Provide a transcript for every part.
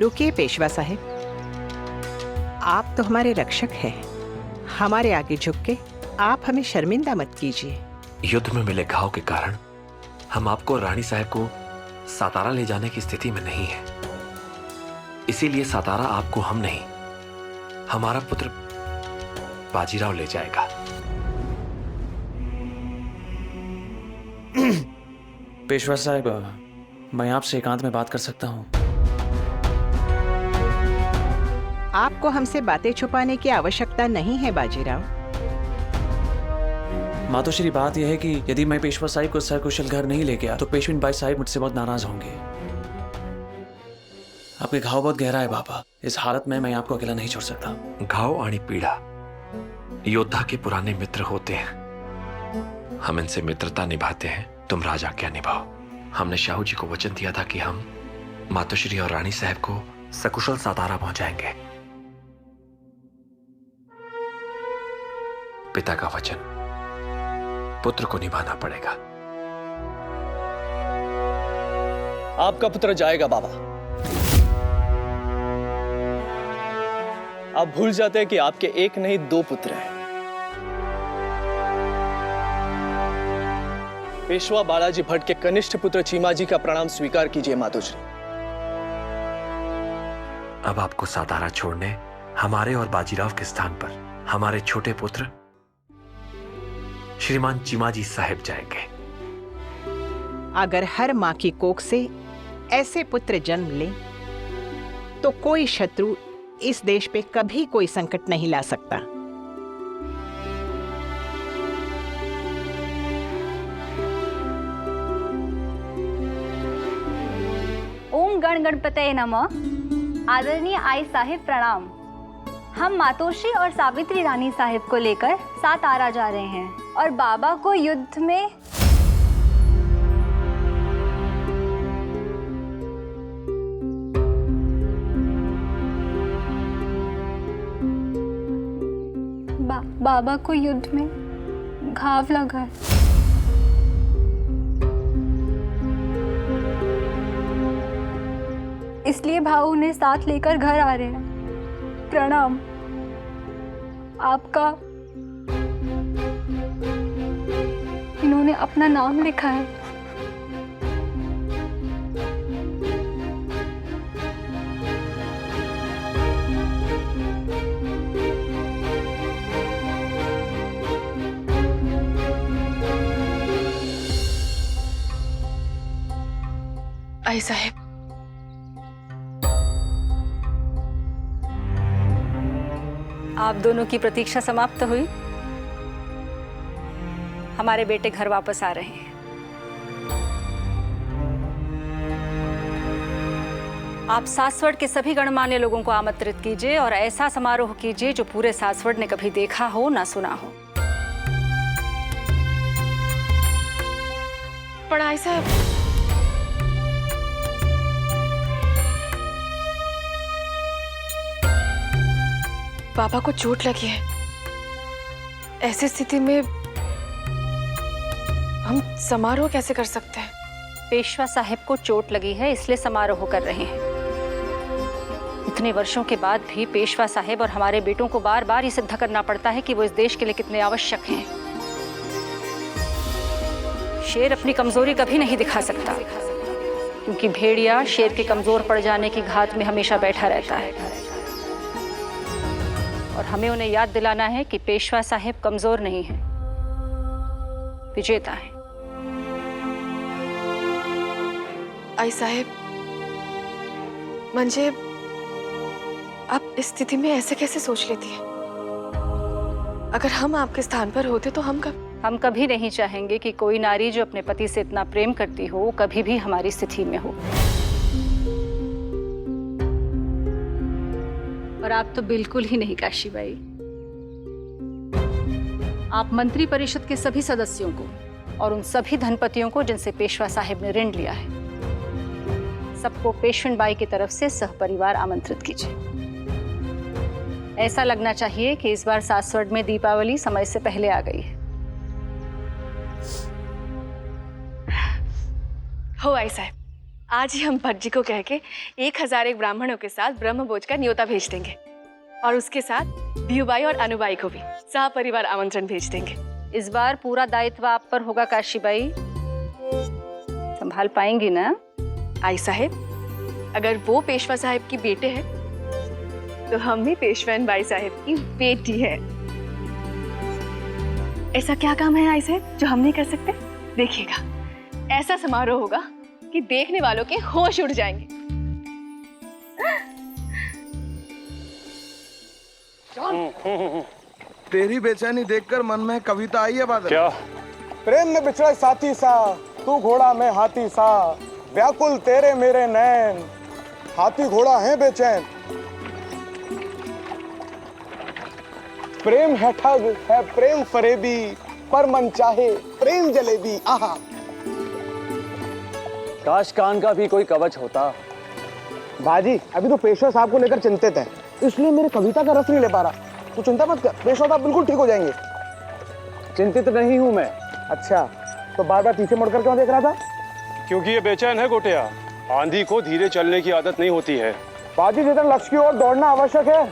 रुकिए पेशवा साहब, आप तो हमारे रक्षक हैं। हमारे आगे झुक के आप हमें शर्मिंदा मत कीजिए। युद्ध में मिले घाव के कारण हम आपको और रानी साहब को सातारा ले जाने की स्थिति में नहीं है। इसीलिए सातारा आपको हम नहीं, हमारा पुत्र बाजीराव ले जाएगा। पेशवा साहब, मैं आपसे एकांत में बात कर सकता हूँ? आपको हमसे बातें छुपाने की आवश्यकता नहीं है बाजीराव। मातोश्री, बात यह है कि यदि मैं पेशवा साहिब को सकुशल घर नहीं ले गया तो पेशविन बाई साहिब मुझसे बहुत नाराज होंगे। आपके घाव बहुत गहरा है बाबा, इस हालत में मैं आपको अकेला नहीं छोड़ सकता। घाव आणि पीड़ा योद्धा के पुराने मित्र होते हैं। हम इनसे मित्रता निभाते हैं, तुम राजा क्या निभाओ। हमने शाहू जी को वचन दिया था कि हम मातोश्री और रानी साहब को सकुशल सातारा पहुंचाएंगे। पिता का वचन पुत्र को निभाना पड़ेगा। आपका पुत्र जाएगा बाबा। आप भूल जाते हैं कि आपके एक नहीं दो पुत्र हैं। पेशवा बालाजी भट्ट के कनिष्ठ पुत्र चीमाजी का प्रणाम स्वीकार कीजिए मातोश्री। अब आपको सातारा छोड़ने हमारे और बाजीराव के स्थान पर हमारे छोटे पुत्र श्रीमान चिमाजी साहब जाएंगे। अगर हर मां की कोख से ऐसे पुत्र जन्म ले तो कोई शत्रु इस देश पे कभी कोई संकट नहीं ला सकता। ओम गण गणपतये नमः। आदरणीय आई साहिब प्रणाम। हम मातोश्री और सावित्री रानी साहिब को लेकर सातारा जा रहे हैं और बाबा को युद्ध में बाबा को युद्ध में घाव लगा है। इसलिए भाऊ उन्हें साथ लेकर घर आ रहे हैं। प्रणाम। आपका इन्होंने अपना नाम लिखा है। आई साहब, आप दोनों की प्रतीक्षा समाप्त हुई। हमारे बेटे घर वापस आ रहे हैं। आप सासवड़ के सभी गणमान्य लोगों को आमंत्रित कीजिए और ऐसा समारोह कीजिए जो पूरे सासवड़ ने कभी देखा हो ना सुना हो। पर आई साहब, बाबा को चोट लगी है। ऐसी स्थिति में हम समारोह कैसे कर सकते हैं? पेशवा साहब को चोट लगी है इसलिए समारोह कर रहे हैं। इतने वर्षों के बाद भी पेशवा साहब और हमारे बेटों को बार बार ये सिद्ध करना पड़ता है कि वो इस देश के लिए कितने आवश्यक हैं। शेर अपनी कमजोरी कभी नहीं दिखा सकता, क्योंकि भेड़िया शेर के कमजोर पड़ जाने की घात में हमेशा बैठा रहता है। और हमें उन्हें याद दिलाना है कि पेशवा साहब कमजोर नहीं है, विजेता है। आई साहब, म्हणजे आप इस स्थिति में ऐसे कैसे सोच लेती हैं? अगर हम आपके स्थान पर होते तो हम कभी नहीं चाहेंगे कि कोई नारी जो अपने पति से इतना प्रेम करती हो कभी भी हमारी स्थिति में हो। और आप तो बिल्कुल ही नहीं काशीबाई। आप मंत्री परिषद के सभी सदस्यों को और उन सभी धनपतियों को जिनसे पेशवा साहब ने ऋण लिया है, सबको पेशवेन बाई की तरफ से सहपरिवार आमंत्रित कीजिए। ऐसा लगना चाहिए कि इस बार सासवड़ में दीपावली समय से पहले आ गई है। हो आई साहब, आज ही हम भट्ट जी को कह के 1001 ब्राह्मणों के साथ ब्रह्म भोज का न्योता भेज देंगे और उसके साथ बीयूबाई और अनुबाई को भी सपरिवार आमंत्रण भेज देंगे। इस बार पूरा दायित्व आप पर होगा काशीबाई, संभाल पाएंगी ना? आई साहेब, अगर वो पेशवा साहब की बेटे हैं तो हम भी पेशवान बाई साहब की बेटी है। ऐसा क्या काम है आई साहब जो हम नहीं कर सकते? देखिएगा, ऐसा समारोह होगा कि देखने वालों के होश उड़ जाएंगे। तेरी बेचैनी देखकर मन में कविता आई है बादल। क्या? प्रेम में बिछड़ा साथी सा, तू घोड़ा मैं हाथी सा, व्याकुल तेरे मेरे नैन, हाथी घोड़ा है बेचैन। प्रेम है ठग है प्रेम फरेबी, पर मन चाहे प्रेम जलेबी। आहा, काश कान का भी कोई कवच होता। बाजी अभी तो पेशवा साहब को लेकर चिंतित है, इसलिए मेरी कविता का रस नहीं ले पा रहा। तू चिंता मत कर, पेशवा साहब बिल्कुल ठीक हो जाएंगे। चिंतित नहीं हूं मैं। अच्छा, तो बार बार पीछे मुड़कर क्यों देख रहा था? क्योंकि ये बेचैन है गोटिया। आंधी को धीरे चलने की आदत नहीं होती है। बाजी जितना लक्ष्य की ओर दौड़ना आवश्यक है,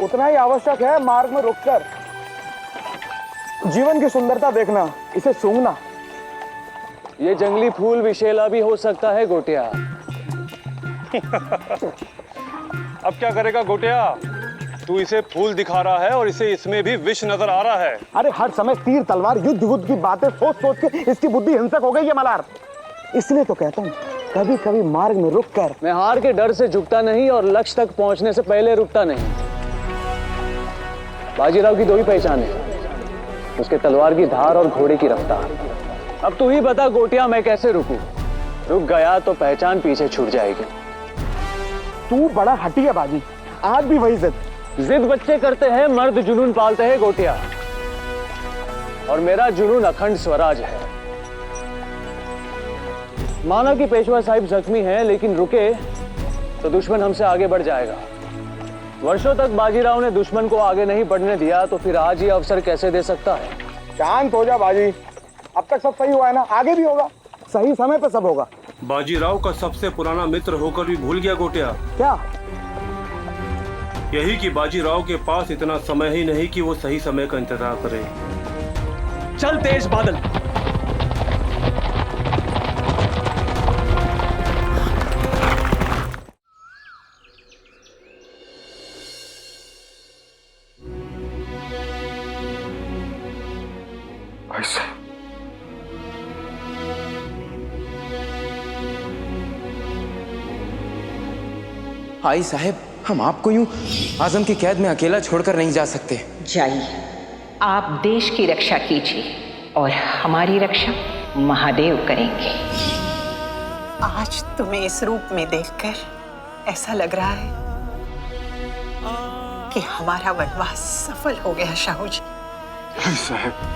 उतना ही आवश्यक है मार्ग में रुककर जीवन की सुंदरता देखना, इसे सूंघना। ये जंगली फूल विषैला भी हो सकता है गोटिया। अब क्या करेगा गोटिया? तू इसे फूल दिखा रहा है और इसे इसमें भी विष नजर आ रहा है। अरे हर समय तीर तलवार युद्ध युद्ध की बातें सोच सोच के इसकी बुद्धि हिंसक हो गई है मलार। इसलिए तो कहता हूँ कभी कभी मार्ग में रुक कर। मैं हार के डर से झुकता नहीं और लक्ष्य तक पहुंचने से पहले रुकता नहीं। बाजीराव की दो ही पहचान है, उसके तलवार की धार और घोड़े की रफ्तार। अब तू ही बता गोटिया, मैं कैसे रुकूं? रुक गया तो पहचान पीछे छूट जाएगी। तू बड़ा हठी है बाजी, आज भी वही जिद बच्चे करते हैं, मर्द जुनून पालते हैं गोटिया। और मेरा जुनून अखंड स्वराज है। माना कि पेशवा साहिब जख्मी हैं, लेकिन रुके तो दुश्मन हमसे आगे बढ़ जाएगा। वर्षों तक बाजीराव ने दुश्मन को आगे नहीं बढ़ने दिया, तो फिर आज ये अवसर कैसे दे सकता है? शांत हो जा बाजी, अब तक सब सही हुआ है ना, आगे भी होगा, सही समय पे सब होगा। बाजीराव का सबसे पुराना मित्र होकर भी भूल गया गोटिया? क्या? यही कि बाजीराव के पास इतना समय ही नहीं कि वो सही समय का इंतजार करे। चल तेज बादल। ऐसा आई साहब, हम आपको यूं आजम की कैद में अकेला छोड़कर नहीं जा सकते। जाइए, आप देश की रक्षा कीजिए और हमारी रक्षा महादेव करेंगे। आज तुम्हें इस रूप में देखकर ऐसा लग रहा है कि हमारा वनवास सफल हो गया शाहू जी। साहब,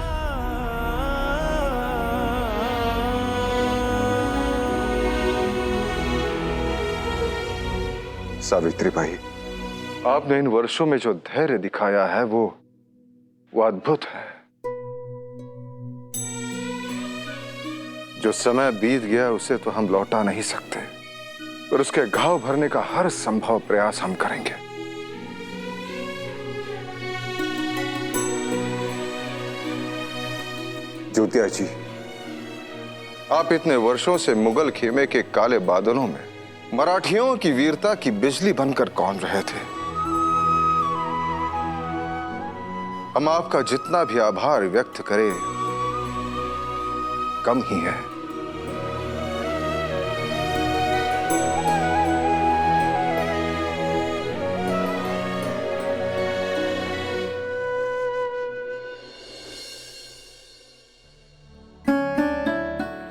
सावित्री भाई, आपने इन वर्षों में जो धैर्य दिखाया है वो अद्भुत है। जो समय बीत गया उसे तो हम लौटा नहीं सकते, पर उसके घाव भरने का हर संभव प्रयास हम करेंगे। ज्योतिया जी, आप इतने वर्षों से मुगल खेमे के काले बादलों में मराठियों की वीरता की बिजली बनकर कौन रहे थे। हम आपका जितना भी आभार व्यक्त करें कम ही है।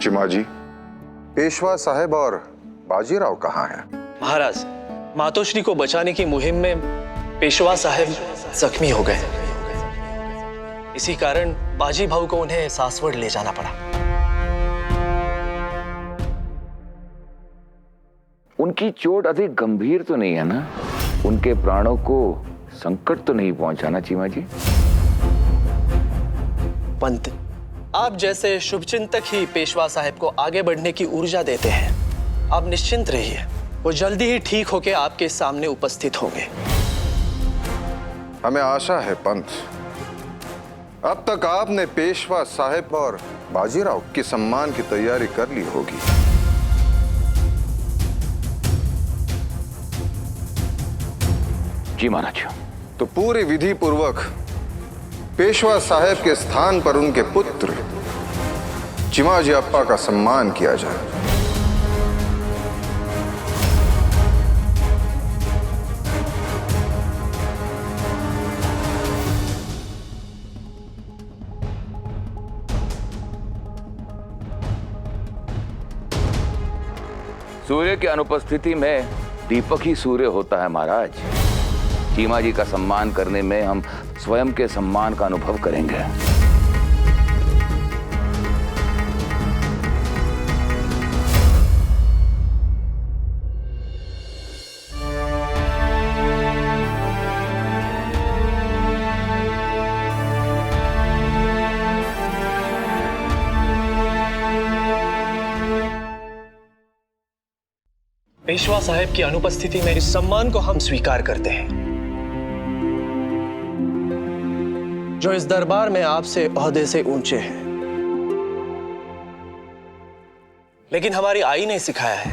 चिमा जी, पेशवा साहब और बाजीराव कहाँ हैं? महाराज, मातोश्री को बचाने की मुहिम में पेशवा साहब जख्मी हो गए। इसी कारण बाजी भाऊ को उन्हें सासवड़ ले जाना पड़ा। उनकी चोट अधिक गंभीर तो नहीं है ना? उनके प्राणों को संकट तो नहीं पहुंचाना चीमा जी? पंत, आप जैसे शुभचिंतक ही पेशवा साहब को आगे बढ़ने की ऊर्जा देते हैं। आप निश्चिंत रहिए, वो जल्दी ही ठीक होके आपके सामने उपस्थित होंगे। हमें आशा है पंत, अब तक आपने पेशवा साहब और बाजीराव के सम्मान की तैयारी कर ली होगी। जी महाराज। तो पूरी विधि पूर्वक पेशवा साहब के स्थान पर उनके पुत्र चिमाजी अप्पा का सम्मान किया जाए। सूर्य की अनुपस्थिति में दीपक ही सूर्य होता है महाराज। चीमा जी का सम्मान करने में हम स्वयं के सम्मान का अनुभव करेंगे। पेशवा साहब की अनुपस्थिति में इस सम्मान को हम स्वीकार करते हैं, जो इस दरबार में आपसे ओहदे से ऊंचे हैं। लेकिन हमारी आई ने सिखाया है,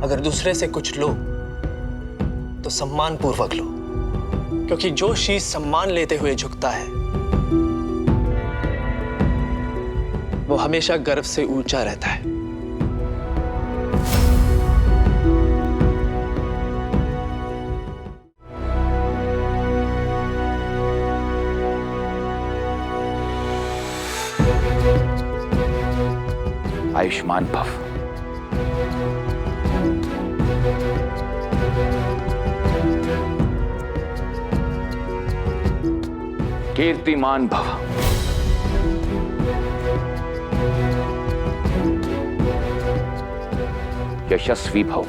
अगर दूसरे से कुछ लो तो सम्मान पूर्वक लो, क्योंकि जो शीश सम्मान लेते हुए झुकता है वो हमेशा गर्व से ऊंचा रहता है। आयुष्मान भव। कीर्तिमान भव। यशस्वी भव।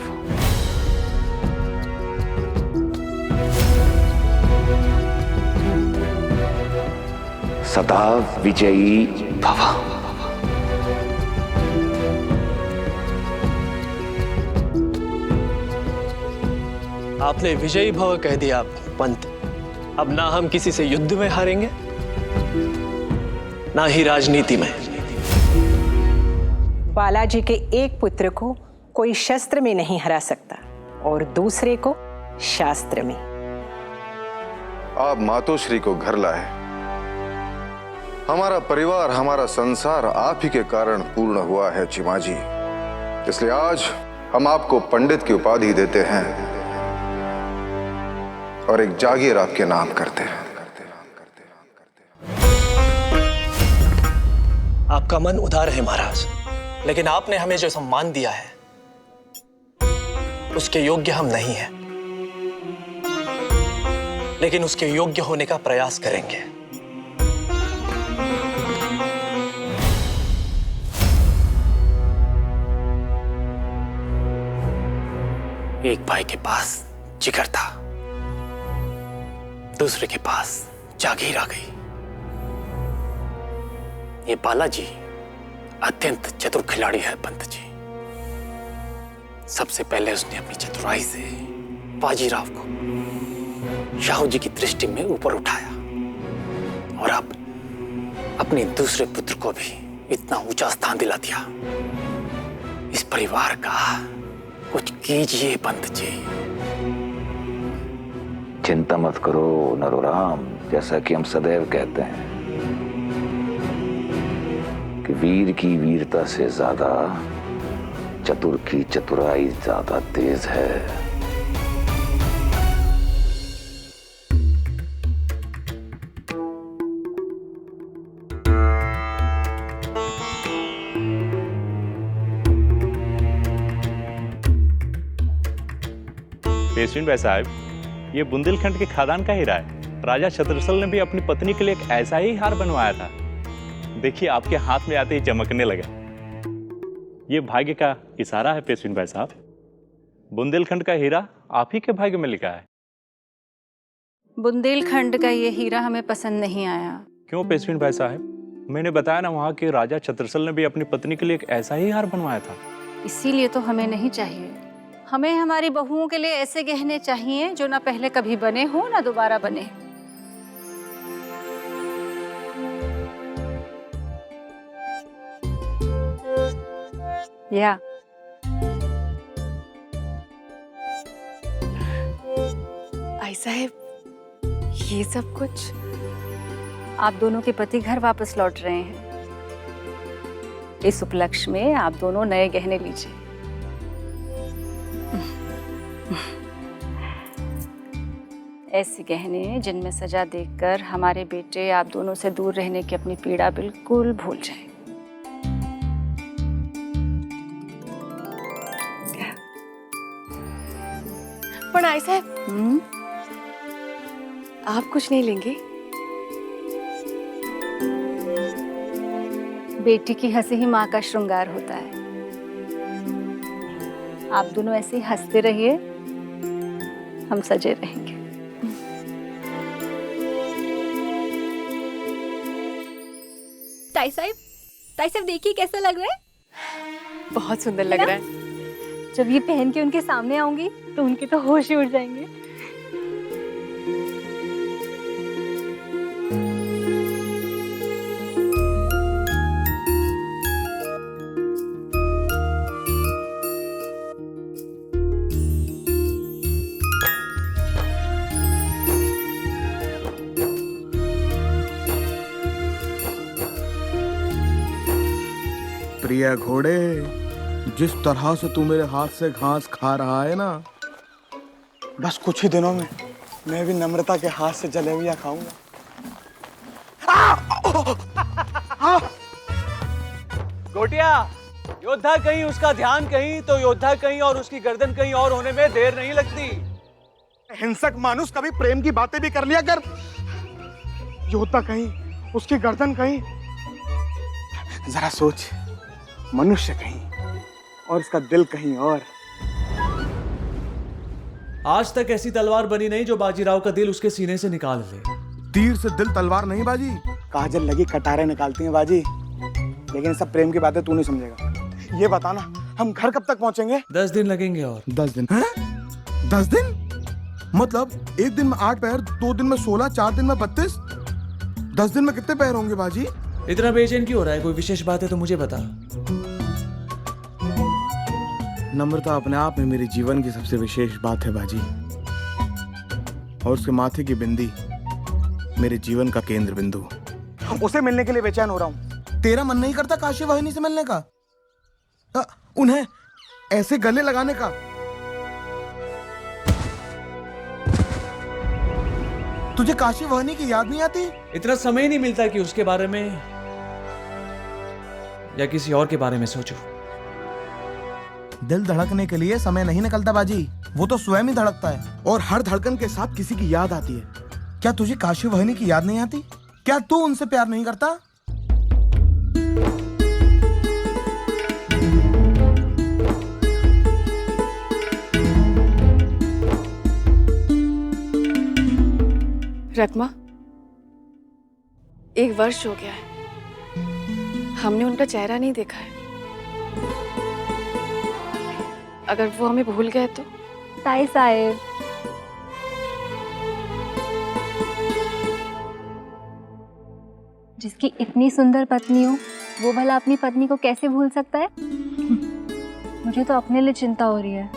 सदा विजयी भव। आपने विजयी भव कह दिया पंत। अब ना हम किसी से युद्ध में हारेंगे, ना ही राजनीति में। बालाजी के एक पुत्र को कोई शस्त्र में नहीं हरा सकता और दूसरे को शास्त्र में। आप मातोश्री को घर लाए। हमारा परिवार, हमारा संसार आप ही के कारण पूर्ण हुआ है चिमाजी। इसलिए आज हम आपको पंडित की उपाधि देते हैं और एक जागीर आपके नाम करते हैं। आपका मन उदार है महाराज, लेकिन आपने हमें जो सम्मान दिया है उसके योग्य हम नहीं हैं, लेकिन उसके योग्य होने का प्रयास करेंगे। एक भाई के पास जिगर था, दूसरे के पास जागीर आ गई। ये बालाजी अत्यंत चतुर खिलाड़ी है पंत जी। सबसे पहले उसने अपनी चतुराई से बाजीराव को शाहू जी की दृष्टि में ऊपर उठाया, और अब अपने दूसरे पुत्र को भी इतना ऊंचा स्थान दिला दिया। इस परिवार का कुछ कीजिए पंत जी। चिंता मत करो नरोराम, जैसा कि हम सदैव कहते हैं कि वीर की वीरता से ज्यादा चतुर की चतुराई ज्यादा तेज है। पेशवेन भाई साहब, ये बुंदेलखंड के खादान का हीरा है। राजा छत्रसल ने भी अपनी पत्नी के लिए एक ऐसा ही हार बनवाया था। देखिए आपके हाथ में आते ही चमकने लगा। ये भाग्य का इशारा है पेशवेन भाई साहब। बुंदेलखंड का हीरा आप ही के भाग्य में लिखा है। बुंदेलखंड का ये हीरा हमें पसंद नहीं आया। क्यों पेशवेन भाई साहब? मैंने बताया ना, वहाँ के राजा छत्रसल ने भी अपनी पत्नी के लिए एक ऐसा ही हार बनवाया था। इसीलिए तो हमें नहीं चाहिए। हमें हमारी बहुओं के लिए ऐसे गहने चाहिए जो ना पहले कभी बने हो ना दोबारा बने। या आई साहब, ये सब कुछ आप दोनों के पति घर वापस लौट रहे हैं। इस उपलक्ष्य में आप दोनों नए गहने लीजिए। ऐसे गहने जिनमें सजा देखकर हमारे बेटे आप दोनों से दूर रहने की अपनी पीड़ा बिल्कुल भूल जाए। पर आई साहब, आप कुछ नहीं लेंगे? बेटी की हंसी ही माँ का श्रृंगार होता है। आप दोनों ऐसे ही हंसते रहिए, हम सजे रहेंगे। ताई साहब देखिए कैसा लग रहा है। बहुत सुंदर लग रहा है। जब ये पहन के उनके सामने आऊंगी तो उनके तो होश ही उड़ जाएंगे। प्रिय घोड़े, जिस तरह से तू मेरे हाथ से घास खा रहा है ना, बस कुछ ही दिनों में मैं भी नम्रता के हाथ से जलेबियां खाऊंगा। गोटिया, योद्धा कहीं उसका ध्यान कहीं तो योद्धा कहीं और उसकी गर्दन कहीं और होने में देर नहीं लगती। हिंसक मानुस कभी प्रेम की बातें भी कर लिया कर। योद्धा कहीं, उसकी गर्दन कहीं। जरा सोच, मनुष्य कहीं और उसका दिल कहीं और। आज तक ऐसी तलवार बनी नहीं जो बाजीराव का दिल उसके सीने से निकाल ले। तीर से दिल तलवार नहीं बाजी, काजल लगी कटारे निकालती हैं बाजी। लेकिन सब प्रेम की बातें तू नहीं समझेगा। ये बताना, हम घर कब तक पहुंचेंगे? 10 दिन लगेंगे। और 10 दिन? 10 दिन मतलब 1 दिन में 8 पैर, 2 दिन में 16, 4 दिन में 32। 10 दिन में कितने पैर होंगे बाजी? इतना बेचैन क्यों हो रहा है? कोई विशेष बात है तो मुझे बता। नम्रता अपने आप में मेरे जीवन की सबसे विशेष बात है बाजी, और उसके माथे की बिंदी मेरे जीवन का केंद्र बिंदु। उसे मिलने के लिए बेचैन हो रहा हूँ। तेरा मन नहीं करता काशी वाहिनी से मिलने का, उन्हें ऐसे गले लगाने का? तुझे काशी वाहिनी की याद नहीं आती? इतना समय नहीं मिलता कि उसके बारे में या किसी और के बारे में सोचूं। दिल धड़कने के लिए समय नहीं निकलता बाजी, वो तो स्वयं ही धड़कता है, और हर धड़कन के साथ किसी की याद आती है। क्या तुझे काशी वाहिनी की याद नहीं आती? क्या तू उनसे प्यार नहीं करता? रत्मा, 1 वर्ष हो गया है, हमने उनका चेहरा नहीं देखा है। अगर वो हमें भूल गए तो? ताई साहब, जिसकी इतनी सुंदर पत्नी हो वो भला अपनी पत्नी को कैसे भूल सकता है? मुझे तो अपने लिए चिंता हो रही है।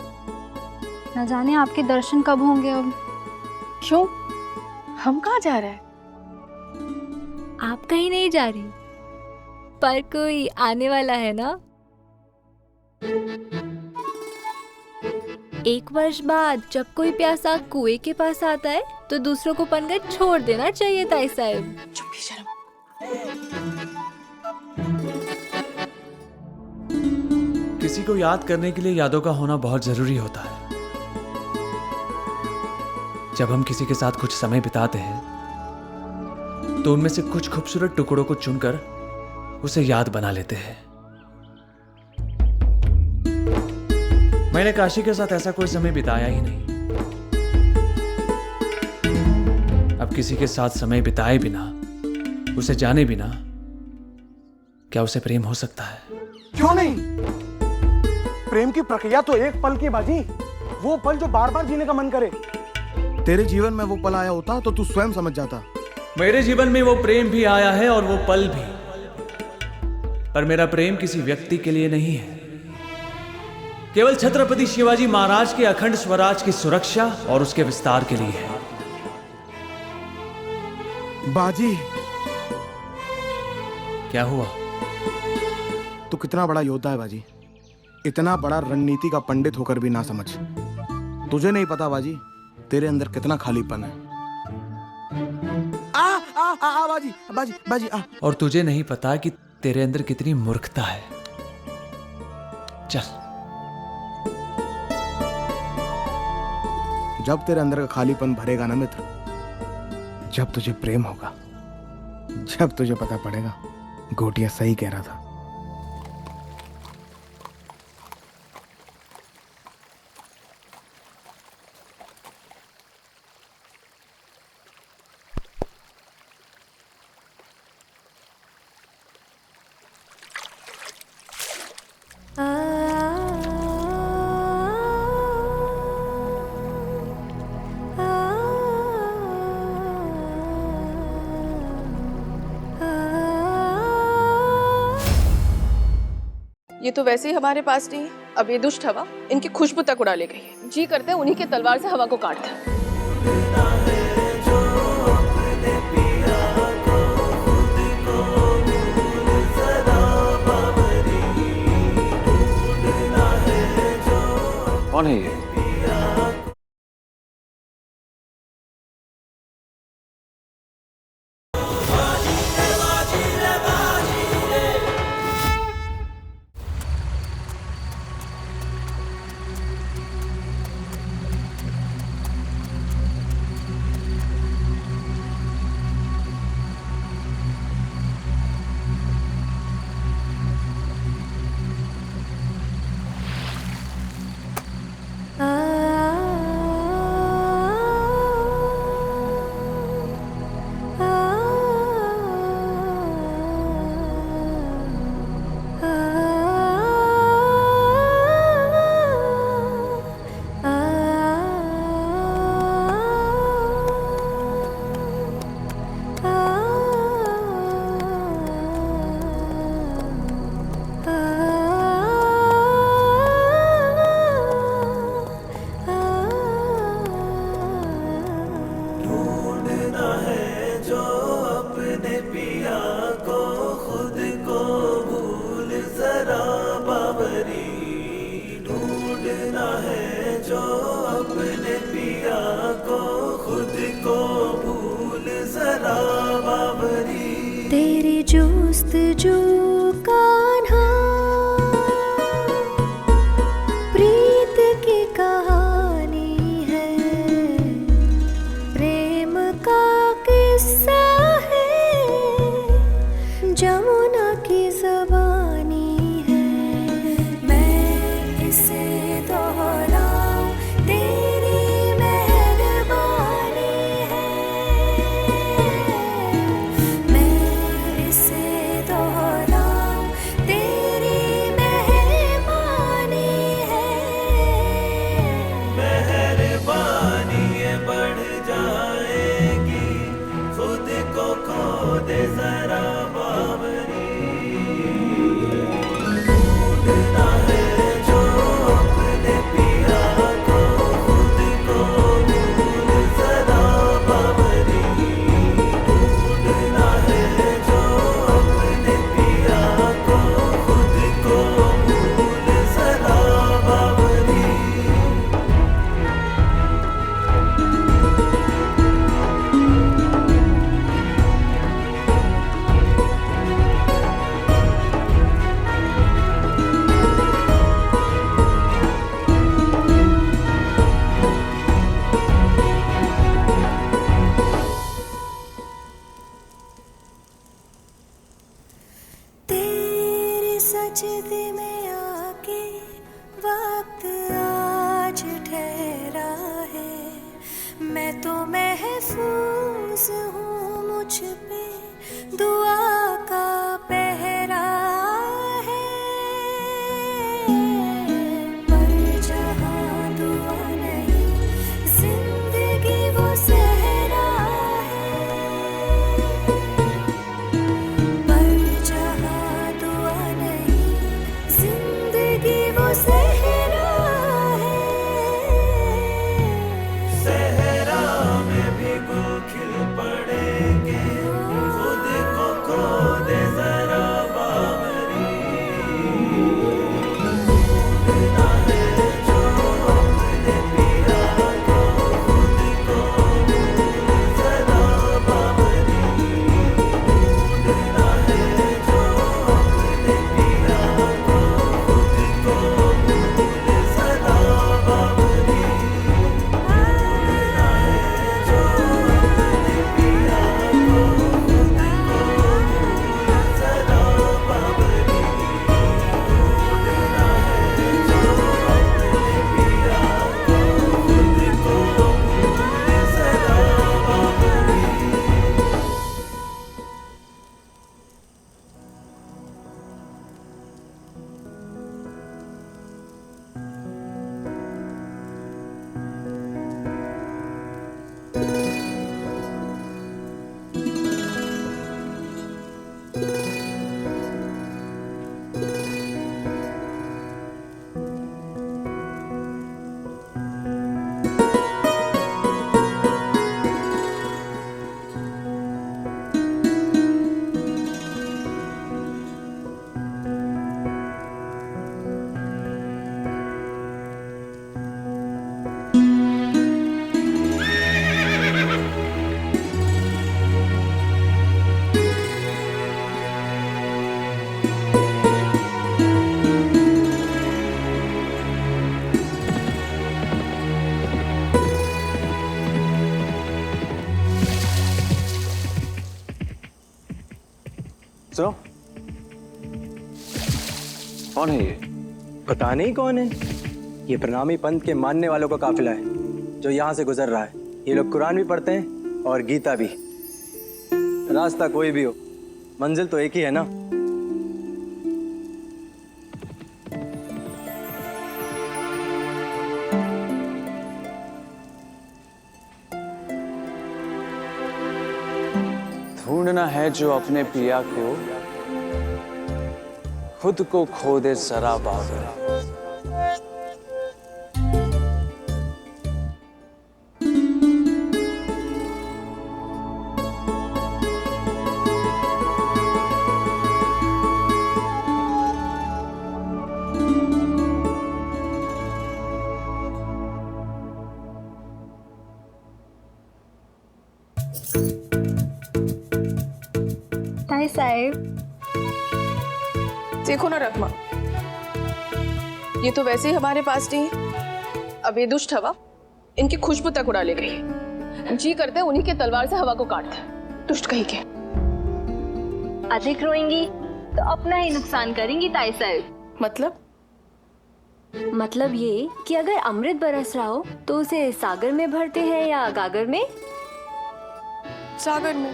न जाने आपके दर्शन कब होंगे अब। क्यों? हम कहाँ जा रहे हैं? आप कहीं नहीं जा रही, पर कोई आने वाला है ना। 1 वर्ष बाद जब कोई प्यासा कुएं के पास आता है तो दूसरों को पनघट छोड़ देना चाहिए ताई साहब। चुप ही शर्म। किसी को याद करने के लिए यादों का होना बहुत जरूरी होता है। जब हम किसी के साथ कुछ समय बिताते हैं तो उनमें से कुछ खूबसूरत टुकड़ों को चुनकर उसे याद बना लेते हैं। मैंने काशी के साथ ऐसा कोई समय बिताया ही नहीं। अब किसी के साथ समय बिताए बिना, उसे जाने बिना, क्या उसे प्रेम हो सकता है? क्यों नहीं? प्रेम की प्रक्रिया तो एक पल की बाजी, वो पल जो बार बार जीने का मन करे। तेरे जीवन में वो पल आया होता तो तू स्वयं समझ जाता। मेरे जीवन में वो प्रेम भी आया है और वो पल भी, पर मेरा प्रेम किसी व्यक्ति के लिए नहीं है, केवल छत्रपति शिवाजी महाराज के अखंड स्वराज की सुरक्षा और उसके विस्तार के लिए है। बाजी, क्या हुआ? तू कितना बड़ा योद्धा है बाजी, इतना बड़ा रणनीति का पंडित होकर भी ना समझ। तुझे नहीं पता बाजी, तेरे अंदर कितना खालीपन है। बाजी बाजी बाजी आ। और तुझे नहीं पता कि तेरे अंदर कितनी मूर्खता है। चल। जब तेरे अंदर का खालीपन भरेगा ना मित्र, जब तुझे प्रेम होगा, जब तुझे पता पड़ेगा गोटिया सही कह रहा था। ये तो वैसे ही हमारे पास नहीं है। अब ये दुष्ट हवा इनकी खुशबू तक उड़ा ले गई है। जी करते हैं उन्हीं के तलवार से हवा को काट दें। कौन है ये? तेरी जोस्तजू कान्हा, प्रीत की कहानी है, प्रेम का किस्सा है, जमुना की ज़बानी है। मैं इसे दोहराऊं, तेरी मेहरबानी है। मैं इसे दोहराऊं, तेरी मेहरबानी है। मेहरबानी ये बढ़ जाएगी, खुद को खो दे जरा बावरी। ढूंढना है जो अपने पिया को, खुद को भूल जरा बावरी। ढूंढना है जो अपने पिया को, खुद को भूल जरा बावरी। तेरे सजदे में आके वक्त आज ठहरा है। मैं तो महफूज हूँ, मुझ पे दुआ का पहरा है। सुनो, कौन है ये? पता नहीं कौन है। ये प्रणामी पंथ के मानने वालों का काफिला है जो यहाँ से गुजर रहा है। ये लोग कुरान भी पढ़ते हैं और गीता भी। रास्ता कोई भी हो, मंजिल तो एक ही है ना। ढूंढना है जो अपने पिया को, खुद को खो दे जरा बाबर। ताई साहब, देखो ना रकमा, ये तो वैसे ही हमारे पास नहीं है। अब ये दुष्ट हवा इनकी खुशबू तक उड़ा ले गई। जी करते हैं उन्हीं के तलवार से हवा को काट दे। दुष्ट कहीं के। अधिक रोएंगी तो अपना ही नुकसान करेंगी ताई साहब। मतलब ये कि अगर अमृत बरस रहा हो तो उसे सागर में भरते हैं या गागर में? सागर में।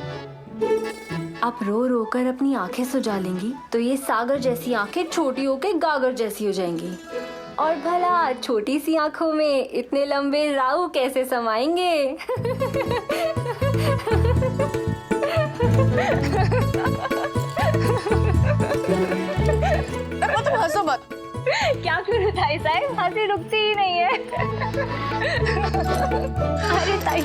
आप रो रो कर अपनी आंखें सुजा लेंगी तो ये सागर जैसी आंखें छोटी होकर गागर जैसी हो जाएंगी। और भला छोटी सी आंखों में इतने लंबे राहु कैसे समाएंगे? तुम हंसो मत। क्या करूं ताई साहब, हंसी रुकती ही नहीं है। अरे ताई,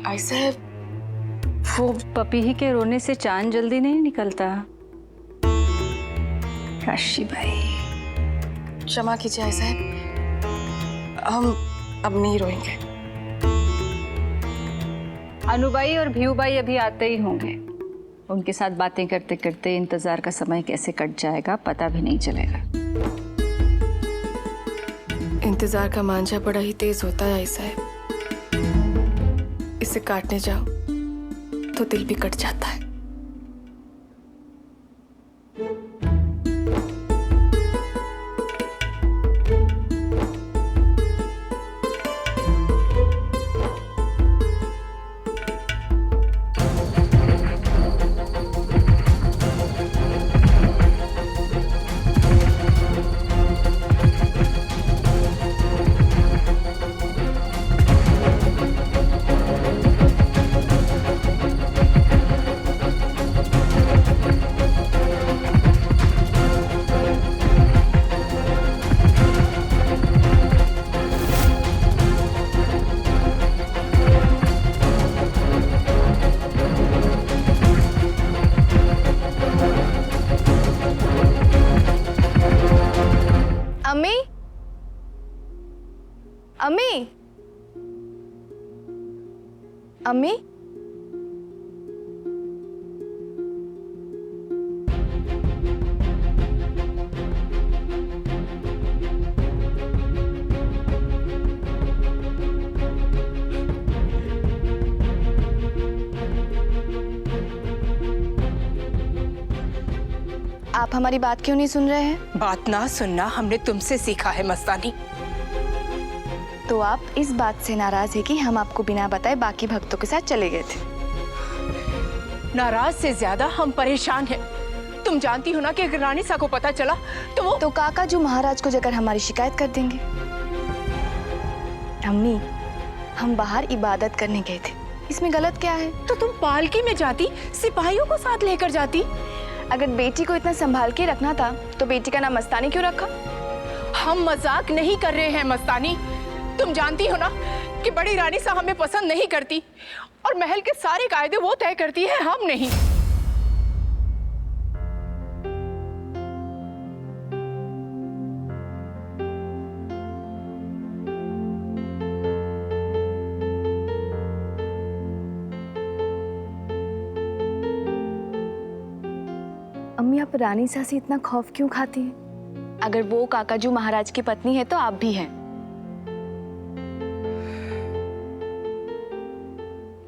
ऐसे वो पपीही के रोने से चांद जल्दी नहीं निकलता। काशी भाई, क्षमा कीजिए साहब, हम अब नहीं रोएंगे। अनुबाई और भीऊबाई अभी आते ही होंगे। उनके साथ बातें करते करते इंतजार का समय कैसे कट जाएगा पता भी नहीं चलेगा। इंतजार का मांझा बड़ा ही तेज होता है साहब। इसे काटने जाओ तो दिल भी कट जाता है। अम्मी, अम्मी, अम्मी, आप हमारी बात क्यों नहीं सुन रहे हैं? बात ना सुनना हमने तुमसे सीखा है मस्तानी। तो आप इस बात से नाराज है कि हम आपको बिना बताए बाकी भक्तों के साथ चले गए थे? नाराज से ज्यादा हम परेशान हैं। तुम जानती हो ना कि अगर रानी सा को पता चला तो वो तो काका जो महाराज को जाकर हमारी शिकायत कर देंगे। अम्मी, हम बाहर इबादत करने गए थे, इसमें गलत क्या है? तो तुम पालकी में जाती, सिपाहियों को साथ लेकर जाती। अगर बेटी को इतना संभाल के रखना था तो बेटी का नाम मस्तानी क्यों रखा? हम मजाक नहीं कर रहे हैं मस्तानी। तुम जानती हो ना कि बड़ी रानी सा हमें पसंद नहीं करती और महल के सारे कायदे वो तय करती है, हम नहीं। अम्मी, आप रानी सा से इतना खौफ क्यों खाती हैं? अगर वो काकाजू महाराज की पत्नी है तो आप भी हैं।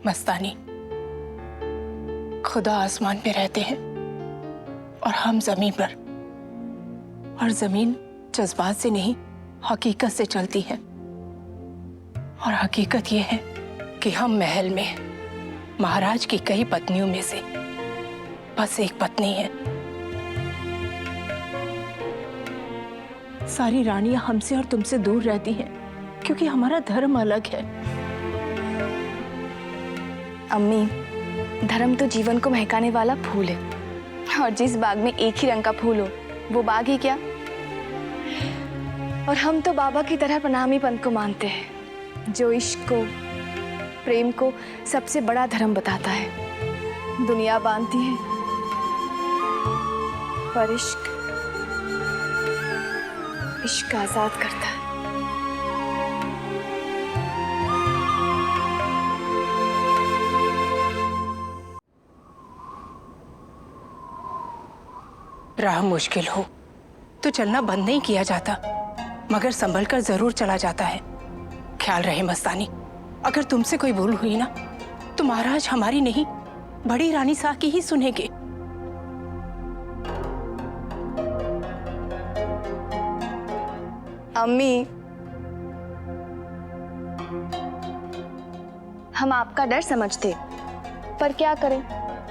मस्तानी, खुदा आसमान पे रहते हैं और हम जमीन पर, और जमीन जज्बात से नहीं हकीकत से चलती है। और हकीकत ये है कि हम महल में महाराज की कई पत्नियों में से बस एक पत्नी है। सारी रानियां हमसे और तुमसे दूर रहती हैं क्योंकि हमारा धर्म अलग है। अम्मी, धर्म तो जीवन को महकाने वाला फूल है, और जिस बाग में एक ही रंग का फूल हो वो बाग ही क्या। और हम तो बाबा की तरह प्रणामी पंथ को मानते हैं, जो इश्क को, प्रेम को सबसे बड़ा धर्म बताता है। दुनिया बांधती है पर इश्क आजाद करता है। राह मुश्किल हो तो चलना बंद नहीं किया जाता, मगर संभल कर जरूर चला जाता है। ख्याल रहे मस्तानी, अगर तुमसे कोई भूल हुई ना तो महाराज हमारी नहीं, बड़ी रानी साह की ही सुनेंगे। अम्मी, हम आपका डर समझते, पर क्या करें,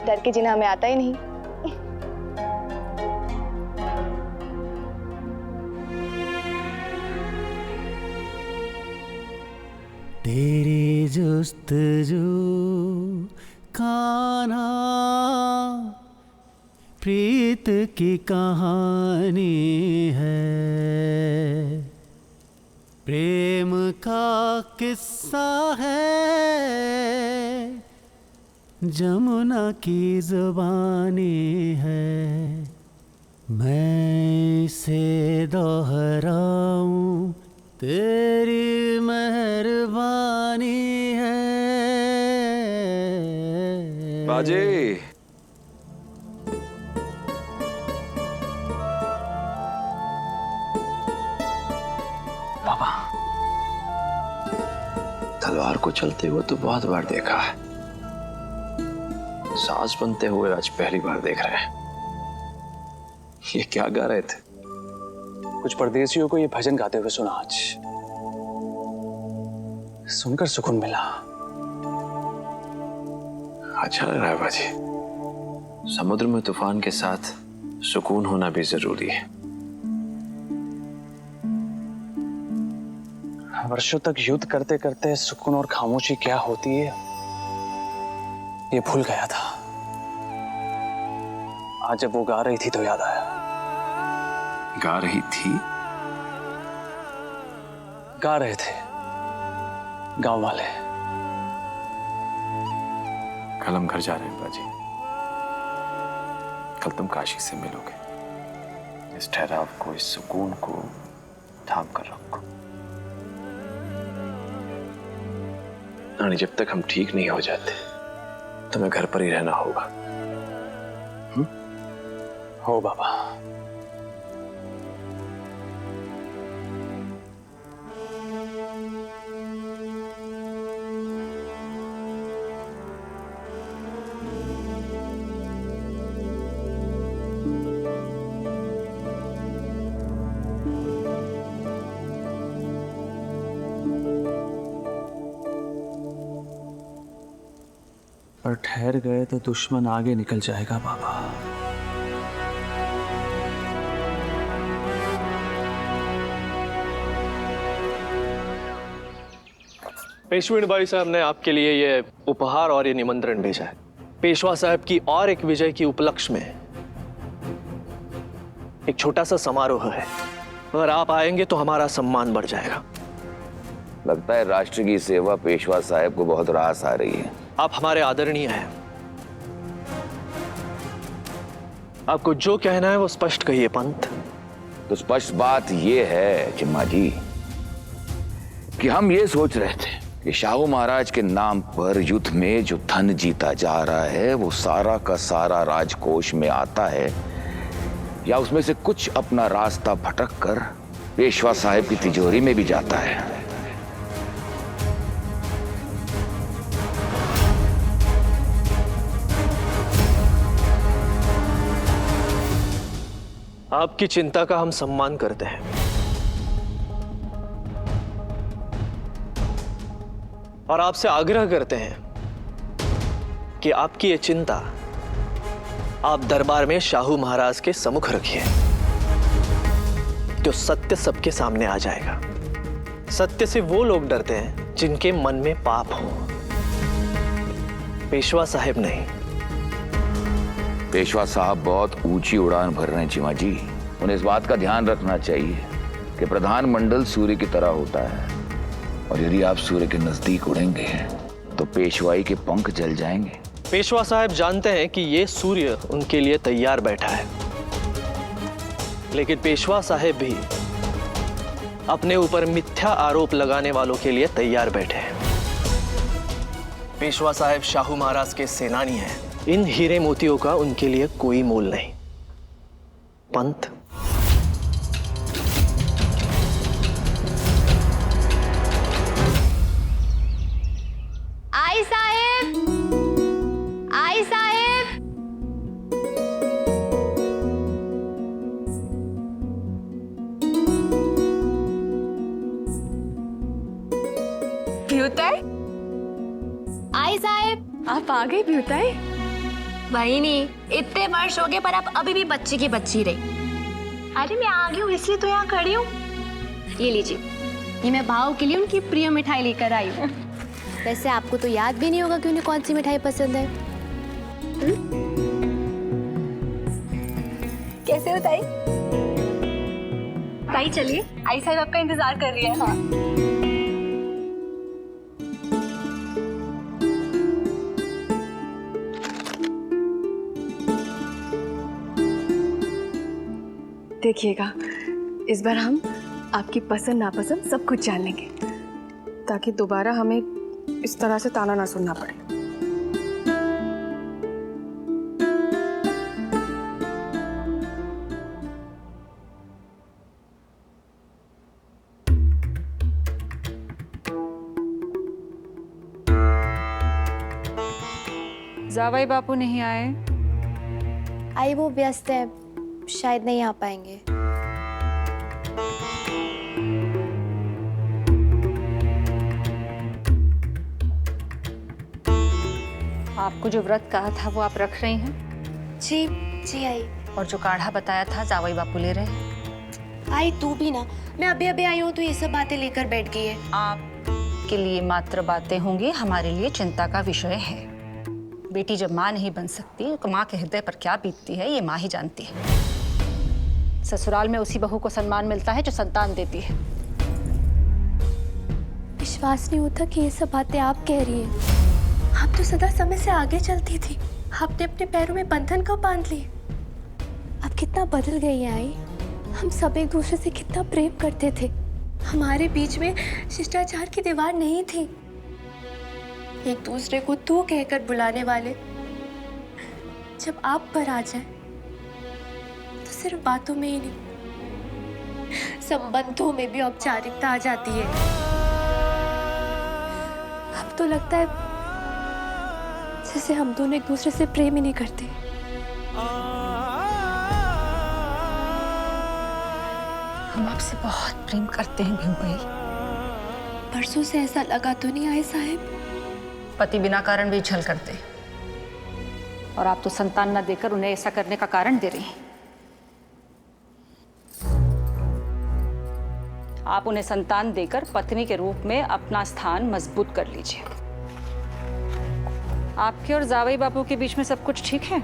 डर के जिन्हें हमें आता ही नहीं। तेरी जुस्तजू खाना प्रीत की कहानी है, प्रेम का किस्सा है, जमुना की जुबानी है। मैं इसे दोहराऊं, तेरी मेहरबानी है। बाजी, बाबा, तलवार को चलते हुए तो बहुत बार देखा है, सास बनते हुए आज पहली बार देख रहे हैं। ये क्या गा रहे थे? कुछ परदेसियों को ये भजन गाते हुए सुना आज, सुनकर सुकून मिला। अच्छा लग रहा है बाजी। समुद्र में तूफान के साथ सुकून होना भी जरूरी है। वर्षों तक युद्ध करते करते सुकून और खामोशी क्या होती है ये भूल गया था। आज जब वो गा रही थी तो याद आया। गा रही थी? गा रहे थे गांव वाले। कल हम घर जा रहे हैं बाजी। कल तुम काशी से मिलोगे। इस ठहराव को, इस सुकून को थाम कर रखो। रानी, जब तक हम ठीक नहीं हो जाते तुम्हें घर पर ही रहना होगा। हो बाबा। पर ठहर गए तो दुश्मन आगे निकल जाएगा बाबा। पेशवीन भाई साहब ने आपके लिए ये उपहार और ये निमंत्रण भेजा है। पेशवा साहब की और एक विजय की उपलक्ष्य में एक छोटा सा समारोह है। अगर आप आएंगे तो हमारा सम्मान बढ़ जाएगा। लगता है राष्ट्र की सेवा पेशवा साहब को बहुत रास आ रही है। आप हमारे आदरणीय हैं। आपको जो कहना है वो स्पष्ट कहिए पंत। तो स्पष्ट बात ये है चिम्मा जी कि हम ये सोच रहे थे कि शाहू महाराज के नाम पर युद्ध में जो धन जीता जा रहा है वो सारा का सारा राजकोष में आता है या उसमें से कुछ अपना रास्ता भटक कर पेशवा साहब की तिजोरी में भी जाता है। आपकी चिंता का हम सम्मान करते हैं और आपसे आग्रह करते हैं कि आपकी ये चिंता आप दरबार में शाहू महाराज के सम्मुख रखिए, तो सत्य सबके सामने आ जाएगा। सत्य से वो लोग डरते हैं जिनके मन में पाप हो, पेशवा साहब नहीं। पेशवा साहब बहुत ऊंची उड़ान भर रहे हैं चीमा जी। उन्हें इस बात का ध्यान रखना चाहिए कि प्रधानमंडल सूर्य की तरह होता है, और यदि आप सूर्य के नजदीक उड़ेंगे तो पेशवाई के पंख जल जाएंगे। पेशवा साहब जानते हैं कि ये सूर्य उनके लिए तैयार बैठा है, लेकिन पेशवा साहब भी अपने ऊपर मिथ्या आरोप लगाने वालों के लिए तैयार बैठे हैं। पेशवा साहब शाहू महाराज के सेनानी हैं। इन हीरे मोतियों का उनके लिए कोई मोल नहीं। पंत, आई साहेब, आई साहेब। ब्यूताई, आई साहेब। आप आ गए ब्यूताई। वही नहीं, इतने वर्ष हो गए पर आप अभी भी बच्ची की बच्ची रही। अरे मैं आ गई हूँ इसलिए तो यहाँ खड़ी हूँ। ये लीजिए, ये मैं भाव के लिए उनकी प्रिय मिठाई लेकर आई हूँ। वैसे आपको तो याद भी नहीं होगा कि उन्हें कौन सी मिठाई पसंद है। कैसे हो ताई? ताई चलिए, आई साहब आपका इंतजार कर रही है। हाँ। देखिएगा, इस बार हम आपकी पसंद नापसंद सब कुछ जान लेंगे, ताकि दोबारा हमें इस तरह से ताना ना सुनना पड़े। जावाई बापू नहीं आए? आई वो व्यस्त है, शायद नहीं आ पाएंगे। आपको जो व्रत कहा था वो आप रख रही हैं? जी जी आई। और जो काढ़ा बताया था जावाई बापू ले रहे हैं? आई तू भी ना, मैं अभी अभी आई हूँ तो ये सब बातें लेकर बैठ गई है। आपके लिए मात्र बातें होंगी, हमारे लिए चिंता का विषय है। बेटी जब माँ नहीं बन सकती तो माँ के हृदय पर क्या बीतती है ये माँ ही जानती है। ससुराल में उसी बहू को सम्मान मिलता है जो संतान देती है। विश्वास नहीं होता कि ये सब बातें आप कह रही हैं। आप तो सदा समय से आगे चलती थी, आपने अपने पैरों में बंधन कब बांध लिए। अब कितना बदल गई है आई। हम सब एक दूसरे से कितना प्रेम करते थे, हमारे बीच में शिष्टाचार की दीवार नहीं थी। एक दूसरे को तू कहकर बुलाने वाले जब आप पर आ जाए तो सिर्फ बातों में ही नहीं, संबंधों में भी औपचारिकता आ जाती है। अब तो लगता है जैसे हम दोनों एक दूसरे से प्रेम ही नहीं करते। हम आपसे बहुत प्रेम करते हैं भिऊ भाई। परसों से ऐसा लगा तो नहीं आए साहब? पति बिना कारण भी छल करते, और आप तो संतान न देकर उन्हें ऐसा करने का कारण दे रही हैं। आप उन्हें संतान देकर पत्नी के रूप में अपना स्थान मजबूत कर लीजिए। आपके और जावई बापू के बीच में सब कुछ ठीक है?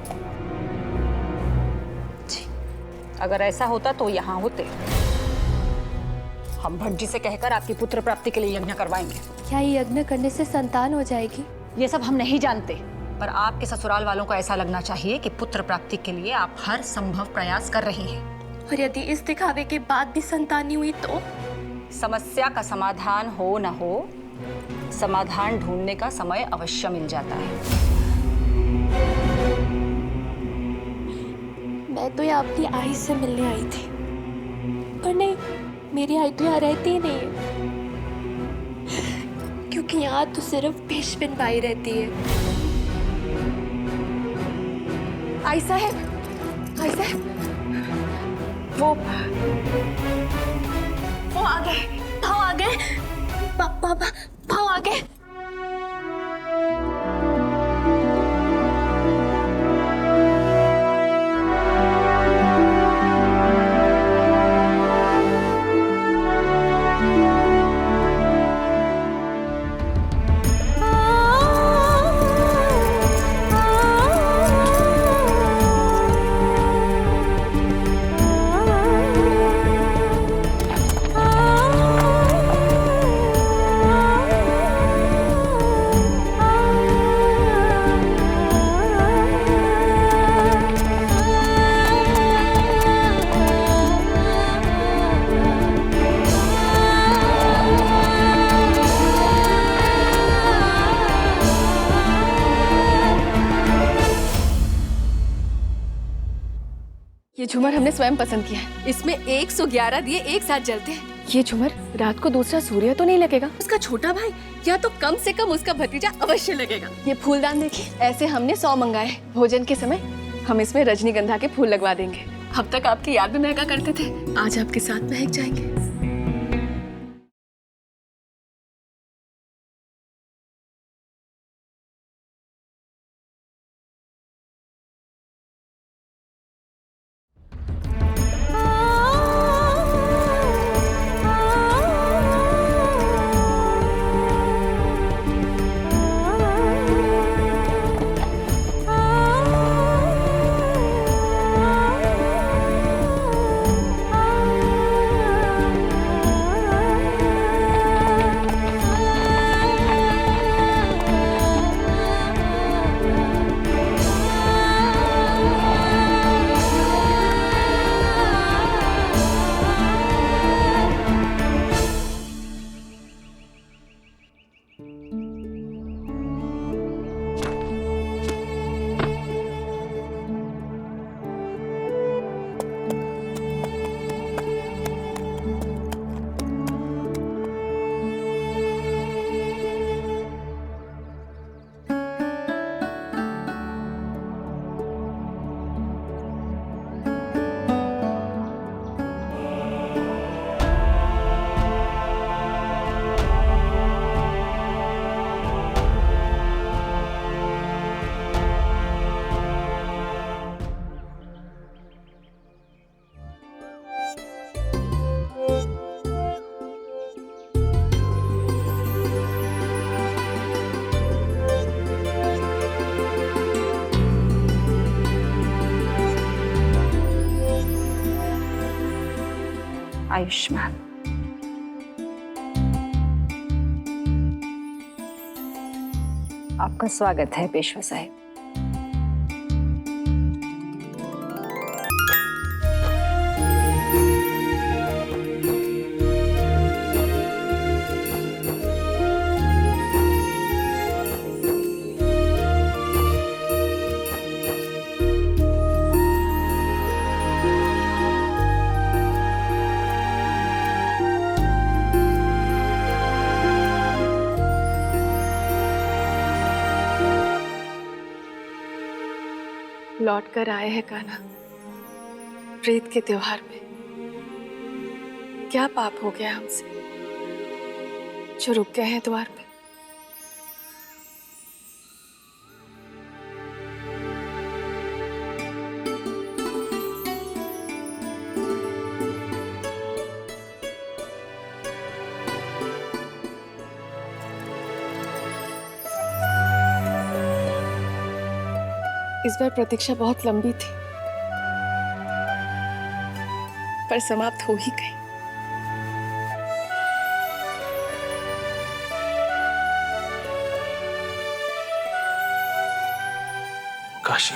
जी, अगर ऐसा होता तो यहाँ होते। हम भट्ट जी से कहकर आपकी पुत्र प्राप्ति के लिए यज्ञ करवाएंगे। क्या ये यज्ञ करने से संतान हो जाएगी? ये सब हम नहीं जानते, पर आपके ससुराल वालों को ऐसा लगना चाहिए कि पुत्र प्राप्ति के लिए आप हर संभव प्रयास कर रही हैं। और यदि इस दिखावे के बाद भी संतान नहीं हुई तो? समस्या का समाधान हो न हो, समाधान ढूंढने का समय अवश्य मिल जाता है। मैं तो यहाँ अपनी आई से मिलने आई थी, पर नहीं, मेरी आई तो यहाँ रहती ही नहीं है, क्योंकि यहाँ तो सिर्फ पेशवेन बाई रहती है। आई साहब, वो आ गए, भाव आ गए, भाव आ गए। ये झूमर हमने स्वयं पसंद किया है। इसमें 111 दिए एक साथ जलते हैं। ये झूमर रात को दूसरा सूर्य तो नहीं लगेगा। उसका छोटा भाई या तो कम से कम उसका भतीजा अवश्य लगेगा। ये फूलदान देखिए, ऐसे हमने 100 मंगाए। भोजन के समय हम इसमें रजनीगंधा के फूल लगवा देंगे। अब तक आपकी याद में महका करते थे, आज आपके साथ महक जाएंगे। आयुष्मान। आपका स्वागत है पेशवा साहिब। लौट कर आए हैं कान्हा प्रीत के त्योहार में। क्या पाप हो गया हमसे जो रुक गए हैं द्वार पे। इस बार प्रतीक्षा बहुत लंबी थी, पर समाप्त हो ही गई। काशी,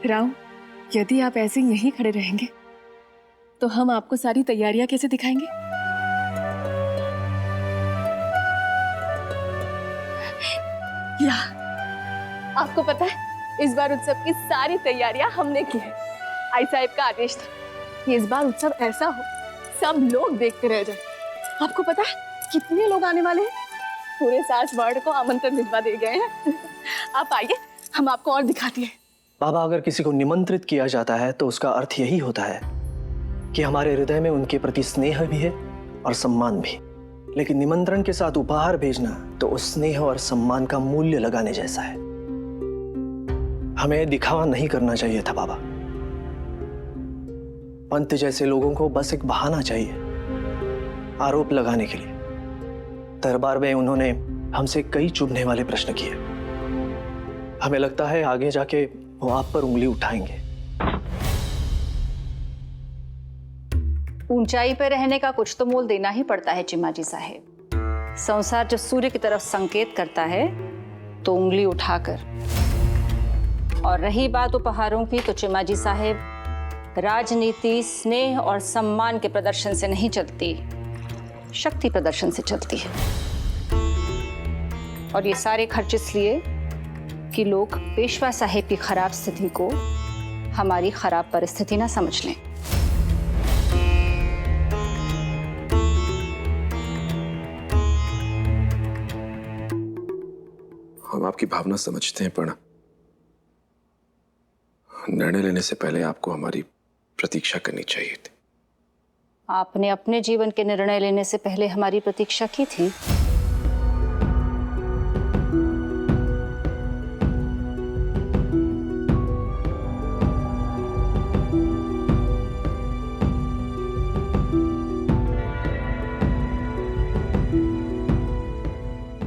राव, यदि आप ऐसे यहीं खड़े रहेंगे तो हम आपको सारी तैयारियां कैसे दिखाएंगे? या आपको पता है, इस बार उत्सव की सारी तैयारियां हमने की है। आई साहब का आदेश था कि इस बार उत्सव ऐसा हो सब लोग देखते रह जाए। आपको पता है कितने लोग आने वाले हैं? पूरे 7 वार्ड को आमंत्रण भिजवा दिए गए हैं। आप आइए, हम आपको और दिखाती हैं। बाबा, अगर किसी को निमंत्रित किया जाता है तो उसका अर्थ यही होता है कि हमारे हृदय में उनके प्रति स्नेह भी है और सम्मान भी। लेकिन निमंत्रण के साथ उपहार भेजना तो उस स्नेह और सम्मान का मूल्य लगाने जैसा है। हमें दिखावा नहीं करना चाहिए था बाबा। पंत जैसे लोगों को बस एक बहाना चाहिए आरोप लगाने के लिए। दरबार में उन्होंने हमसे कई चुभने वाले प्रश्न किए। हमें लगता है आगे जाके वो आप पर उंगली उठाएंगे। ऊंचाई पर रहने का कुछ तो मोल देना ही पड़ता है चिमाजी साहेब। संसार जब सूर्य की तरफ संकेत करता है तो उंगली उठाकर। और रही बात उपहारों की, तो चिमाजी साहेब, राजनीति स्नेह और सम्मान के प्रदर्शन से नहीं चलती, शक्ति प्रदर्शन से चलती है। और ये सारे खर्च इसलिए कि लोग पेशवा साहेब की खराब स्थिति को हमारी खराब परिस्थिति ना समझ लें। हम आपकी भावना समझते हैं, पर निर्णय लेने से पहले आपको हमारी प्रतीक्षा करनी चाहिए थी। आपने अपने जीवन के निर्णय लेने से पहले हमारी प्रतीक्षा की थी।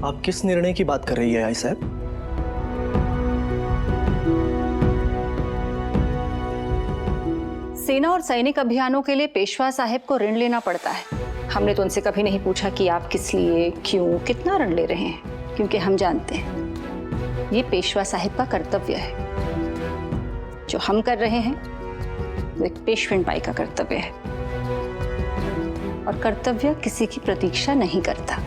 आप किस निर्णय की बात कर रही है आई साहब? सेना और सैनिक अभियानों के लिए पेशवा साहेब को ऋण लेना पड़ता है। हमने तो उनसे कभी नहीं पूछा कि आप किस लिए, क्यों, कितना ऋण ले रहे हैं, क्योंकि हम जानते हैं ये पेशवा साहेब का कर्तव्य है। जो हम कर रहे हैं वो एक पेशवेन बाई का कर्तव्य है, और कर्तव्य किसी की प्रतीक्षा नहीं करता।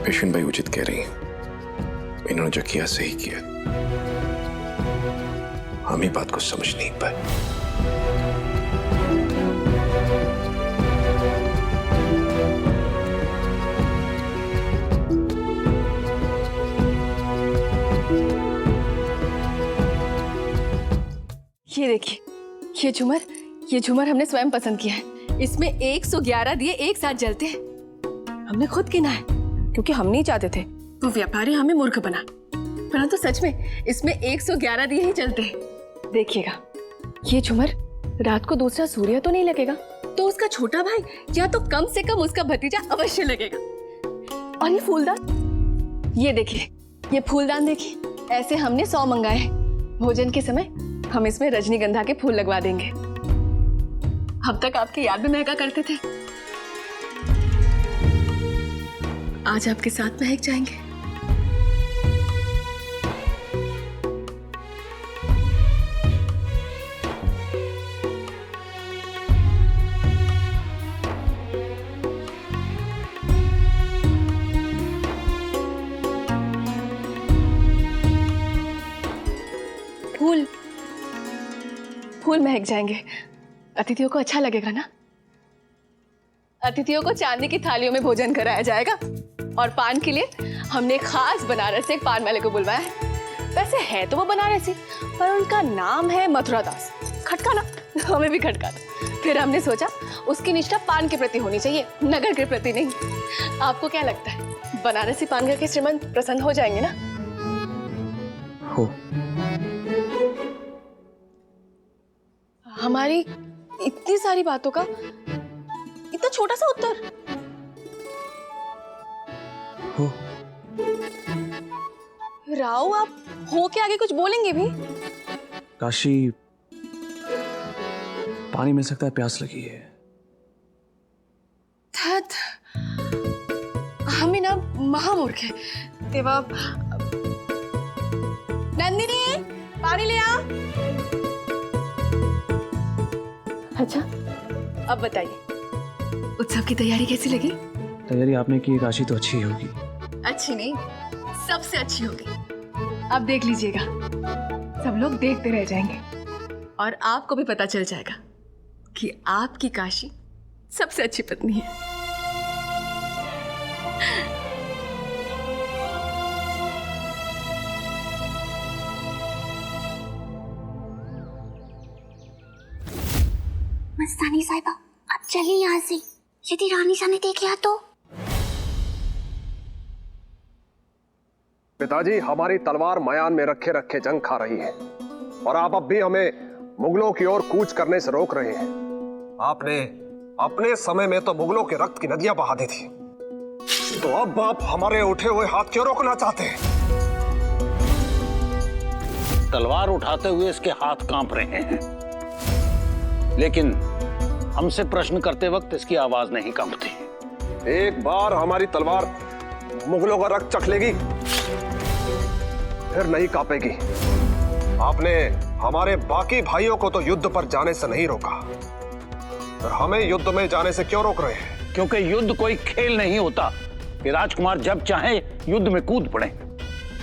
पेशवेन बाई उचित कह रही हैं। इन्होंने जो किया सही किया। हम ही बात को समझ नहीं पाए। ये देखिए, ये झूमर हमने स्वयं पसंद किया है। इसमें 111 दिए एक साथ जलते हैं। हमने खुद गिना है क्योंकि हम नहीं चाहते थे वो व्यापारी हमें मूर्ख बना। परंतु सच में इसमें 111 दिए ही जलते हैं। देखिएगा, ये झूमर रात को दूसरा सूर्य तो नहीं लगेगा, तो उसका छोटा भाई या तो कम से कम उसका भतीजा अवश्य लगेगा। और ये फूलदान, ये देखिए, ये फूलदान देखिए, ऐसे हमने 100 मंगाए हैं। भोजन के समय हम इसमें रजनीगंधा के फूल लगवा देंगे। अब तक आपकी याद में महका करते थे, आज आपके साथ महक जाएंगे। फूल महक जाएंगे। अतिथियों को अच्छा लगेगा ना? अतिथियों को चांदी की थालियों में भोजन कराया जाएगा। और पान के लिए हमने खास बनारस से एक पान वाले को बुलवाया है। वैसे है तो वो बनारसी, पर उनका नाम है मथुरा दास। खटकाना, हमें भी खटकाना। फिर हमने सोचा उसकी निष्ठा पान के प्रति होनी चाहिए, नगर के प्रति नहीं। आपको क्या लगता है, बनारसी पान खा के श्रीमंत प्रसन्न हो जाएंगे ना? हो। हमारी इतनी सारी बातों का इतना छोटा सा उत्तर। हो। राव, आप हो के आगे कुछ बोलेंगे भी? काशी, पानी मिल सकता है, प्यास लगी है। हमें ना महामूर्ख है। देवा, नंदिनी, पानी ले आओ। अच्छा, अब बताइए उत्सव की तैयारी कैसी लगी? तैयारी आपने की, काशी तो अच्छी होगी। अच्छी नहीं, सबसे अच्छी होगी। अब देख लीजिएगा, सब लोग देखते रह जाएंगे और आपको भी पता चल जाएगा कि आपकी काशी सबसे अच्छी पत्नी है। मस्तानी साहिबा, अब चलिए यहाँ से। यदि रानी सा ने देख लिया तो? पिताजी, हमारी तलवार मयान में रखे रखे जंग खा रही है और आप अब भी हमें मुगलों की ओर कूच करने से रोक रहे हैं। आपने अपने समय में तो मुगलों के रक्त की नदियां बहा दी थी, तो अब आप हमारे उठे हुए हाथ क्यों रोकना चाहते हैं? तलवार उठाते हुए इसके हाथ कांप रहे हैं, लेकिन हमसे प्रश्न करते वक्त इसकी आवाज नहीं कांपती। एक बार हमारी तलवार मुगलों का रक्त चख लेगी, फिर नहीं कांपेगी। आपने हमारे बाकी भाइयों को तो युद्ध पर जाने से नहीं रोका, और हमें युद्ध में जाने से क्यों रोक रहे हैं? क्योंकि युद्ध कोई खेल नहीं होता कि राजकुमार जब चाहे युद्ध में कूद पड़े।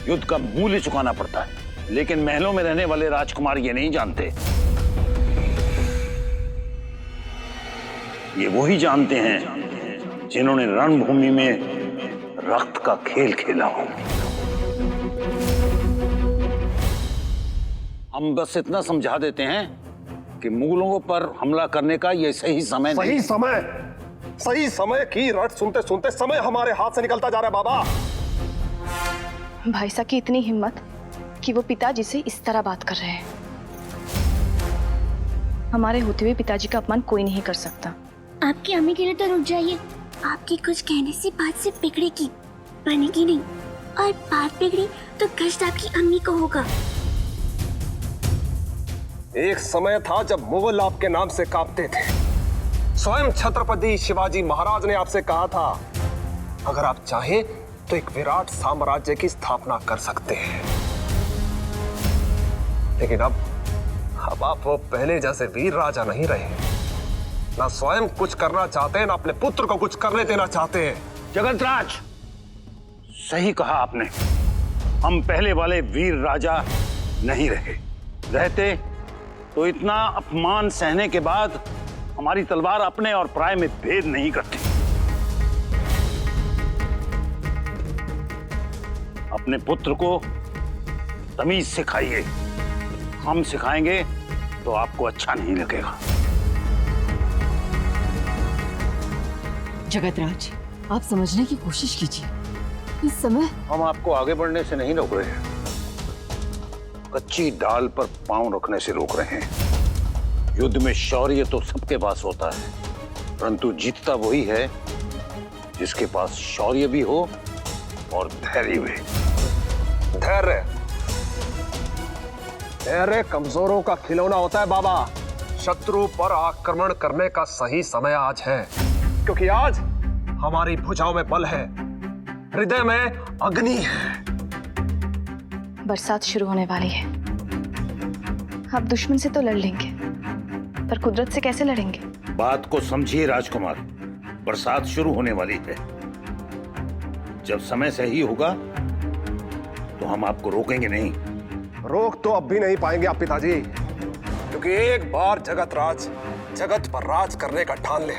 युद्ध का मूल्य चुकाना पड़ता है, लेकिन महलों में रहने वाले राजकुमार ये नहीं जानते। ये वही जानते हैं जिन्होंने रणभूमि में रक्त का खेल खेला हो। हम बस इतना समझा देते हैं कि मुगलों पर हमला करने का ये सही समय नहीं। सही समय की रट सुनते सुनते समय हमारे हाथ से निकलता जा रहा है बाबा। भाई साहब की इतनी हिम्मत कि वो पिताजी से इस तरह बात कर रहे हैं। हमारे होते हुए पिताजी का अपमान कोई नहीं कर सकता। आपकी अम्मी के लिए तो रुक जाइए। आपकी कुछ कहने से बात से बिगड़ेगी, बनेगी नहीं, और बात बिगड़ी तो कष्ट आपकी अम्मी को होगा। एक समय था जब मुगल आपके नाम से कांपते थे। स्वयं छत्रपति शिवाजी महाराज ने आपसे कहा था, अगर आप चाहें तो एक विराट साम्राज्य की स्थापना कर सकते हैं। लेकिन अब आप वो पहले जैसे वीर राजा नहीं रहे। ना स्वयं कुछ करना चाहते हैं, ना अपने पुत्र को कुछ करने देना चाहते हैं। जगतराज, सही कहा आपने। हम पहले वाले वीर राजा नहीं रहे। रहते तो इतना अपमान सहने के बाद हमारी तलवार अपने और पराये में भेद नहीं करती। अपने पुत्र को तमीज सिखाइए। हम सिखाएंगे तो आपको अच्छा नहीं लगेगा। जगतराज, आप समझने की कोशिश कीजिए। इस समय हम आपको आगे बढ़ने से नहीं रोक रहे हैं, कच्ची डाल पर पांव रखने से रोक रहे हैं। युद्ध में शौर्य तो सबके पास होता है, परंतु जीतता वही है जिसके पास शौर्य भी हो और धैर्य भी। धैर्य कमजोरों का खिलौना होता है बाबा। शत्रु पर आक्रमण करने का सही समय आज है, क्योंकि आज हमारी भुजाओं में बल है, हृदय में अग्नि है। बरसात शुरू होने वाली है। आप दुश्मन से तो लड़ लेंगे, पर कुदरत से कैसे लड़ेंगे? बात को समझिए राजकुमार, बरसात शुरू होने वाली है। जब समय सही होगा तो हम आपको रोकेंगे नहीं। रोक तो अब भी नहीं पाएंगे आप पिताजी, क्योंकि एक बार जगतराज जगत पर राज करने का ठान ले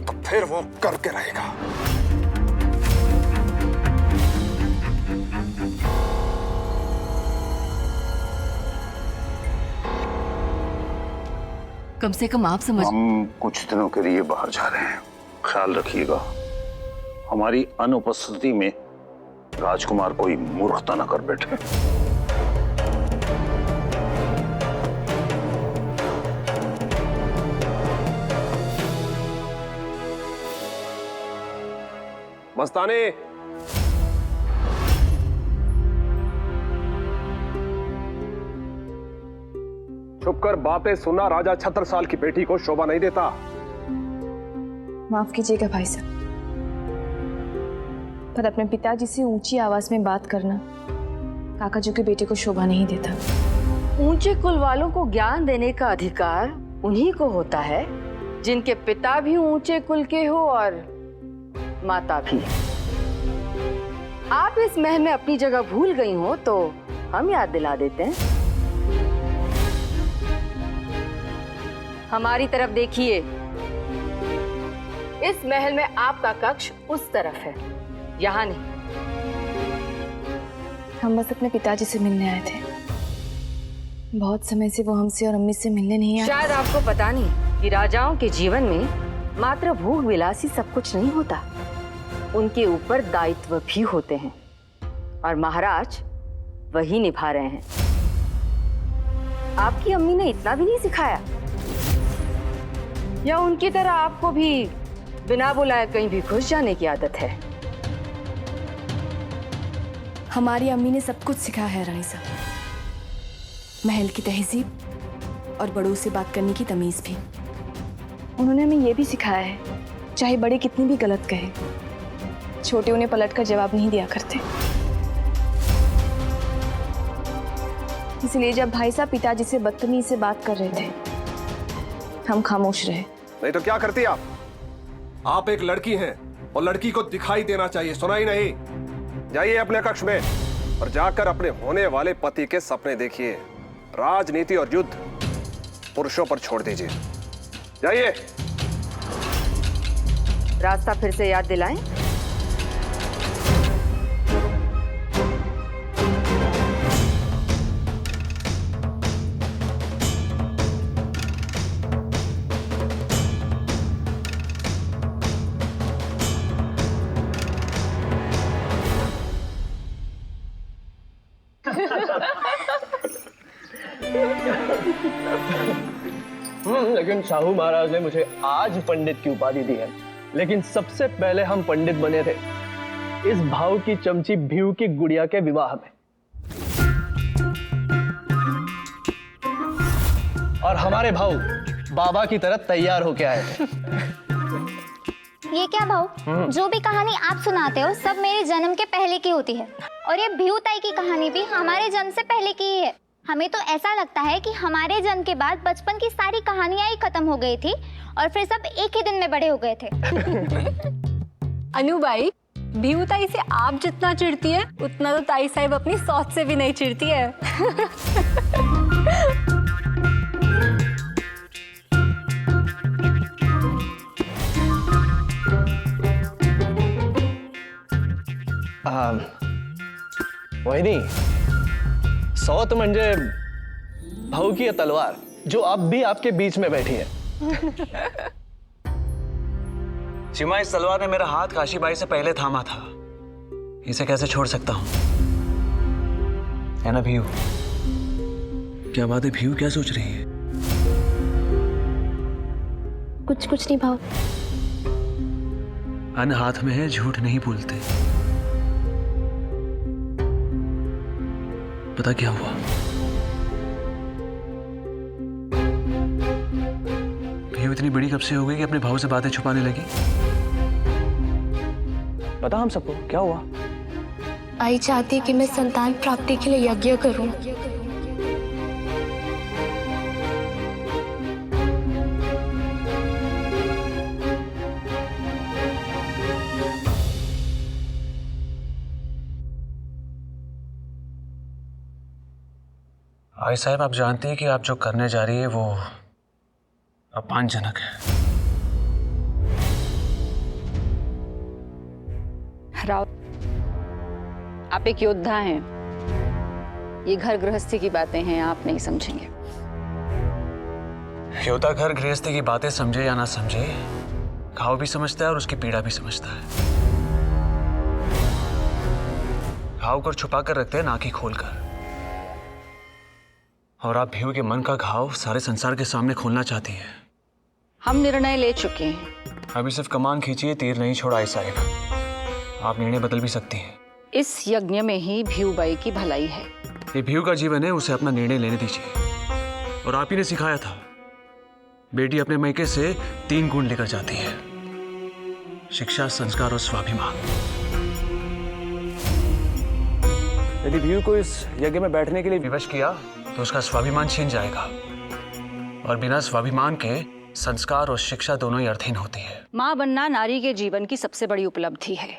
तो फिर वो करके रहेगा। कम से कम आप समझ। हम कुछ दिनों के लिए बाहर जा रहे हैं, ख्याल रखिएगा। हमारी अनुपस्थिति में राजकुमार कोई मूर्खता न कर बैठे। मस्तानी, छुपकर बातें सुनना राजा छत्रसाल की बेटी को शोभा नहीं देता। माफ कीजिएगा भाई साहब, पर अपने पिताजी से ऊंची आवाज में बात करना काका जी के बेटे को शोभा नहीं देता। ऊंचे कुल वालों को ज्ञान देने का अधिकार उन्हीं को होता है जिनके पिता भी ऊंचे कुल के हो और माता भी। आप इस महल में अपनी जगह भूल गई हो तो हम याद दिला देते हैं। हमारी तरफ देखिए, इस महल में आपका कक्ष उस तरफ है, यहाँ नहीं। हम बस अपने पिताजी से मिलने आए थे। बहुत समय से वो हमसे और अम्मी से मिलने नहीं आए। शायद आपको पता नहीं कि राजाओं के जीवन में मात्र भोग विलासी सब कुछ नहीं होता, उनके ऊपर दायित्व भी होते हैं और महाराज वही निभा रहे हैं। आपकी अम्मी ने इतना भी नहीं सिखाया, या उनकी तरह आपको भी बिना बुलाए कहीं भी घुस जाने की आदत है? हमारी अम्मी ने सब कुछ सिखाया है रानी साहब, महल की तहजीब और बड़ों से बात करने की तमीज भी। उन्होंने हमें ये भी सिखाया है, चाहे बड़े कितनी भी गलत कहे, छोटे उन्हें पलट कर जवाब नहीं दिया करते। इसलिए जब भाई साहब पिताजी से बदतमीजी से बात कर रहे थे, हम खामोश रहे। नहीं तो क्या करती आप? आप एक लड़की हैं और लड़की को दिखाई देना चाहिए, सुना ही नहीं। जाइए अपने कक्ष में और जाकर अपने होने वाले पति के सपने देखिए। राजनीति और युद्ध पुरुषों पर छोड़ दीजिए। जाइए। रास्ता फिर से याद दिलाएं। लेकिन शाहू महाराज ने मुझे आज पंडित की उपाधि दी है, लेकिन सबसे पहले हम पंडित बने थे इस भाव की चमची भीव की गुड़िया के विवाह में। और हमारे भाव बाबा की तरह तैयार होके आए थे। ये क्या भाव? जो भी कहानी आप सुनाते हो सब मेरे जन्म के पहले की होती है, और ये भीवताई की कहानी भी हमारे जन्म से पहले की ही है। हमें तो ऐसा लगता है कि हमारे जन्म के बाद बचपन की सारी कहानियां ही खत्म हो गई थी और फिर सब एक ही दिन में बड़े हो गए थे। अनु भाई, भीवताई से आप जितना चिढ़ती है उतना तो ताई साहिब अपनी सौत से भी नहीं चिढ़ती है। वही सौत म्हणजे भाऊ की तलवार जो अब भी आपके बीच में बैठी है। सीमा, इस तलवार ने मेरा हाथ काशीबाई से पहले थामा था, इसे कैसे छोड़ सकता हूं? है ना भीऊ? क्या बात है भीऊ, क्या सोच रही है? कुछ नहीं भाव। अन हाथ में है, झूठ नहीं बोलते। पता क्या हुआ? भीऊ इतनी बड़ी कब से हो गई कि अपने भाव से बातें छुपाने लगी? पता हम सबको क्या हुआ? आई चाहती है कि मैं संतान प्राप्ति के लिए यज्ञ करूं। आई साहब, आप जानते हैं कि आप जो करने जा रही है वो अपमानजनक है। राव, आप एक योद्धा हैं। ये घर गृहस्थी की बातें हैं, आप नहीं समझेंगे। योद्धा घर गृहस्थी की बातें समझे या ना समझे, घाव भी समझता है और उसकी पीड़ा भी समझता है। घाव को छुपा कर रखते हैं, ना कि खोल कर। और आप भीऊ के मन का घाव सारे संसार के सामने खोलना चाहती हैं। हम निर्णय ले चुके हैं। अभी सिर्फ कमान खींचिए, तीर नहीं छोड़ा आई साहिब। आप निर्णय बदल भी सकती हैं। इस यज्ञ में ही भीऊबाई की भलाई है। ये भीऊ का जीवन है, उसे अपना निर्णय लेने दीजिए। और आप ही ने सिखाया था, बेटी अपने मैके से 3 गुण लेकर जाती है: शिक्षा, संस्कार और स्वाभिमान। यदि भीऊ को इस यज्ञ में बैठने के लिए विवश किया तो उसका स्वाभिमान छीन जाएगा, और बिना स्वाभिमान के संस्कार और शिक्षा दोनों ही अर्थहीन होती है। माँ बनना नारी के जीवन की सबसे बड़ी उपलब्धि है।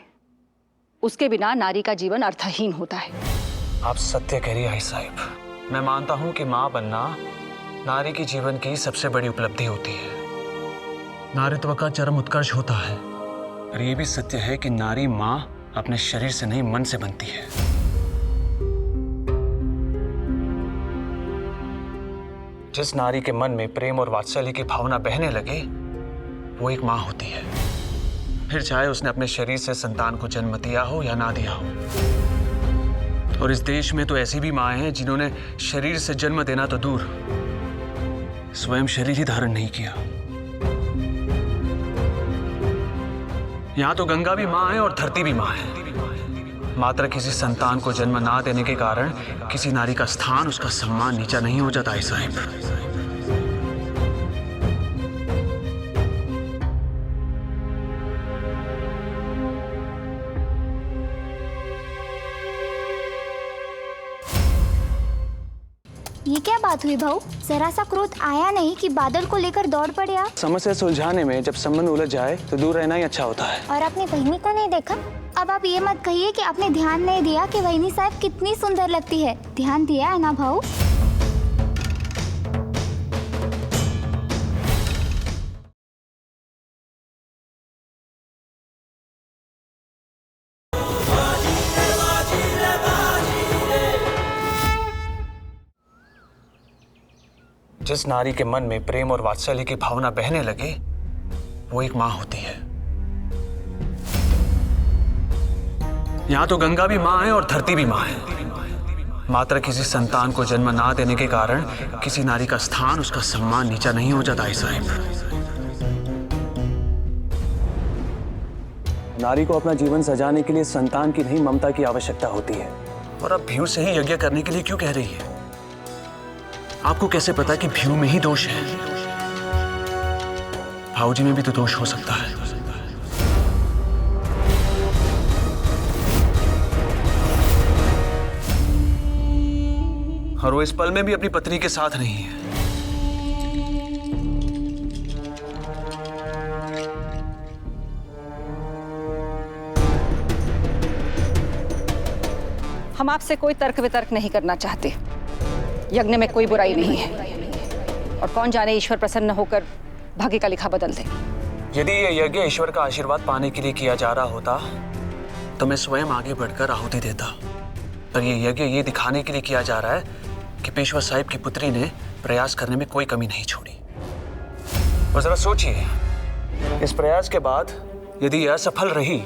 उसके बिना नारी का जीवन अर्थहीन होता है। आप सत्य कह रही आई साहिब। मैं मानता हूँ कि माँ बनना नारी के जीवन की सबसे बड़ी उपलब्धि होती है। नारीत्व का चरम उत्कर्ष होता है। और ये भी सत्य है कि नारी माँ अपने शरीर से नहीं, मन से बनती है। जिस नारी के मन में प्रेम और वात्सल्य की भावना बहने लगे, वो एक माँ होती है। फिर चाहे उसने अपने शरीर से संतान को जन्म दिया हो या ना दिया हो। और इस देश में तो ऐसी भी माँ हैं जिन्होंने शरीर से जन्म देना तो दूर, स्वयं शरीर ही धारण नहीं किया। यहाँ तो गंगा भी माँ है और धरती भी माँ है। मात्र किसी संतान को जन्म ना देने के कारण किसी नारी का स्थान, उसका सम्मान नीचा नहीं हो जाता है साहिब। ये क्या बात हुई भाऊ? जरा सा क्रोध आया नहीं कि बादल को लेकर दौड़ पड़े आप? समस्या सुलझाने में जब संबंध उलझ जाए तो दूर रहना ही अच्छा होता है। और आपने वहिनी को नहीं देखा? अब आप ये मत कहिए कि आपने ध्यान नहीं दिया कि वहिनी साहब कितनी सुंदर लगती है। ध्यान दिया है ना भाऊ? जिस नारी के मन में प्रेम और वात्सल्य की भावना बहने लगे, वो एक माँ होती है। यहाँ तो गंगा भी माँ है और धरती भी माँ है। मात्र किसी संतान को जन्म ना देने के कारण किसी नारी का स्थान, उसका सम्मान नीचा नहीं हो जाता है साहिब। नारी को अपना जीवन सजाने के लिए संतान की नहीं, ममता की आवश्यकता होती है। और अब भीड़ से ही यज्ञ करने के लिए क्यों कह रही है? आपको कैसे पता कि भीड़ में ही दोष है? भाऊजी में भी तो दोष हो सकता है। और वो इस पल में भी अपनी पत्नी के साथ नहीं है। हम आपसे कोई तर्क वितर्क नहीं करना चाहते। यज्ञ में कोई बुराई नहीं है, और कौन जाने ईश्वर प्रसन्न होकर भाग्य का लिखा बदल दे। यदि ये यज्ञ ईश्वर का आशीर्वाद पाने के लिए किया जा रहा होता तो मैं स्वयं आगे बढ़कर आहुति देता। पर ये यज्ञ ये दिखाने के लिए किया जा रहा है कि पेशवा साहिब की पुत्री ने प्रयास करने में कोई कमी नहीं छोड़ी। और जरा सोचिए, इस प्रयास के बाद यदि यह असफल रही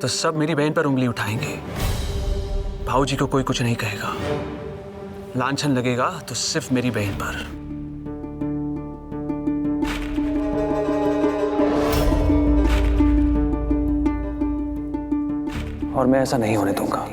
तो सब मेरी बहन पर उंगली उठाएंगे। भाऊजी को कोई कुछ नहीं कहेगा, लांछन लगेगा तो सिर्फ मेरी बहन पर। और मैं ऐसा नहीं होने दूंगा।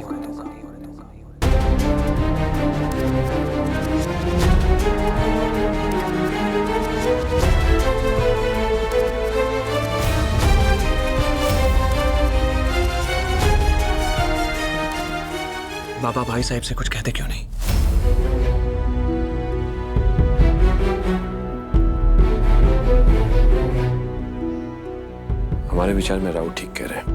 बाबा भाई साहब से कुछ कहते क्यों नहीं? हमारे विचार में राव ठीक कह रहे हैं।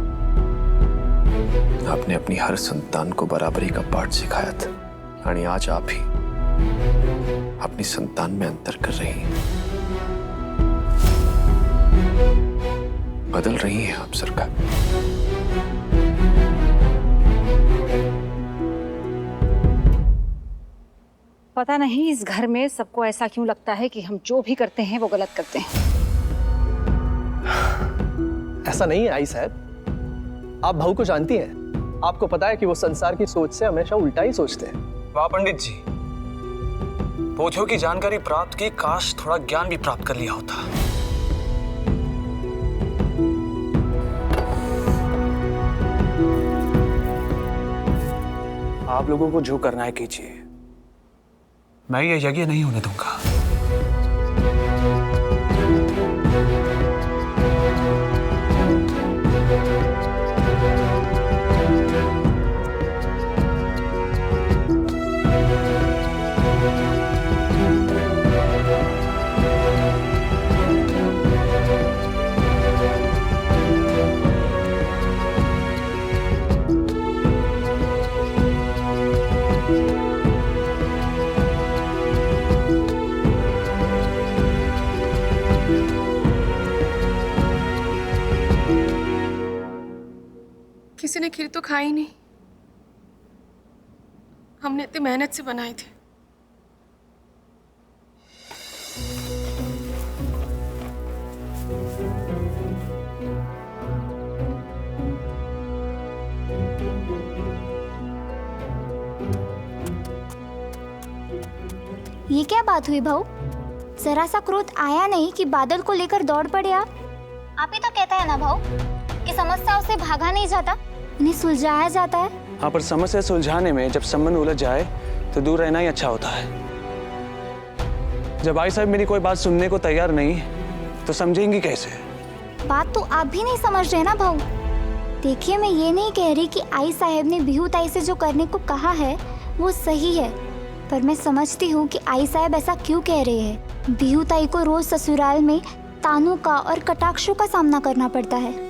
आपने अपनी हर संतान को बराबरी का पाठ सिखाया था, और आज आप ही अपनी संतान में अंतर कर रही हैं। बदल रही हैं आप सरकार। पता नहीं इस घर में सबको ऐसा क्यों लगता है कि हम जो भी करते हैं वो गलत करते हैं। ऐसा नहीं है आई साहब, आप भाऊ को जानती हैं। आपको पता है कि वो संसार की सोच से हमेशा उल्टा ही सोचते हैं। वाह पंडित जी, पोथियों की जानकारी प्राप्त की, काश थोड़ा ज्ञान भी प्राप्त कर लिया होता। आप लोगों को जो करना है कीजिए, मैं ये यज्ञ नहीं होने दूंगा। किसी ने खीर तो खाई नहीं। हमने इतनी मेहनत से बनाई थी। ये क्या बात हुई भाऊ? जरा सा क्रोध आया नहीं कि बादल को लेकर दौड़ पड़े आप ही तो कहता है ना भाऊ कि समस्याओं से भागा नहीं जाता, उन्हें सुलझाया जाता है। हाँ, पर समस्या सुलझाने में जब संबंध उलझ जाए तो दूर रहना ही अच्छा होता है। जब आई साहब मेरी कोई बात सुनने को तैयार नहीं तो समझेंगी कैसे? बात तो आप भी नहीं समझ रहे ना भाऊ। देखिए, मैं ये नहीं कह रही कि आई साहब ने बिहू ताई से जो करने को कहा है वो सही है, पर मैं समझती हूँ कि आई साहब ऐसा क्यों कह रहे हैं। बिहू ताई को रोज ससुराल में तानों का और कटाक्षों का सामना करना पड़ता है।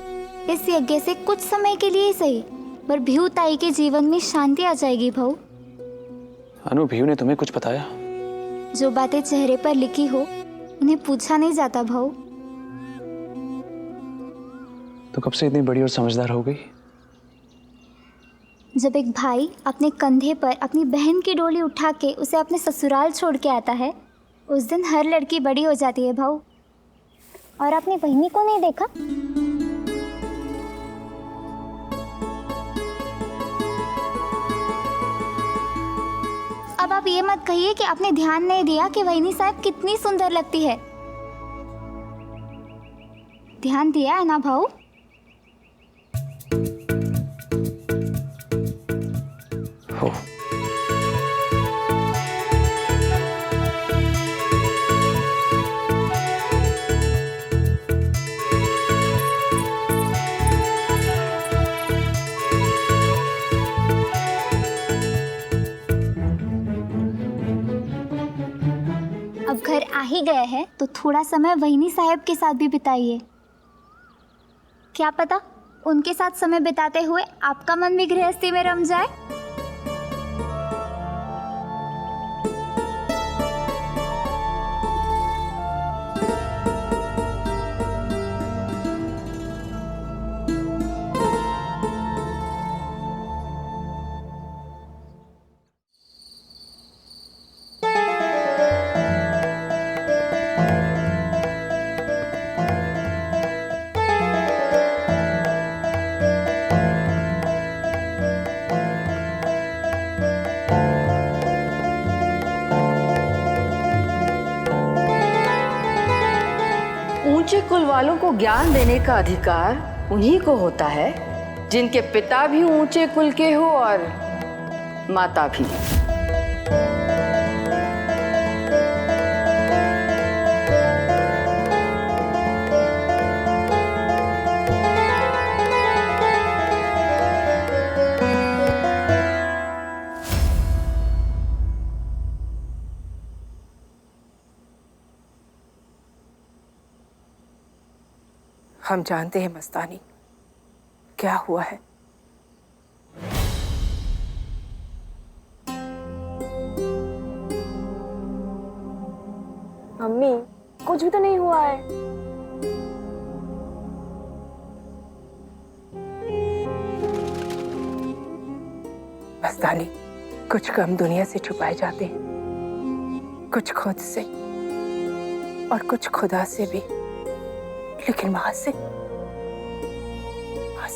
इस यज्ञ से कुछ समय के लिए ही सही, पर बिहू ताई के जीवन में शांति आ जाएगी भाऊ। अनु, बिहू ने तुम्हें कुछ बताया? जो बातें चेहरे पर लिखी हो उन्हें पूछा नहीं जाता भाऊ। तो कब से इतनी बड़ी और समझदार हो गई? जब एक भाई अपने कंधे पर अपनी बहन की डोली उठा के उसे अपने ससुराल छोड़ के आता है, उस दिन हर लड़की बड़ी हो जाती है भाऊ। और आपने बहनी को नहीं देखा? अब आप ये मत कहिए कि आपने ध्यान नहीं दिया कि वहीनी साहब कितनी सुंदर लगती है। ध्यान दिया है ना भाऊ? हो। अब घर आ ही गए हैं तो थोड़ा समय वहीनी साहब के साथ भी बिताइए। क्या पता उनके साथ समय बिताते हुए आपका मन भी गृहस्थी में रम जाए। ऊंचे कुल वालों को ज्ञान देने का अधिकार उन्हीं को होता है जिनके पिता भी ऊंचे कुल के हो और माता भी। हम जानते हैं मस्तानी क्या हुआ है। मम्मी, कुछ भी तो नहीं हुआ है। मस्तानी, कुछ गम दुनिया से छुपाए जाते हैं, कुछ खुद से और कुछ खुदा से भी, लेकिन मां से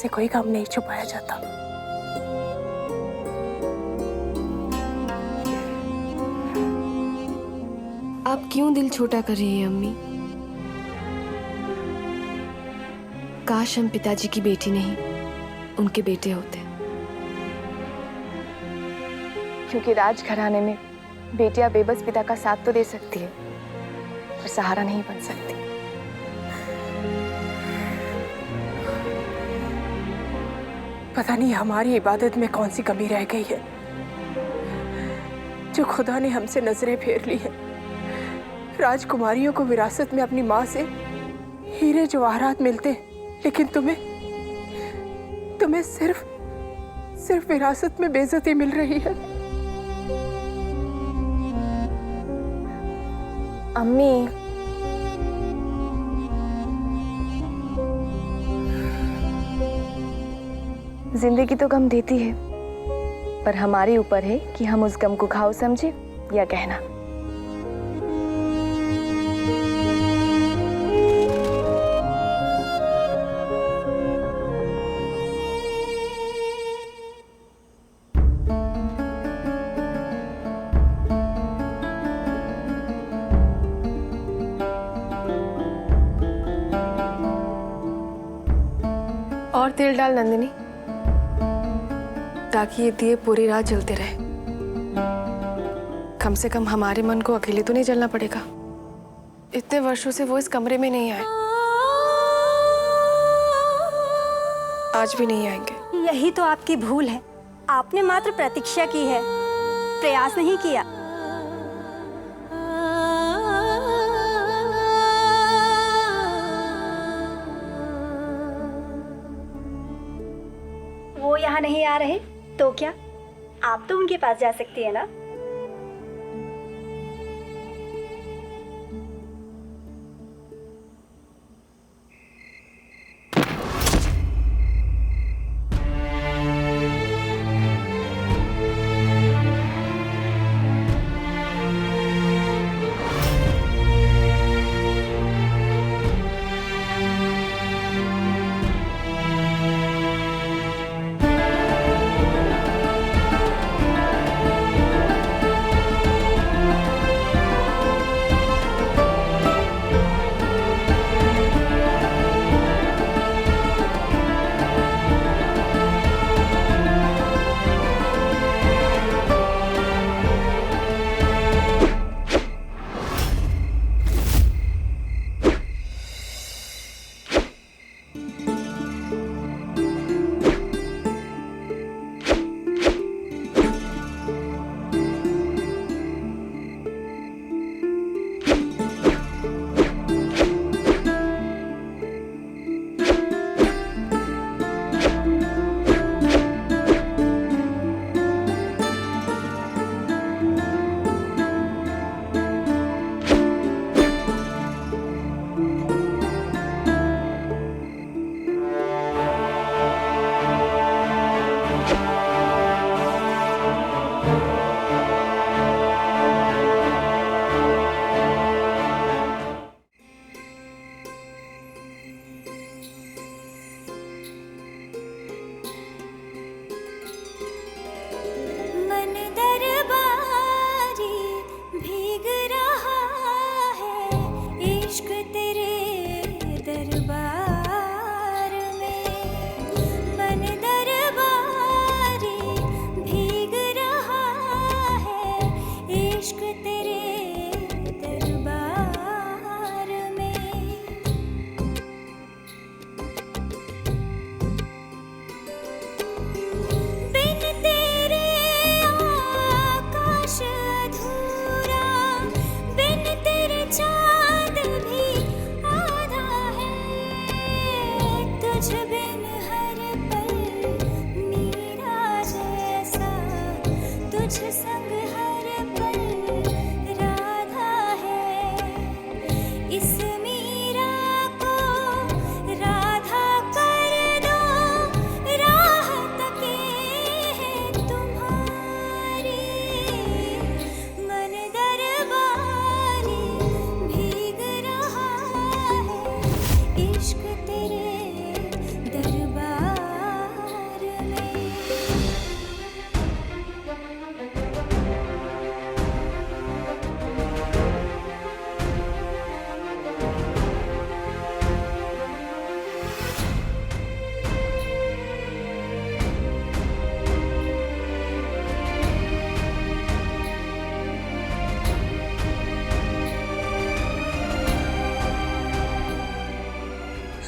कोई गम नहीं छुपाया जाता। आप क्यों दिल छोटा कर रही हैं अम्मी? काश हम पिताजी की बेटी नहीं, उनके बेटे होते। क्योंकि राजघराने में बेटियां बेबस पिता का साथ तो दे सकती है, पर सहारा नहीं बन सकती। पता नहीं हमारी इबादत में कौन सी कमी रह गई है जो खुदा ने हमसे नजरें फेर ली है। राजकुमारियों को विरासत में अपनी माँ से हीरे जवाहरात मिलते, लेकिन तुम्हें सिर्फ विरासत में बेइज्जती मिल रही है। अम्मी, जिंदगी तो गम देती है, पर हमारे ऊपर है कि हम उस गम को घाव समझे या कहना। और तेल डाल नंदिनी, ताकि ये दिए पूरी रात जलते रहे। कम से कम हमारे मन को अकेले तो नहीं जलना पड़ेगा। इतने वर्षों से वो इस कमरे में नहीं आए, आज भी नहीं आएंगे। यही तो आपकी भूल है। आपने मात्र प्रतीक्षा की है, प्रयास नहीं किया। वो यहाँ नहीं आ रहे तो क्या, आप तो उनके पास जा सकती है ना।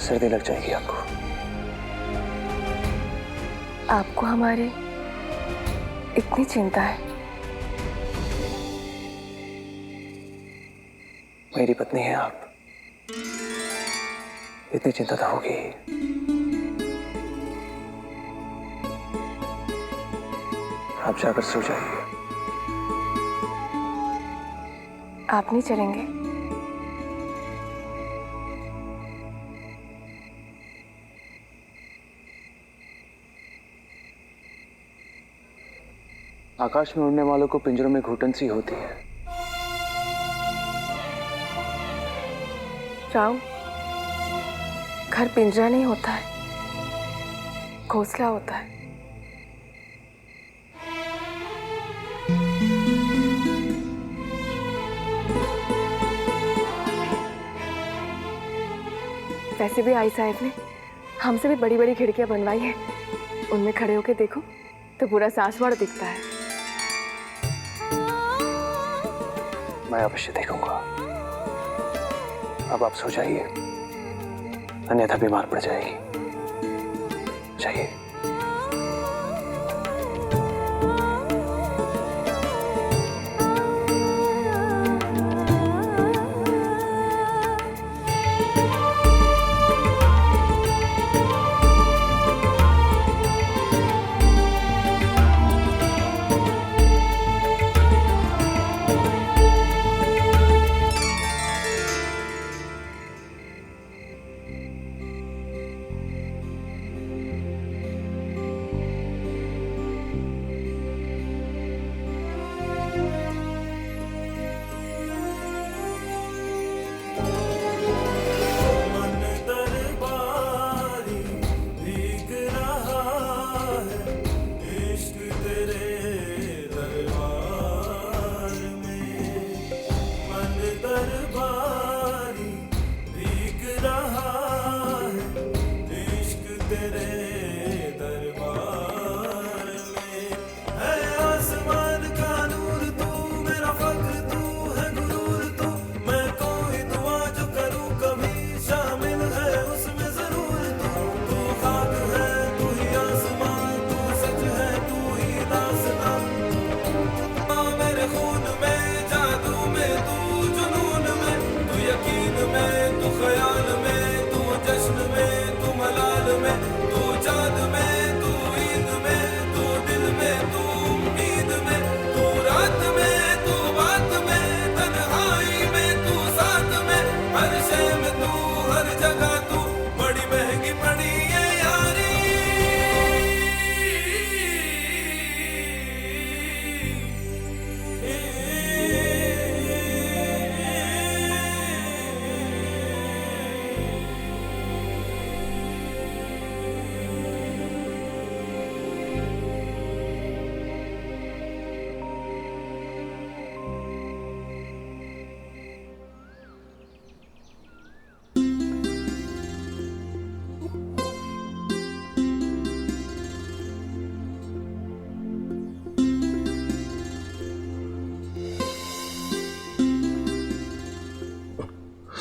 सर्दी लग जाएगी आपको। आपको हमारी इतनी चिंता है? मेरी पत्नी है आप, इतनी चिंता तो होगी। आप जाकर सो जाइए। आप नहीं चलेंगे? आकाश में उड़ने वालों को पिंजरों में घुटन सी होती है। राव, घर पिंजरा नहीं होता है, घोंसला होता है। वैसे भी आई साहब ने हमसे भी बड़ी बड़ी खिड़कियां बनवाई है, उनमें खड़े होके देखो तो पूरा सासवाड़ दिखता है। मैं अवश्य देखूंगा। अब आप सो जाइए, अन्यथा बीमार पड़ जाएगी। जाइए।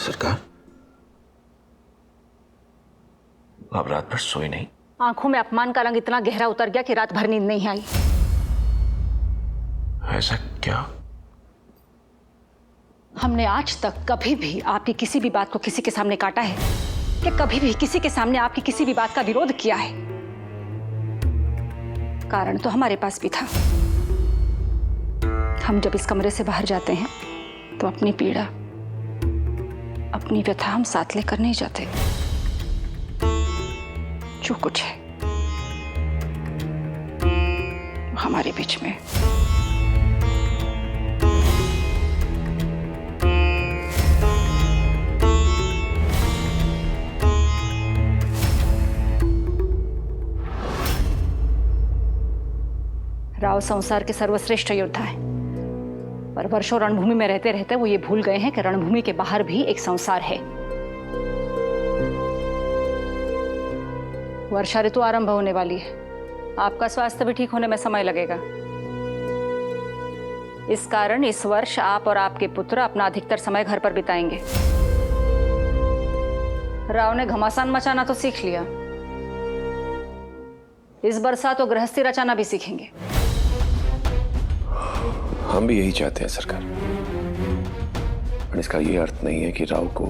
सरकार, आप रात भर सोई नहीं? आंखों में अपमान का रंग इतना गहरा उतर गया कि रात भर नींद नहीं आई। ऐसा क्या? हमने आज तक कभी भी आपकी किसी भी बात को किसी के सामने काटा है कि कभी भी किसी के सामने आपकी किसी भी बात का विरोध किया है? कारण तो हमारे पास भी था। हम जब इस कमरे से बाहर जाते हैं तो अपनी पीड़ा, अपनी व्यथा हम साथ लेकर नहीं जाते। जो कुछ है हमारे बीच में। राव संसार के सर्वश्रेष्ठ योद्धा है, पर वर्षों रणभूमि में रहते रहते वो ये भूल गए हैं कि रणभूमि के बाहर भी एक संसार है। वर्षा ऋतु आरंभ होने वाली है, आपका स्वास्थ्य भी ठीक होने में समय लगेगा। इस कारण इस वर्ष आप और आपके पुत्र अपना अधिकतर समय घर पर बिताएंगे। राव ने घमासान मचाना तो सीख लिया, इस बरसात तो गृहस्थी रचाना भी सीखेंगे। हम भी यही चाहते हैं सरकार, पर इसका ये अर्थ नहीं है कि राव को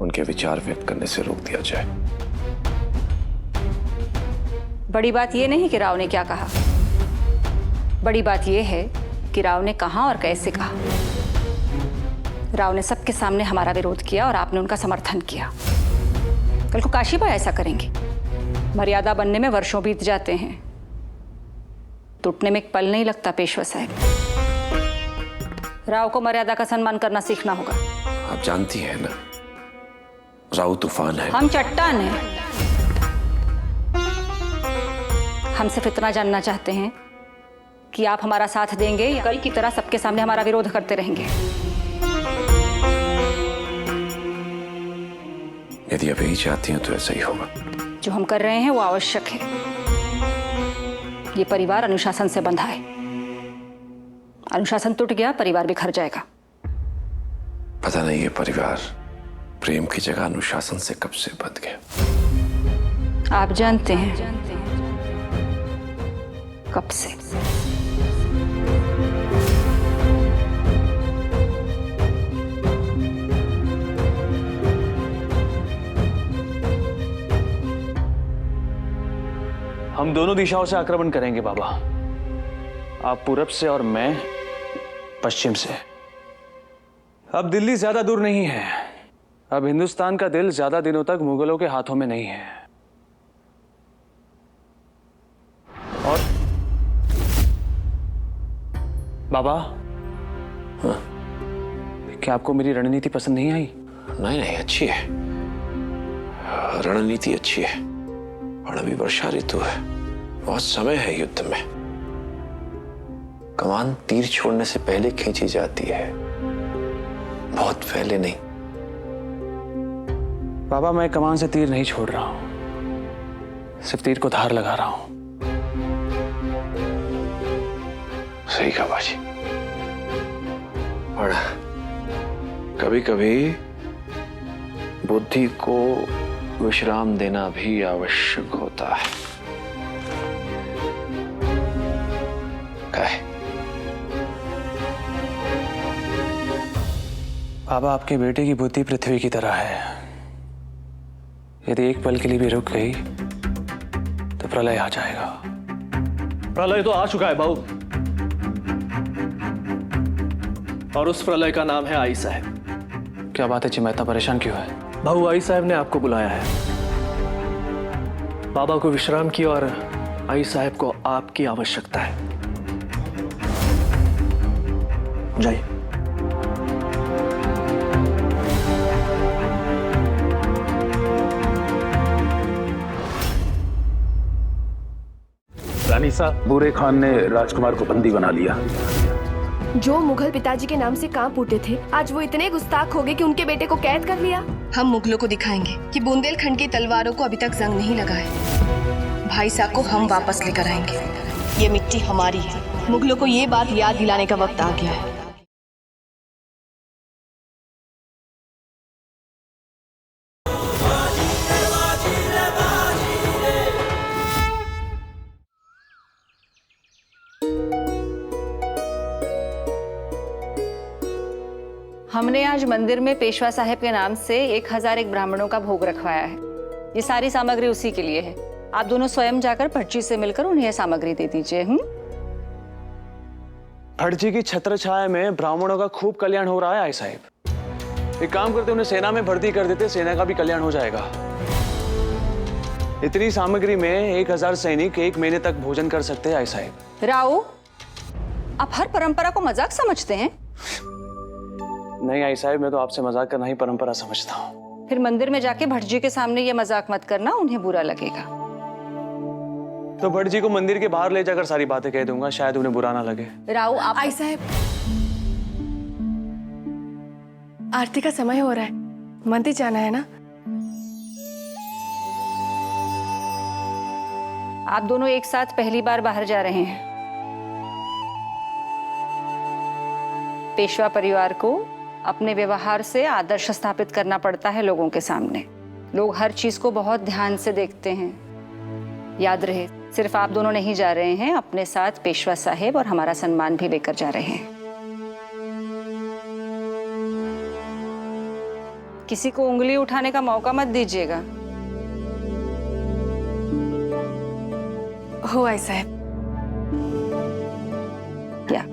उनके विचार व्यक्त करने से रोक दिया जाए। बड़ी बात यह नहीं कि राव ने क्या कहा, बड़ी बात यह है कि राव ने कहां और कैसे कहा। राव ने सबके सामने हमारा विरोध किया और आपने उनका समर्थन किया। कल को काशीबाई ऐसा करेंगे। मर्यादा बनने में वर्षों बीत जाते हैं। टूटने में एक पल नहीं लगता पेशवा साहब। राव को मर्यादा का सम्मान करना सीखना होगा। आप जानती हैं ना, राव तूफान है। हम चट्टान हैं। हम सिर्फ इतना जानना चाहते हैं कि आप हमारा साथ देंगे या कल की तरह सबके सामने हमारा विरोध करते रहेंगे। यदि आप यही चाहती हैं तो ऐसा ही होगा। जो हम कर रहे हैं वो आवश्यक है। ये परिवार अनुशासन से बंधा है। अनुशासन टूट गया, परिवार बिखर जाएगा। पता नहीं ये परिवार प्रेम की जगह अनुशासन से कब से बंध गया। आप जानते हैं कब से। हम दोनों दिशाओं से आक्रमण करेंगे बाबा। आप पूरब से और मैं पश्चिम से। अब दिल्ली ज्यादा दूर नहीं है। अब हिंदुस्तान का दिल ज्यादा दिनों तक मुगलों के हाथों में नहीं है। और बाबा, हाँ? क्या आपको मेरी रणनीति पसंद नहीं आई? नहीं नहीं, अच्छी है। रणनीति अच्छी है। और अभी वर्षा ऋतु है, बहुत समय है युद्ध में। कमान तीर छोड़ने से पहले खींची जाती है, बहुत पहले नहीं। बाबा, मैं कमान से तीर नहीं छोड़ रहा हूं, सिर्फ तीर को धार लगा रहा हूं। सही कहा बाजी। और कभी कभी बुद्धि को विश्राम देना भी आवश्यक होता है। काय? बाबा, आपके बेटे की बुद्धि पृथ्वी की तरह है। यदि एक पल के लिए भी रुक गई तो प्रलय आ जाएगा। प्रलय तो आ चुका है बाबू, और उस प्रलय का नाम है आई साहब। क्या बात है चिमा, इतना परेशान क्यों है? बाबू, आई साहब ने आपको बुलाया है। बाबा को विश्राम की और आई साहब को आपकी आवश्यकता है। जाइए। रानी साहब, बूरे खान ने राजकुमार को बंदी बना लिया। जो मुगल पिताजी के नाम से कांप उठे थे, आज वो इतने गुस्ताख हो गए कि उनके बेटे को कैद कर लिया। हम मुगलों को दिखाएंगे कि बुंदेलखंड की तलवारों को अभी तक जंग नहीं लगा है। भाई साहब को हम वापस लेकर आएंगे। ये मिट्टी हमारी है। मुगलों को ये बात याद दिलाने का वक्त आ गया है। हमने आज मंदिर में पेशवा साहब के नाम से 1001 ब्राह्मणों का भोग रखवाया है। ये सारी सामग्री उसी के लिए है। आप दोनों स्वयं जाकर भटजी से मिलकर उन्हें यह सामग्री दे दीजिए। भटजी की छत्र छाया में ब्राह्मणों का खूब कल्याण हो रहा है आई साहब। एक काम करते, उन्हें सेना में भर्ती कर देते, सेना का भी कल्याण हो जाएगा। इतनी सामग्री में 1000 सैनिक 1 महीने तक भोजन कर सकते हैं आई साहब। राव, आप हर परंपरा को मजाक समझते हैं? नहीं आई साहब, मैं तो आपसे मजाक करना ही परंपरा समझता हूँ। फिर मंदिर में जाके भटजी के सामने ये मजाक मत करना, उन्हें बुरा लगेगा। तो भटजी को मंदिर के बाहर ले जाकर सारी बातें कह दूंगा, शायद उन्हें बुरा ना लगे। राव, आप आई साहब, आरती का समय हो रहा है, मंदिर जाना है ना? आप दोनों एक साथ पहली बार बाहर जा रहे हैं। पेशवा परिवार को अपने व्यवहार से आदर्श स्थापित करना पड़ता है लोगों के सामने। लोग हर चीज को बहुत ध्यान से देखते हैं। याद रहे, सिर्फ आप दोनों नहीं जा रहे हैं, अपने साथ पेशवा साहेब और हमारा सम्मान भी लेकर जा रहे हैं। किसी को उंगली उठाने का मौका मत दीजिएगा। हो आई साहब। क्या?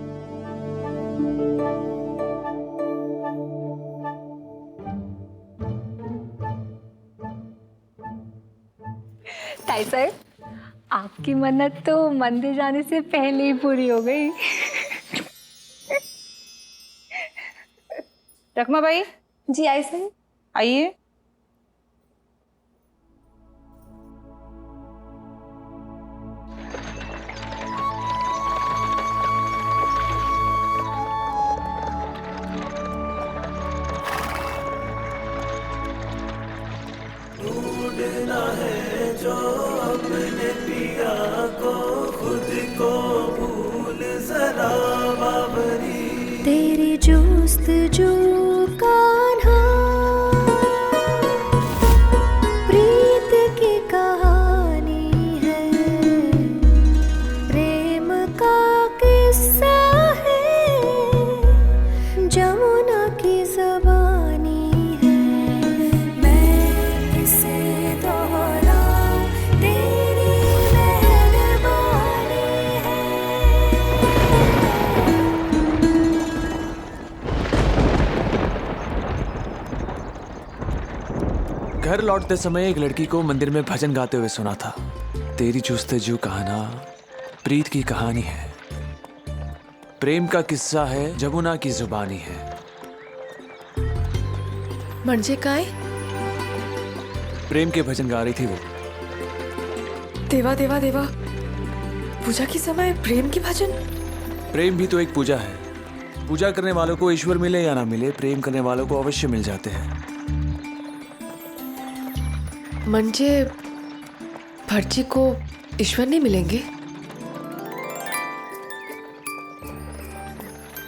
ताई साहब, आपकी मन्नत तो मंदिर जाने से पहले ही पूरी हो गई। रखमा भाई जी आई सर। आइए। ढूंढना है जो अपने पिया को, खुद को भूल जरा बाबरी। तेरी जुस्तजू कान्हा, प्रीत की कहानी है, प्रेम का किस्सा है, जमुना की ज़बानी है। मैं इसे दोहराऊं, तेरी मेहरबानी है। घर लौटते समय एक लड़की को मंदिर में भजन गाते हुए सुना था। तेरी जुस्तजू कहना प्रीत की कहानी है, प्रेम का किस्सा है, जमुना की जुबानी है। म्हणजे काय? प्रेम के भजन गा रही थी वो। देवा देवा देवा, पूजा के समय प्रेम की भजन। प्रेम भी तो एक पूजा है। पूजा करने वालों को ईश्वर मिले या ना मिले, प्रेम करने वालों को अवश्य मिल जाते हैं। म्हणजे भटजी को ईश्वर नहीं मिलेंगे?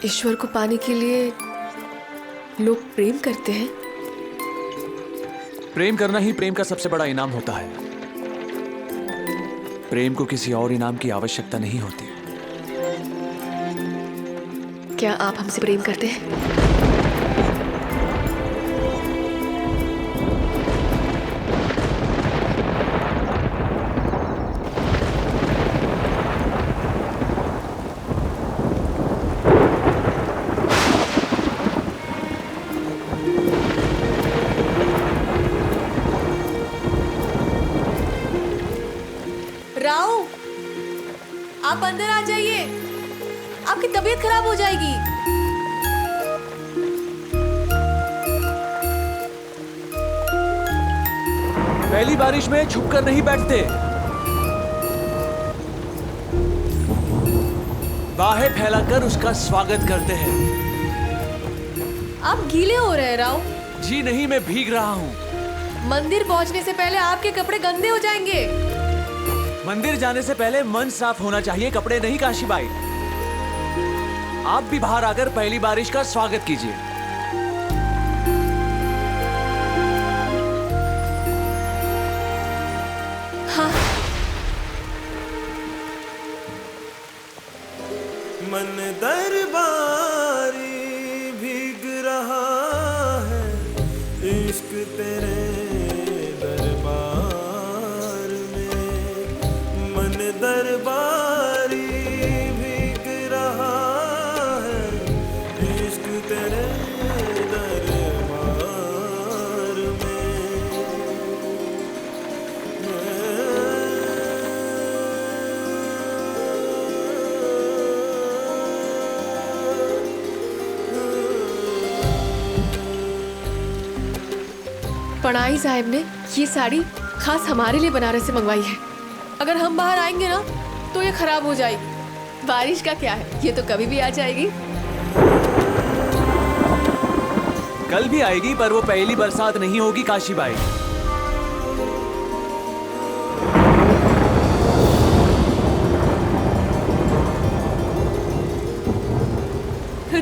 ईश्वर को पाने के लिए लोग प्रेम करते हैं। प्रेम करना ही प्रेम का सबसे बड़ा इनाम होता है। प्रेम को किसी और इनाम की आवश्यकता नहीं होती। क्या आप हमसे प्रेम करते हैं? राव, आप अंदर आ जाइए, आपकी तबीयत खराब हो जाएगी। पहली बारिश में छुपकर नहीं बैठते, बाहें फैलाकर उसका स्वागत करते हैं। आप गीले हो रहे हैं राव। जी नहीं, मैं भीग रहा हूँ। मंदिर पहुंचने से पहले आपके कपड़े गंदे हो जाएंगे। मंदिर जाने से पहले मन साफ होना चाहिए, कपड़े नहीं काशीबाई। आप भी बाहर आकर पहली बारिश का स्वागत कीजिए। हाँ। मन दरबारी भीग रहा है, इश्क तेरे दरबार में। मन दरबारी भीग रहा है, इश्क तेरे दरबार पढ़ाई साहब ने ये साड़ी खास हमारे लिए बनारस से मंगवाई है। अगर हम बाहर आएंगे ना तो ये खराब हो जाएगी। बारिश का क्या है, ये तो कभी भी आ जाएगी। कल भी आएगी, पर वो पहली बरसात नहीं होगी काशीबाई।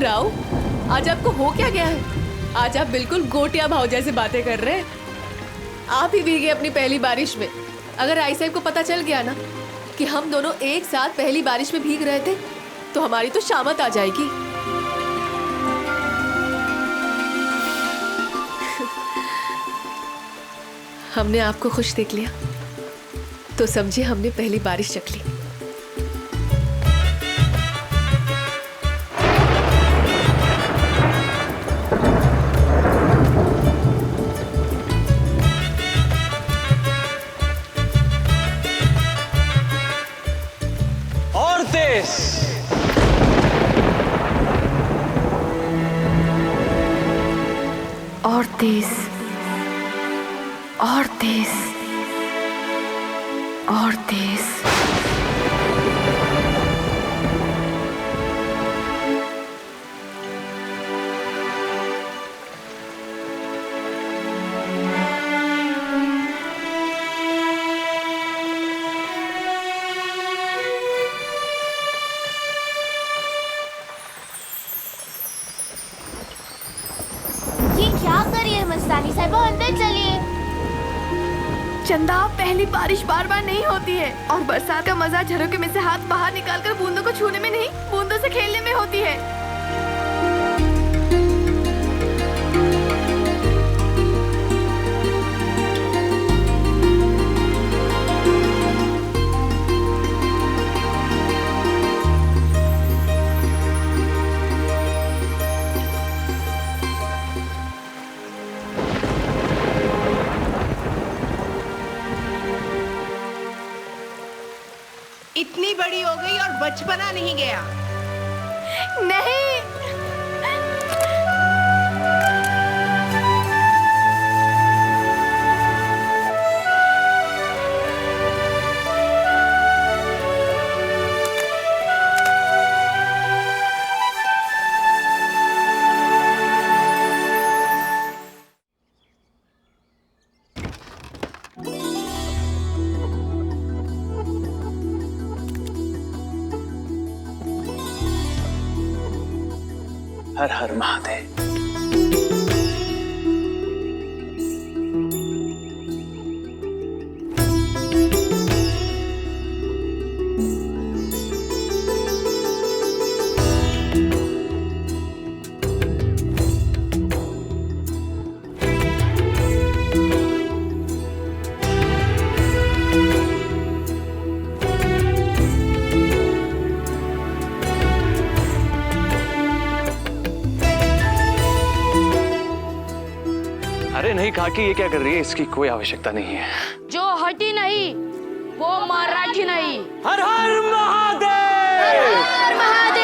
राव, आज आपको हो क्या गया है? आज आप बिल्कुल गोटिया भाव जैसे बातें कर रहे हैं। आप ही भीगे अपनी पहली बारिश में। अगर आई साहब को पता चल गया ना कि हम दोनों एक साथ पहली बारिश में भीग रहे थे तो हमारी तो शामत आ जाएगी। हमने आपको खुश देख लिया तो समझिए हमने पहली बारिश चख ली। तेज, और तेज, और तेज। मस्तानी साहिबा, अंदर चलिए। चंदा, पहली बारिश बार बार नहीं होती है और बरसात का मजा झरोके में से हाथ बाहर निकालकर बूंदों को छूने में नहीं, बूंदों से खेलने में होती है। इतनी बड़ी हो गई और बचपना नहीं गया। नहीं, हर हर महादेव। अरे नहीं काकी, ये क्या कर रही है? इसकी कोई आवश्यकता नहीं है। जो हटी नहीं वो महाराज ही नहीं। हर हर महादेव, हर हर महादेव।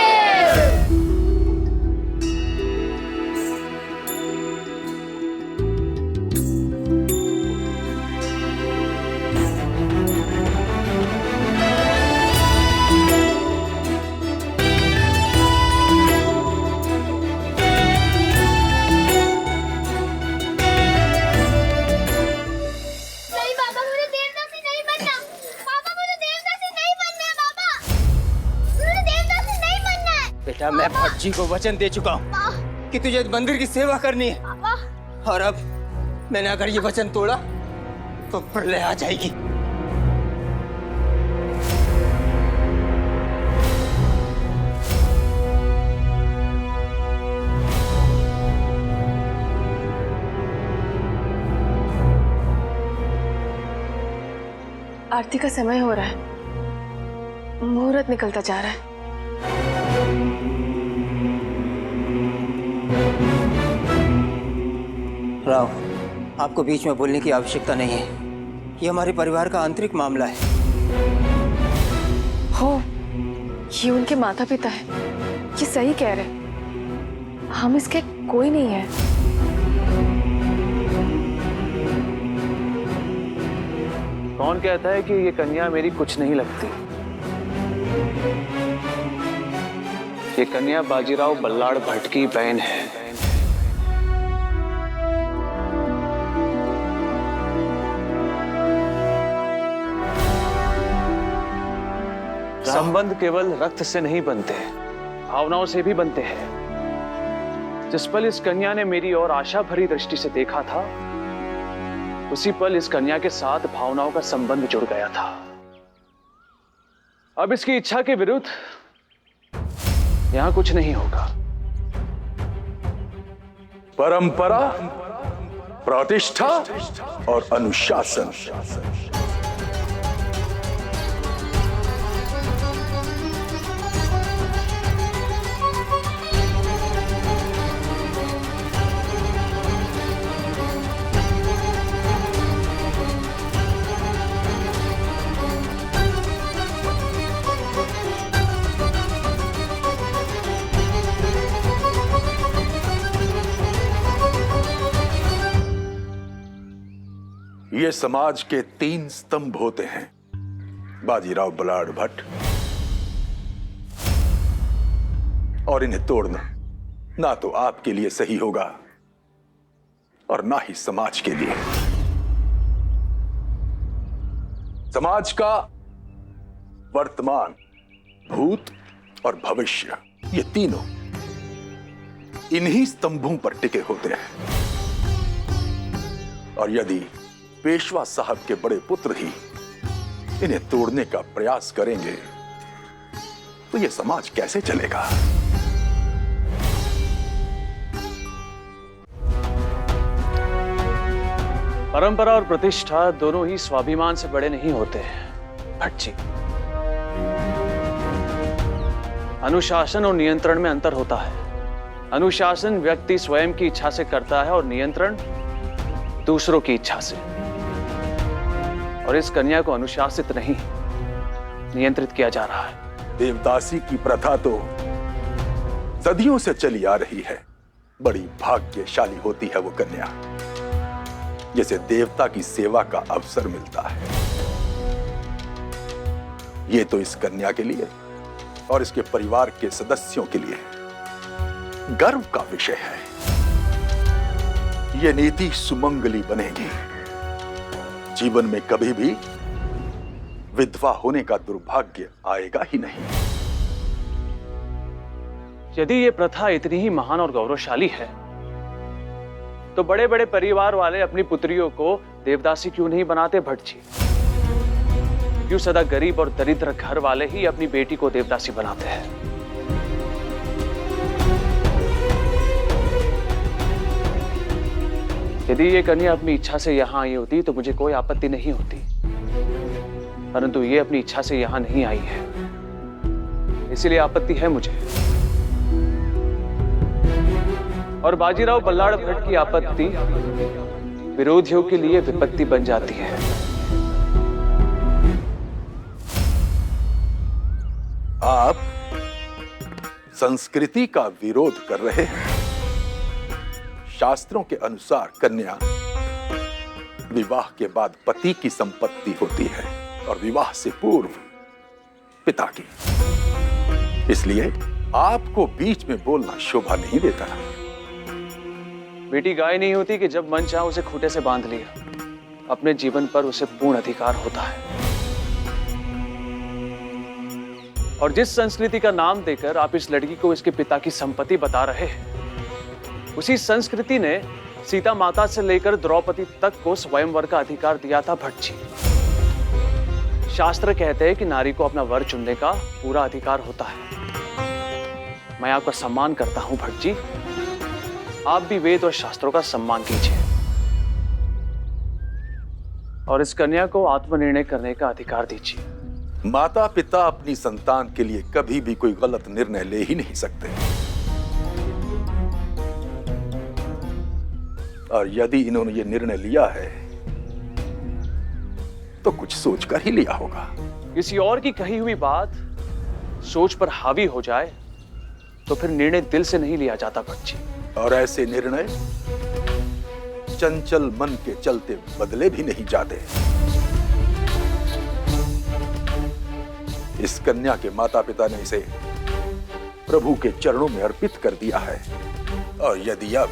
बेटा, मैं भट्ट जी को वचन दे चुका हूँ कि तुझे मंदिर की सेवा करनी है, और अब मैंने अगर ये वचन तोड़ा तो प्रलय आ जाएगी। आरती का समय हो रहा है, मुहूर्त निकलता जा रहा है। राव, आपको बीच में बोलने की आवश्यकता नहीं है। ये हमारे परिवार का आंतरिक मामला है। हो, ये उनके माता पिता है, ये सही कह रहे। हम इसके कोई नहीं है। कौन कहता है कि ये कन्या मेरी कुछ नहीं लगती? ये कन्या बाजीराव बल्लाड़ भट्ट की बहन है। संबंध केवल रक्त से नहीं बनते, भावनाओं से भी बनते हैं। जिस पल इस कन्या ने मेरी ओर आशा भरी दृष्टि से देखा था, उसी पल इस कन्या के साथ भावनाओं का संबंध जुड़ गया था। अब इसकी इच्छा के विरुद्ध यहां कुछ नहीं होगा। परंपरा, प्रतिष्ठा और अनुशासन। ये समाज के 3 स्तंभ होते हैं, बाजीराव बलाढ़ भट्ट, और इन्हें तोड़ना ना तो आपके लिए सही होगा और ना ही समाज के लिए। समाज का वर्तमान, भूत और भविष्य, ये तीनों इन्हीं स्तंभों पर टिके होते हैं, और यदि पेशवा साहब के बड़े पुत्र ही इन्हें तोड़ने का प्रयास करेंगे तो यह समाज कैसे चलेगा? परंपरा और प्रतिष्ठा दोनों ही स्वाभिमान से बड़े नहीं होते हैं भट्ट जी। अनुशासन और नियंत्रण में अंतर होता है। अनुशासन व्यक्ति स्वयं की इच्छा से करता है और नियंत्रण दूसरों की इच्छा से। और इस कन्या को अनुशासित नहीं, नियंत्रित किया जा रहा है। देवदासी की प्रथा तो सदियों से चली आ रही है। बड़ी भाग्यशाली होती है वो कन्या जिसे देवता की सेवा का अवसर मिलता है। ये तो इस कन्या के लिए और इसके परिवार के सदस्यों के लिए गर्व का विषय है। यह नीति सुमंगली बनेगी। जीवन में कभी भी विधवा होने का दुर्भाग्य आएगा ही नहीं। यदि ये प्रथा इतनी ही महान और गौरवशाली है तो बड़े बड़े परिवार वाले अपनी पुत्रियों को देवदासी क्यों नहीं बनाते भट्ट जी? क्यों सदा गरीब और दरिद्र घर वाले ही अपनी बेटी को देवदासी बनाते हैं? यदि ये कन्या अपनी इच्छा से यहां आई होती तो मुझे कोई आपत्ति नहीं होती, परंतु ये अपनी इच्छा से यहां नहीं आई है, इसलिए आपत्ति है मुझे। और बाजीराव बल्लाढ़ भट्ट की आपत्ति विरोधियों के लिए विपत्ति बन जाती है। आप संस्कृति का विरोध कर रहे हैं। शास्त्रों के अनुसार कन्या विवाह के बाद पति की संपत्ति होती है और विवाह से पूर्व पिता की। इसलिए आपको बीच में बोलना शोभा नहीं देता। बेटी गाय नहीं होती कि जब मन चाहा उसे खूंटे से बांध लिया। अपने जीवन पर उसे पूर्ण अधिकार होता है। और जिस संस्कृति का नाम देकर आप इस लड़की को इसके पिता की संपत्ति बता रहे हैं, उसी संस्कृति ने सीता माता से लेकर द्रौपदी तक को स्वयंवर का अधिकार दिया था भट्ट जी। शास्त्र कहते हैं कि नारी को अपना वर चुनने का पूरा अधिकार होता है। मैं आपका सम्मान करता हूं भट्ट जी। आप भी वेद और शास्त्रों का सम्मान कीजिए और इस कन्या को आत्मनिर्णय करने का अधिकार दीजिए। माता पिता अपनी संतान के लिए कभी भी कोई गलत निर्णय ले ही नहीं सकते, और यदि इन्होंने ये निर्णय लिया है तो कुछ सोचकर ही लिया होगा। किसी और की कही हुई बात सोच पर हावी हो जाए तो फिर निर्णय दिल से नहीं लिया जाता भट्ट जी। और ऐसे निर्णय चंचल मन के चलते बदले भी नहीं जाते। इस कन्या के माता पिता ने इसे प्रभु के चरणों में अर्पित कर दिया है, और यदि अब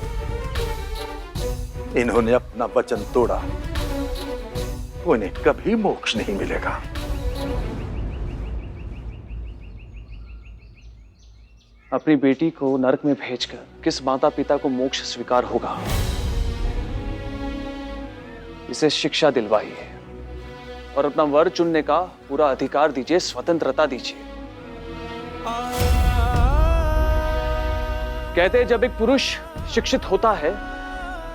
इन्होंने अपना वचन तोड़ा तो इन्हें कभी मोक्ष नहीं मिलेगा। अपनी बेटी को नरक में भेजकर किस माता पिता को मोक्ष स्वीकार होगा? इसे शिक्षा दिलवाइए और अपना वर चुनने का पूरा अधिकार दीजिए, स्वतंत्रता दीजिए। कहते हैं जब एक पुरुष शिक्षित होता है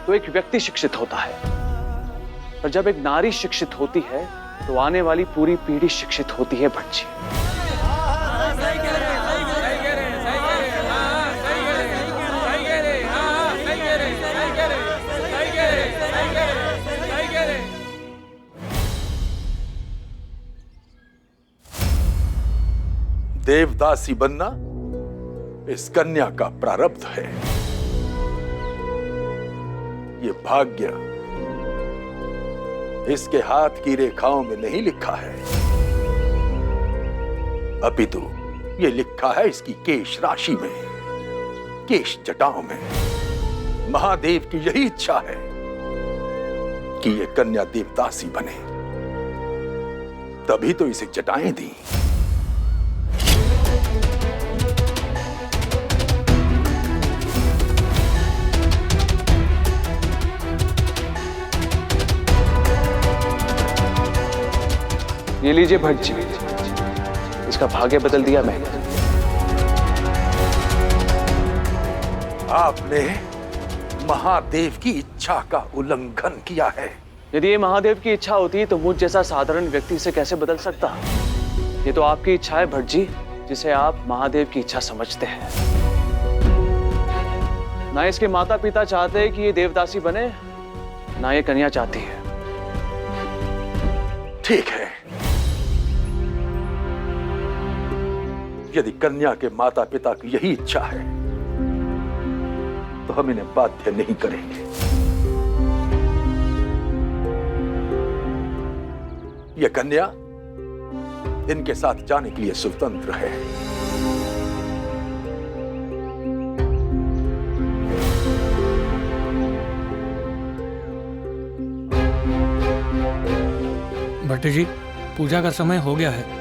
तो एक व्यक्ति शिक्षित होता है, और जब एक नारी शिक्षित होती है तो आने वाली पूरी पीढ़ी शिक्षित होती है भट्ट जी। देवदासी बनना इस कन्या का प्रारब्ध है। ये भाग्य इसके हाथ की रेखाओं में नहीं लिखा है, अपितु ये लिखा है इसकी केश राशि में, केश जटाओं में। महादेव की यही इच्छा है कि ये कन्या देवदासी बने, तभी तो इसे जटाएं दी। ये लीजिए भट्ट जी, इसका भाग्य बदल दिया मैंने। आपने महादेव की इच्छा का उल्लंघन किया है। यदि ये महादेव की इच्छा होती तो मुझ जैसा साधारण व्यक्ति इसे कैसे बदल सकता? ये तो आपकी इच्छा है भट्ट जी, जिसे आप महादेव की इच्छा समझते हैं। ना इसके माता पिता चाहते हैं कि ये देवदासी बने, ना ये कन्या चाहती है। ठीक है, यदि कन्या के माता पिता की यही इच्छा है तो हम इन्हें बाध्य नहीं करेंगे। यह कन्या इनके साथ जाने के लिए स्वतंत्र है। भट्ट जी, पूजा का समय हो गया है।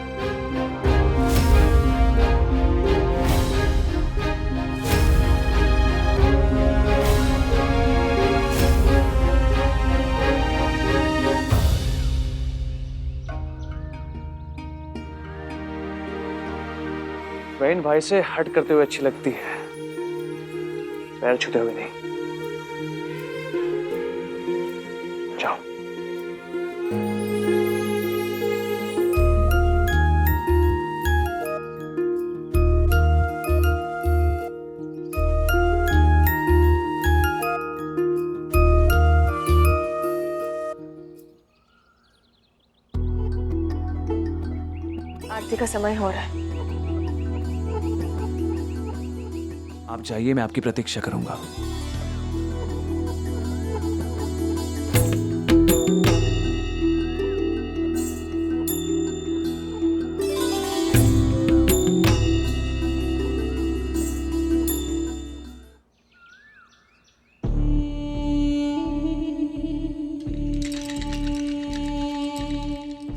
बहन भाई से हट करते हुए अच्छी लगती है, पैर छूते हुए नहीं। जाओ। आरती का समय हो रहा है। आप जाइए, मैं आपकी प्रतीक्षा करूंगा।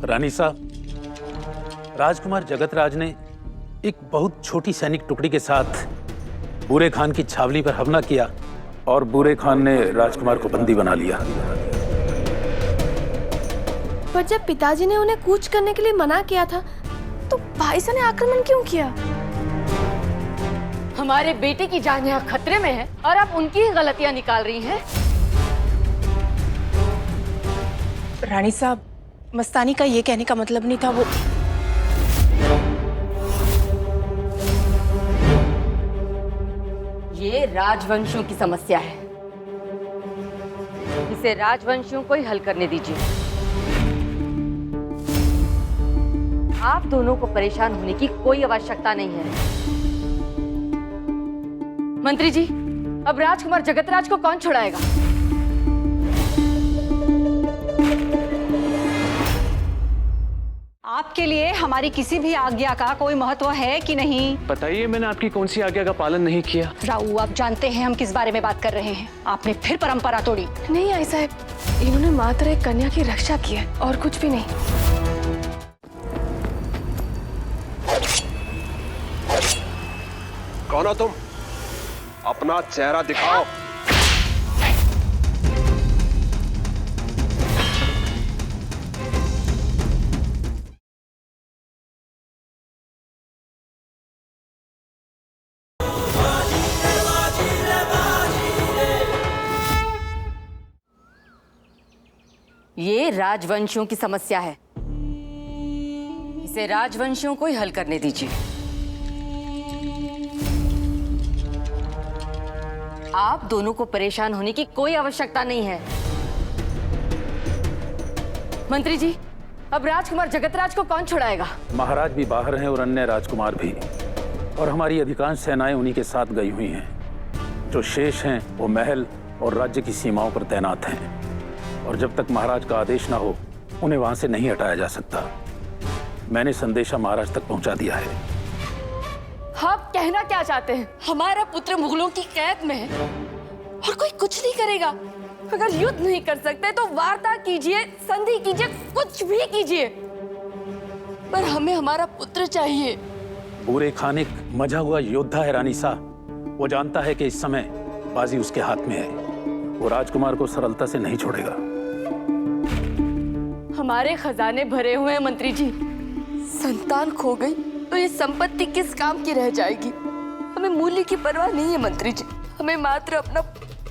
रानी साहब, राजकुमार जगतराज ने एक बहुत छोटी सैनिक टुकड़ी के साथ बूरे खान की छावनी पर हमला किया और बूरे खान ने राजकुमार को बंदी बना लिया। पर जब पिताजी ने उन्हें कूच करने के लिए मना किया था, तो भाईसा ने आक्रमण क्यों किया? हमारे बेटे की जान यहाँ खतरे में है और आप उनकी ही गलतियाँ निकाल रही हैं। रानी साहब, मस्तानी का ये कहने का मतलब नहीं था। वो ये राजवंशियों की समस्या है, इसे राजवंशियों को ही हल करने दीजिए। आप दोनों को परेशान होने की कोई आवश्यकता नहीं है। मंत्री जी, अब राजकुमार जगतराज को कौन छुड़ाएगा? आपके लिए हमारी किसी भी आज्ञा का कोई महत्व है कि नहीं? बताइए, मैंने आपकी कौन सी आज्ञा का पालन नहीं किया? राऊ, आप जानते हैं हम किस बारे में बात कर रहे हैं। आपने फिर परंपरा तोड़ी। नहीं आई साहब, इन्होंने मात्र एक कन्या की रक्षा की है और कुछ भी नहीं। कौन हो तुम? अपना चेहरा दिखाओ। ये राजवंशियों की समस्या है, इसे राजवंशियों को ही हल करने दीजिए। आप दोनों को परेशान होने की कोई आवश्यकता नहीं है। मंत्री जी, अब राजकुमार जगतराज को कौन छुड़ाएगा? महाराज भी बाहर हैं और अन्य राजकुमार भी, और हमारी अधिकांश सेनाएं उन्हीं के साथ गई हुई हैं। जो शेष हैं वो महल और राज्य की सीमाओं पर तैनात हैं। और जब तक महाराज का आदेश ना हो उन्हें वहां से नहीं हटाया जा सकता। मैंने संदेशा महाराज तक पहुंचा दिया है। आप कहना क्या चाहते हैं? हमारा पुत्र मुगलों की कैद में है और कोई कुछ नहीं करेगा। अगर युद्ध नहीं कर सकते तो वार्ता कीजिए, संधि कीजिए, कुछ भी कीजिए, पर हमें हमारा पुत्र चाहिए। बूरे खान एक मजा हुआ योद्धा है रानी साहब। वो जानता है कि इस समय बाजी उसके हाथ में है। वो राजकुमार को सरलता से नहीं छोड़ेगा। हमारे खजाने भरे हुए हैं मंत्री जी। संतान खो गई तो ये संपत्ति किस काम की रह जाएगी? हमें मूल्य की परवाह नहीं है मंत्री जी, हमें मात्र अपना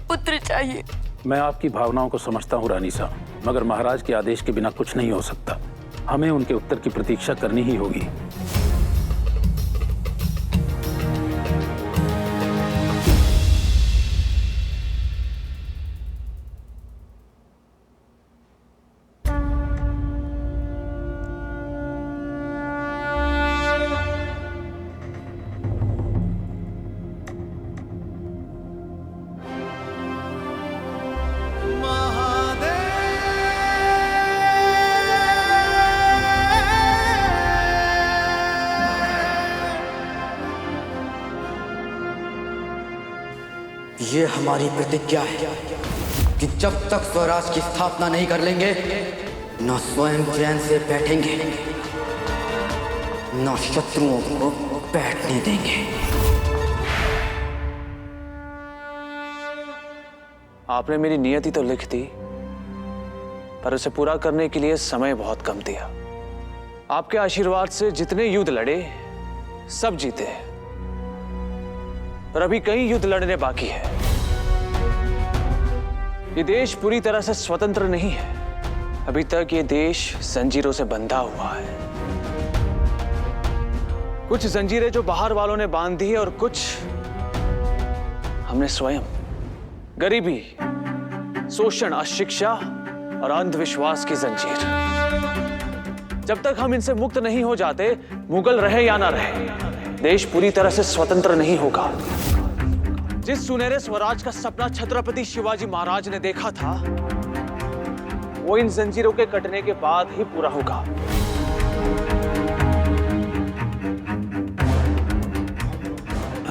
पुत्र चाहिए। मैं आपकी भावनाओं को समझता हूँ रानी साहब, मगर महाराज के आदेश के बिना कुछ नहीं हो सकता। हमें उनके उत्तर की प्रतीक्षा करनी ही होगी। ये हमारी प्रतिज्ञा है कि जब तक स्वराज की स्थापना नहीं कर लेंगे, न स्वयं चैन से बैठेंगे, न शत्रुओं को बैठने देंगे। आपने मेरी नियति तो लिख दी, पर उसे पूरा करने के लिए समय बहुत कम दिया। आपके आशीर्वाद से जितने युद्ध लड़े सब जीते, पर अभी कई युद्ध लड़ने बाकी है। ये देश पूरी तरह से स्वतंत्र नहीं है। अभी तक ये देश जंजीरों से बंधा हुआ है। कुछ जंजीरें जो बाहर वालों ने बांध दी है और कुछ हमने स्वयं। गरीबी, शोषण, अशिक्षा और अंधविश्वास की जंजीर। जब तक हम इनसे मुक्त नहीं हो जाते, मुगल रहे या ना रहे, देश पूरी तरह से स्वतंत्र नहीं होगा। जिस सुनहरे स्वराज का सपना छत्रपति शिवाजी महाराज ने देखा था, वो इन जंजीरों के कटने के बाद ही पूरा होगा।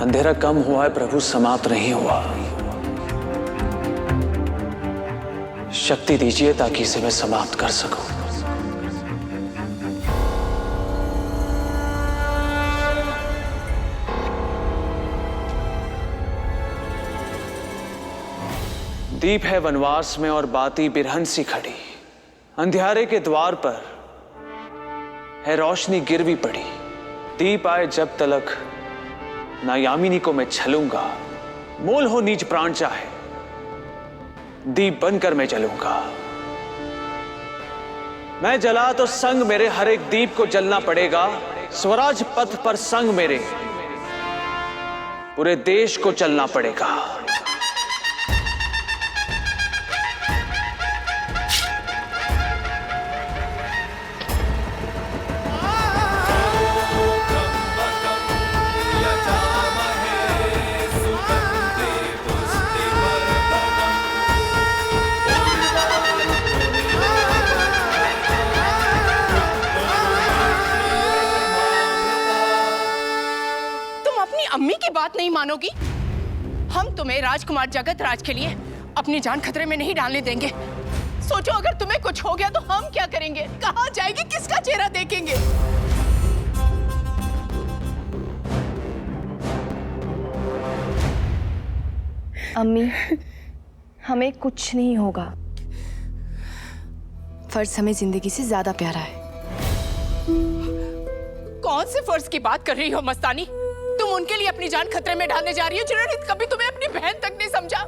अंधेरा कम हुआ है प्रभु, समाप्त नहीं हुआ। शक्ति दीजिए ताकि इसे मैं समाप्त कर सकूं। दीप है वनवास में और बाती बिरहन सी खड़ी। अंधियारे के द्वार पर है रोशनी गिरवी पड़ी। दीप आए जब तलक ना यामिनी को मैं छलूंगा। मोल हो नीच प्राण चाहे, दीप बनकर मैं जलूंगा। मैं जला तो संग मेरे हर एक दीप को जलना पड़ेगा। स्वराज पथ पर संग मेरे पूरे देश को चलना पड़ेगा। अम्मी की बात नहीं मानोगी? हम तुम्हें राजकुमार जगत राज के लिए अपनी जान खतरे में नहीं डालने देंगे। सोचो अगर तुम्हें कुछ हो गया तो हम क्या करेंगे? कहाँ जाएंगे? किसका चेहरा देखेंगे? अम्मी, हमें कुछ नहीं होगा। फर्ज हमें जिंदगी से ज्यादा प्यारा है। कौन से फर्ज की बात कर रही हो मस्तानी? तुम उनके लिए अपनी जान खतरे में डालने जा रही हो जिन्होंने कभी तुम्हें अपनी बहन तक नहीं समझा।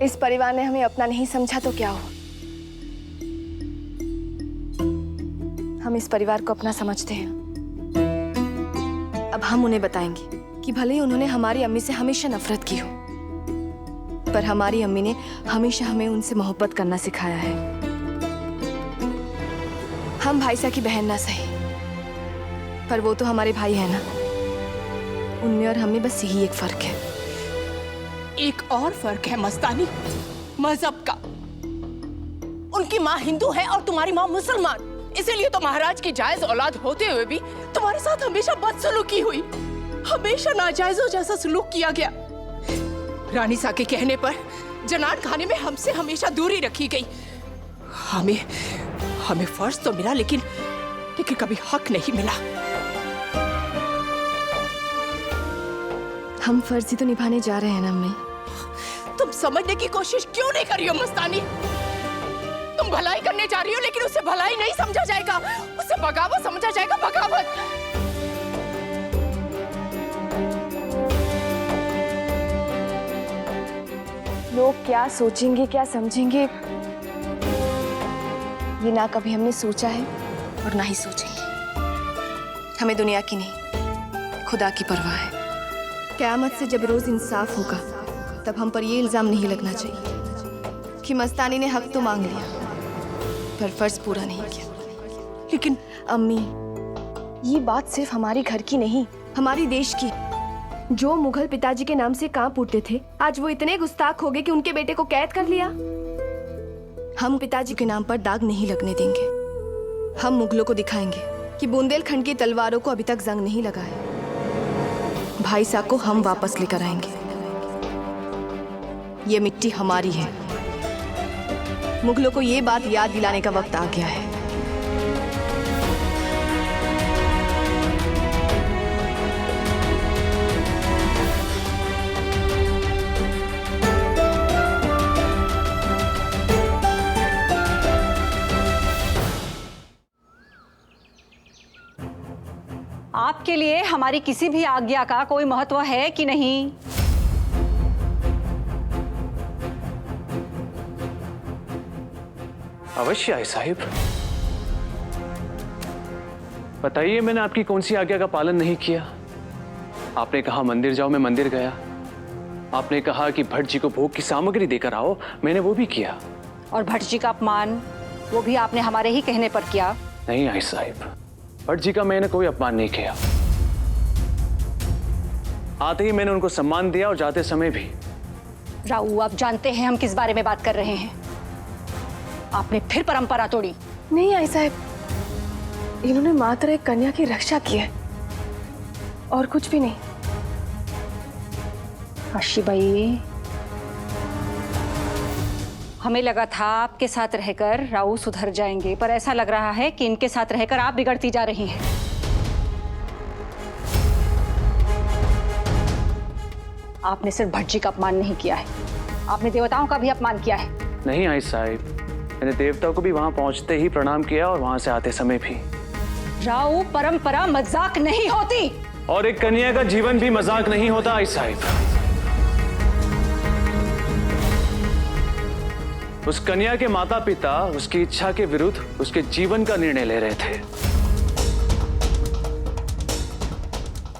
इस परिवार ने हमें अपना नहीं समझा तो क्या हो? हम इस परिवार को अपना समझते हैं। अब हम उन्हें बताएंगे कि भले ही उन्होंने हमारी अम्मी से हमेशा नफरत की हो, पर हमारी अम्मी ने हमेशा हमें उनसे मोहब्बत करना सिखाया है। हम भाईसा की बहन ना सही, पर वो तो हमारे भाई है ना। उनमें और हमें बस यही एक फर्क है। एक और फर्क है मस्तानी, मजहब का। उनकी माँ हिंदू है और तुम्हारी माँ मुसलमान, इसीलिए तो महाराज की जायज औलाद होते हुए भी तुम्हारे साथ हमेशा बदसलूकी हुई, हमेशा नाजायजों जैसा सलूक किया गया। रानी सा के कहने पर जनान खाने में हमसे हमेशा दूरी रखी गई। हमें फर्ज तो मिला, लेकिन कभी हक नहीं मिला। हम फर्ज ही तो निभाने जा रहे हैं ना अम्मी। तुम समझने की कोशिश क्यों नहीं कर रही हो मस्तानी? तुम भलाई करने जा रही हो, लेकिन उसे भलाई नहीं समझा जाएगा, उसे बगावत समझा जाएगा, बगावत। लोग क्या सोचेंगे, क्या समझेंगे, ये ना कभी हमने सोचा है और ना ही सोचेंगे। हमें दुनिया की नहीं, खुदा की परवाह है। क़यामत से जब रोज इंसाफ होगा, तब हम पर ये इल्जाम नहीं लगना चाहिए कि मस्तानी ने हक तो मांग लिया पर फर्ज पूरा नहीं किया। लेकिन अम्मी, ये बात सिर्फ हमारे घर की नहीं, हमारे देश की। जो मुगल पिताजी के नाम से कांप उठते थे, आज वो इतने गुस्ताख हो गए कि उनके बेटे को कैद कर लिया। हम पिताजी के नाम पर दाग नहीं लगने देंगे। हम मुगलों को दिखाएंगे कि बुंदेलखंड की तलवारों को अभी तक जंग नहीं लगा है। भाई साहब को हम वापस लेकर आएंगे। ये मिट्टी हमारी है। मुगलों को ये बात याद दिलाने का वक्त आ गया है। आपके लिए हमारी किसी भी आज्ञा का कोई महत्व है कि नहीं? अवश्य आई साहिब। बताइए, मैंने आपकी कौन सी आज्ञा का पालन नहीं किया? आपने कहा मंदिर जाओ, मैं मंदिर गया। आपने कहा कि भट्ट जी को भोग की सामग्री देकर आओ, मैंने वो भी किया। और भट्ट जी का अपमान, वो भी आपने हमारे ही कहने पर किया। नहीं आई साहिब, भट्ट जी का मैंने कोई अपमान नहीं किया। आते ही मैंने उनको सम्मान दिया और जाते समय भी। राऊ, आप जानते हैं हम किस बारे में बात कर रहे हैं। आपने फिर परंपरा तोड़ी। नहीं आई साहब, इन्होंने मात्र एक कन्या की रक्षा की है और कुछ भी नहीं। काशीबाई, हमें लगा था आपके साथ रहकर राऊ सुधर जाएंगे, पर ऐसा लग रहा है कि इनके साथ रहकर आप बिगड़ती जा रही हैं। आपने सिर्फ भट्ट जी का अपमान नहीं किया है, आपने देवताओं का भी अपमान किया है। नहीं आई साहिब, मैंने देवताओं को भी वहां पहुंचते ही प्रणाम किया और वहां से आते समय भी। राऊ, परंपरा मजाक नहीं होती। और एक कन्या का जीवन भी मजाक नहीं होता आई साहिब। उस कन्या के माता पिता उसकी इच्छा के विरुद्ध उसके जीवन का निर्णय ले रहे थे।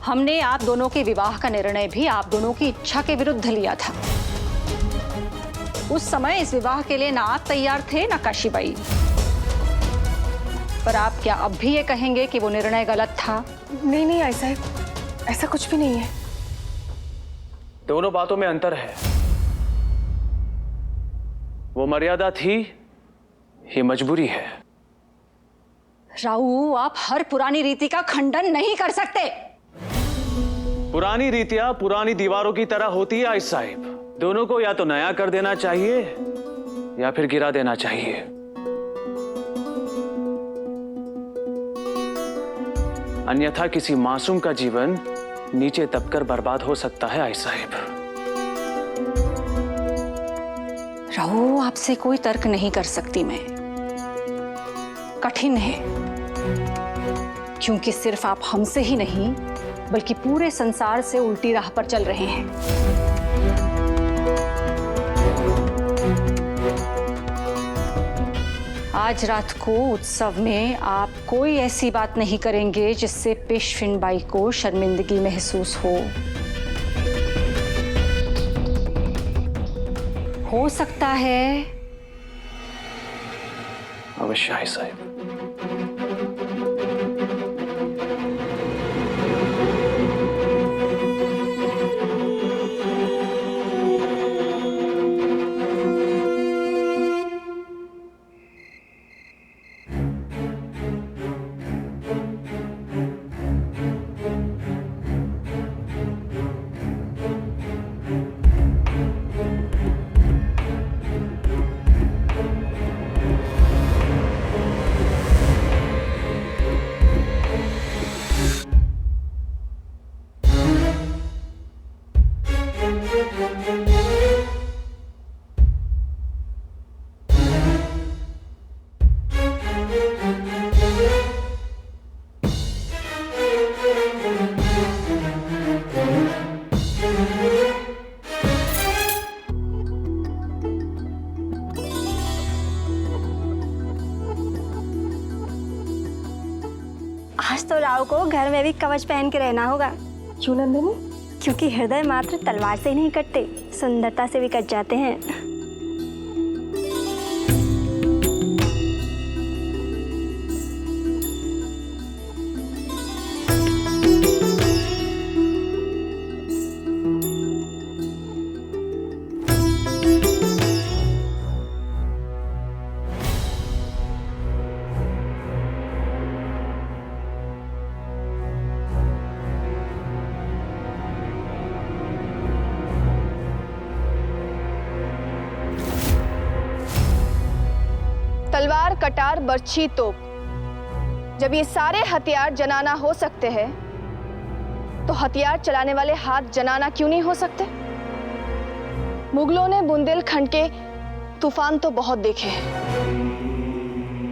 हमने आप दोनों के विवाह का निर्णय भी आप दोनों की इच्छा के विरुद्ध लिया था। उस समय इस विवाह के लिए ना आप तैयार थे ना काशीबाई। पर आप क्या अब भी ये कहेंगे कि वो निर्णय गलत था? नहीं नहीं आई साहब, ऐसा कुछ भी नहीं है। दोनों बातों में अंतर है। वो मर्यादा थी, ये मजबूरी है। राऊ, आप हर पुरानी रीति का खंडन नहीं कर सकते। पुरानी रीतियां पुरानी दीवारों की तरह होती है आई साहिब। दोनों को या तो नया कर देना चाहिए या फिर गिरा देना चाहिए। अन्यथा किसी मासूम का जीवन नीचे दबकर बर्बाद हो सकता है आई साहिब। राहु, आपसे कोई तर्क नहीं कर सकती मैं। कठिन है, क्योंकि सिर्फ आप हमसे ही नहीं बल्कि पूरे संसार से उल्टी राह पर चल रहे हैं। आज रात को उत्सव में आप कोई ऐसी बात नहीं करेंगे जिससे पेशविन बाई को शर्मिंदगी महसूस हो सकता है। अवश्य है साहिब। आज तो राव को घर में भी कवच पहन के रहना होगा। क्यों नंदिनी? क्योंकि हृदय मात्र तलवार से ही नहीं कटते, सुंदरता से भी कट जाते हैं। तलवार, कटार, बर्छी, तोप, जब ये सारे हथियार जनाना हो सकते हैं तो हथियार चलाने वाले हाथ जनाना क्यों नहीं हो सकते? मुगलों ने बुंदेलखंड के तूफान तो बहुत देखे हैं,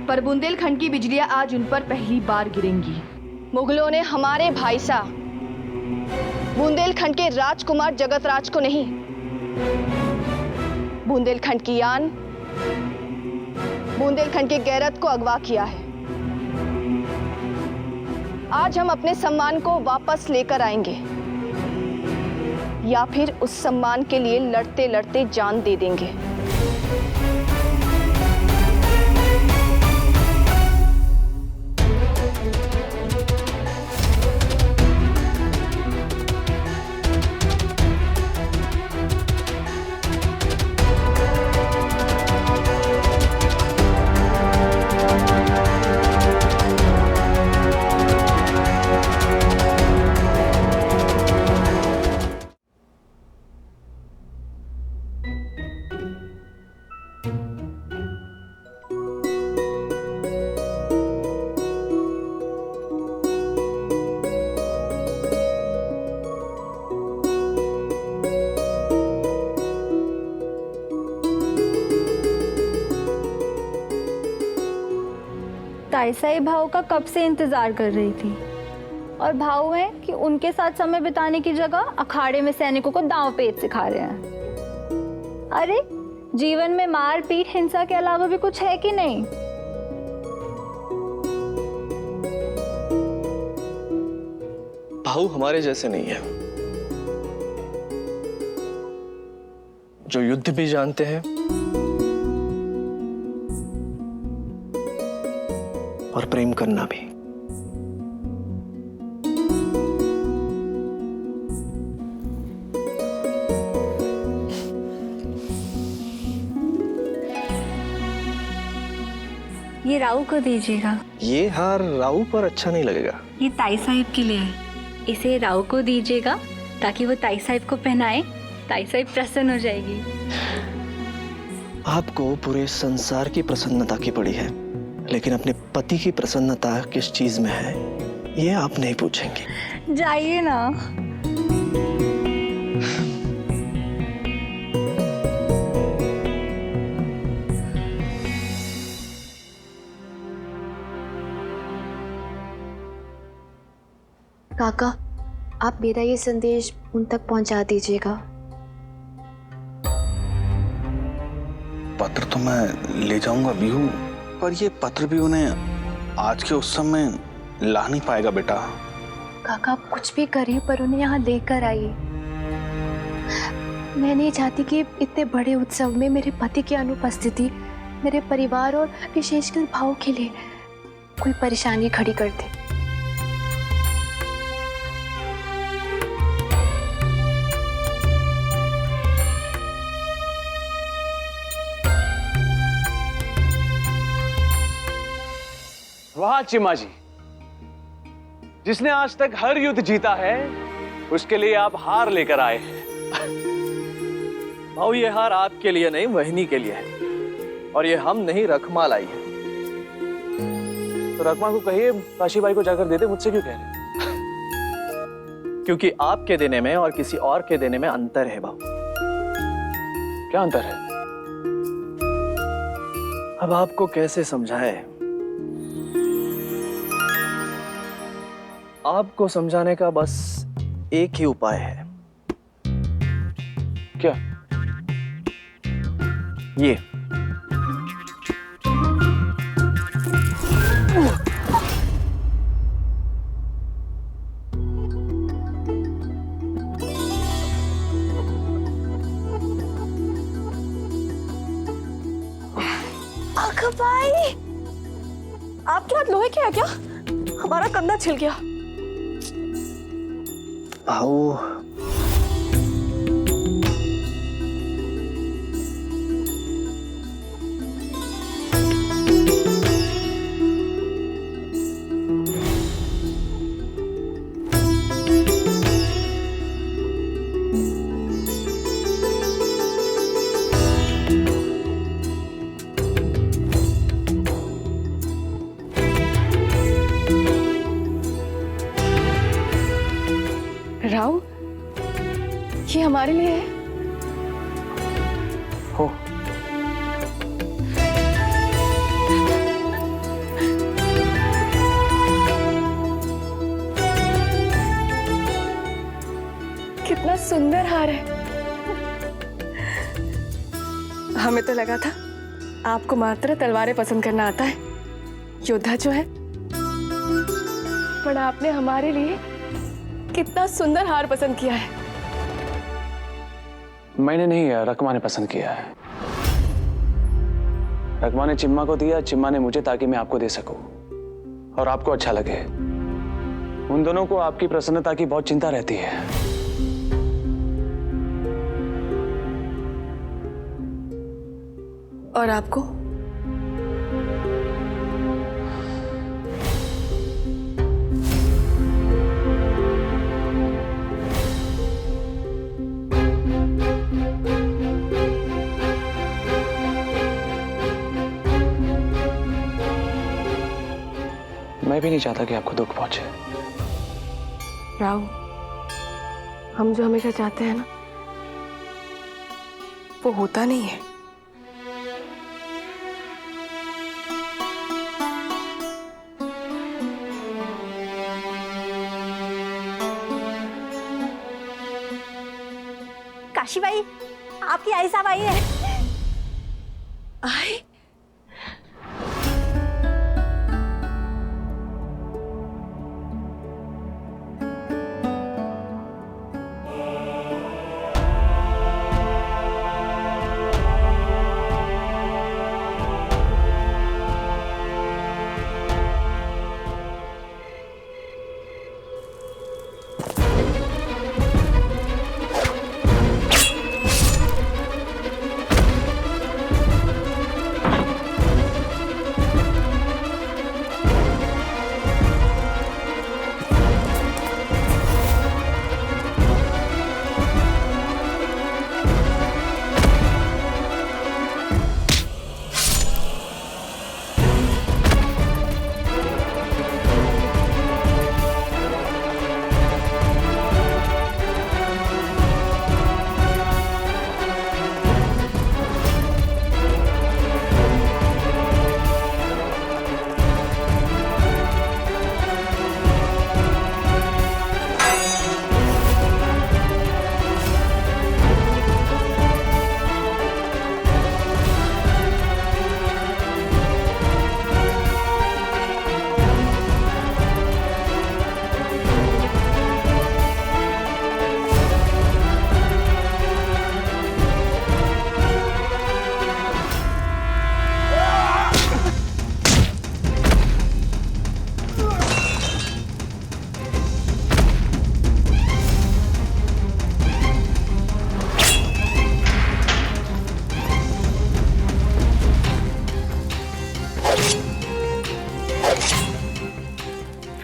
पर बुंदेलखंड की बिजलियां आज उन पर पहली बार गिरेंगी। मुगलों ने हमारे भाई सा बुंदेलखंड के राजकुमार जगतराज को नहीं, बुंदेलखंड की आन, बुंदेलखंड की गैरत को अगवा किया है। आज हम अपने सम्मान को वापस लेकर आएंगे या फिर उस सम्मान के लिए लड़ते लड़ते जान दे देंगे। ताईसाई भाऊ का कब से इंतजार कर रही थी, और भाऊ है कि उनके साथ समय बिताने की जगह अखाड़े में सैनिकों को दांव पेच सिखा रहे हैं। अरे जीवन में मार पीट हिंसा के अलावा भी कुछ है कि नहीं? भाऊ हमारे जैसे नहीं है, जो युद्ध भी जानते हैं और प्रेम करना भी। ये राऊ को दीजिएगा। ये हार राऊ पर अच्छा नहीं लगेगा। ये ताई साहिब के लिए है, इसे राऊ को दीजिएगा ताकि वो ताई साहिब को पहनाए, ताई साहिब प्रसन्न हो जाएगी। आपको पूरे संसार की प्रसन्नता की पड़ी है, लेकिन अपने पति की प्रसन्नता किस चीज में है ये आप नहीं पूछेंगे। जाइए ना। काका, आप मेरा ये संदेश उन तक पहुंचा दीजिएगा। पत्र तो मैं ले जाऊंगा बीहू, पर ये पत्र भी उन्हें आज के उत्सव में ला नहीं पाएगा बेटा। काका, आप कुछ भी करिए पर उन्हें यहाँ लेकर आइए। मैं नहीं चाहती कि इतने बड़े उत्सव में मेरे पति की अनुपस्थिति मेरे परिवार और विशेषकर भाव के लिए कोई परेशानी खड़ी कर दे। वाह चिम्मा जी, जिसने आज तक हर युद्ध जीता है उसके लिए आप हार लेकर आए हैं। भाऊ ये हार आपके लिए नहीं वहनी के लिए है, और ये हम नहीं रखमा लाई है। तो रकमा को कहिए काशीबाई को जाकर दे दे, मुझसे क्यों कह रहे? क्योंकि आपके देने में और किसी और के देने में अंतर है भाऊ। क्या अंतर है? अब आपको कैसे समझाए? आपको समझाने का बस एक ही उपाय है। क्या? ये भाई, आपके हाथ लोहे के है क्या? हमारा कंधा छिल गया। आओ। राव, ये हमारे लिए है। हो। कितना सुंदर हार है। हमें तो लगा था आपको मात्र तलवारें पसंद करना आता है, योद्धा जो है, पर आपने हमारे लिए कितना सुंदर हार पसंद किया है। मैंने नहीं, रकमा ने पसंद किया है। रकमा ने चिम्मा को दिया, चिम्मा ने मुझे, ताकि मैं आपको दे सकूं और आपको अच्छा लगे। उन दोनों को आपकी प्रसन्नता की बहुत चिंता रहती है। और आपको? मैं भी नहीं चाहता कि आपको दुख पहुंचे। राव, हम जो हमेशा चाहते हैं ना, वो होता नहीं है। काशी भाई, आपकी आई साहब आई है। आई?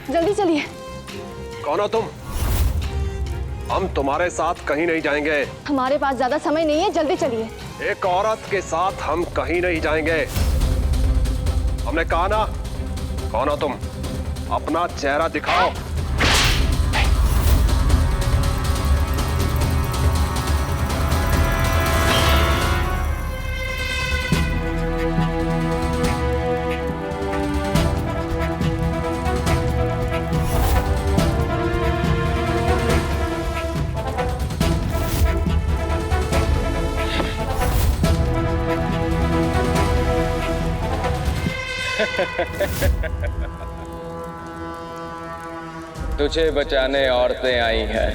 जल्दी चलिए। कौन हो तुम? हम तुम्हारे साथ कहीं नहीं जाएंगे। हमारे पास ज्यादा समय नहीं है, जल्दी चलिए। एक औरत के साथ हम कहीं नहीं जाएंगे। हमने कहा ना। कौन हो तुम? अपना चेहरा दिखाओ। तुझे बचाने औरतें आई हैं।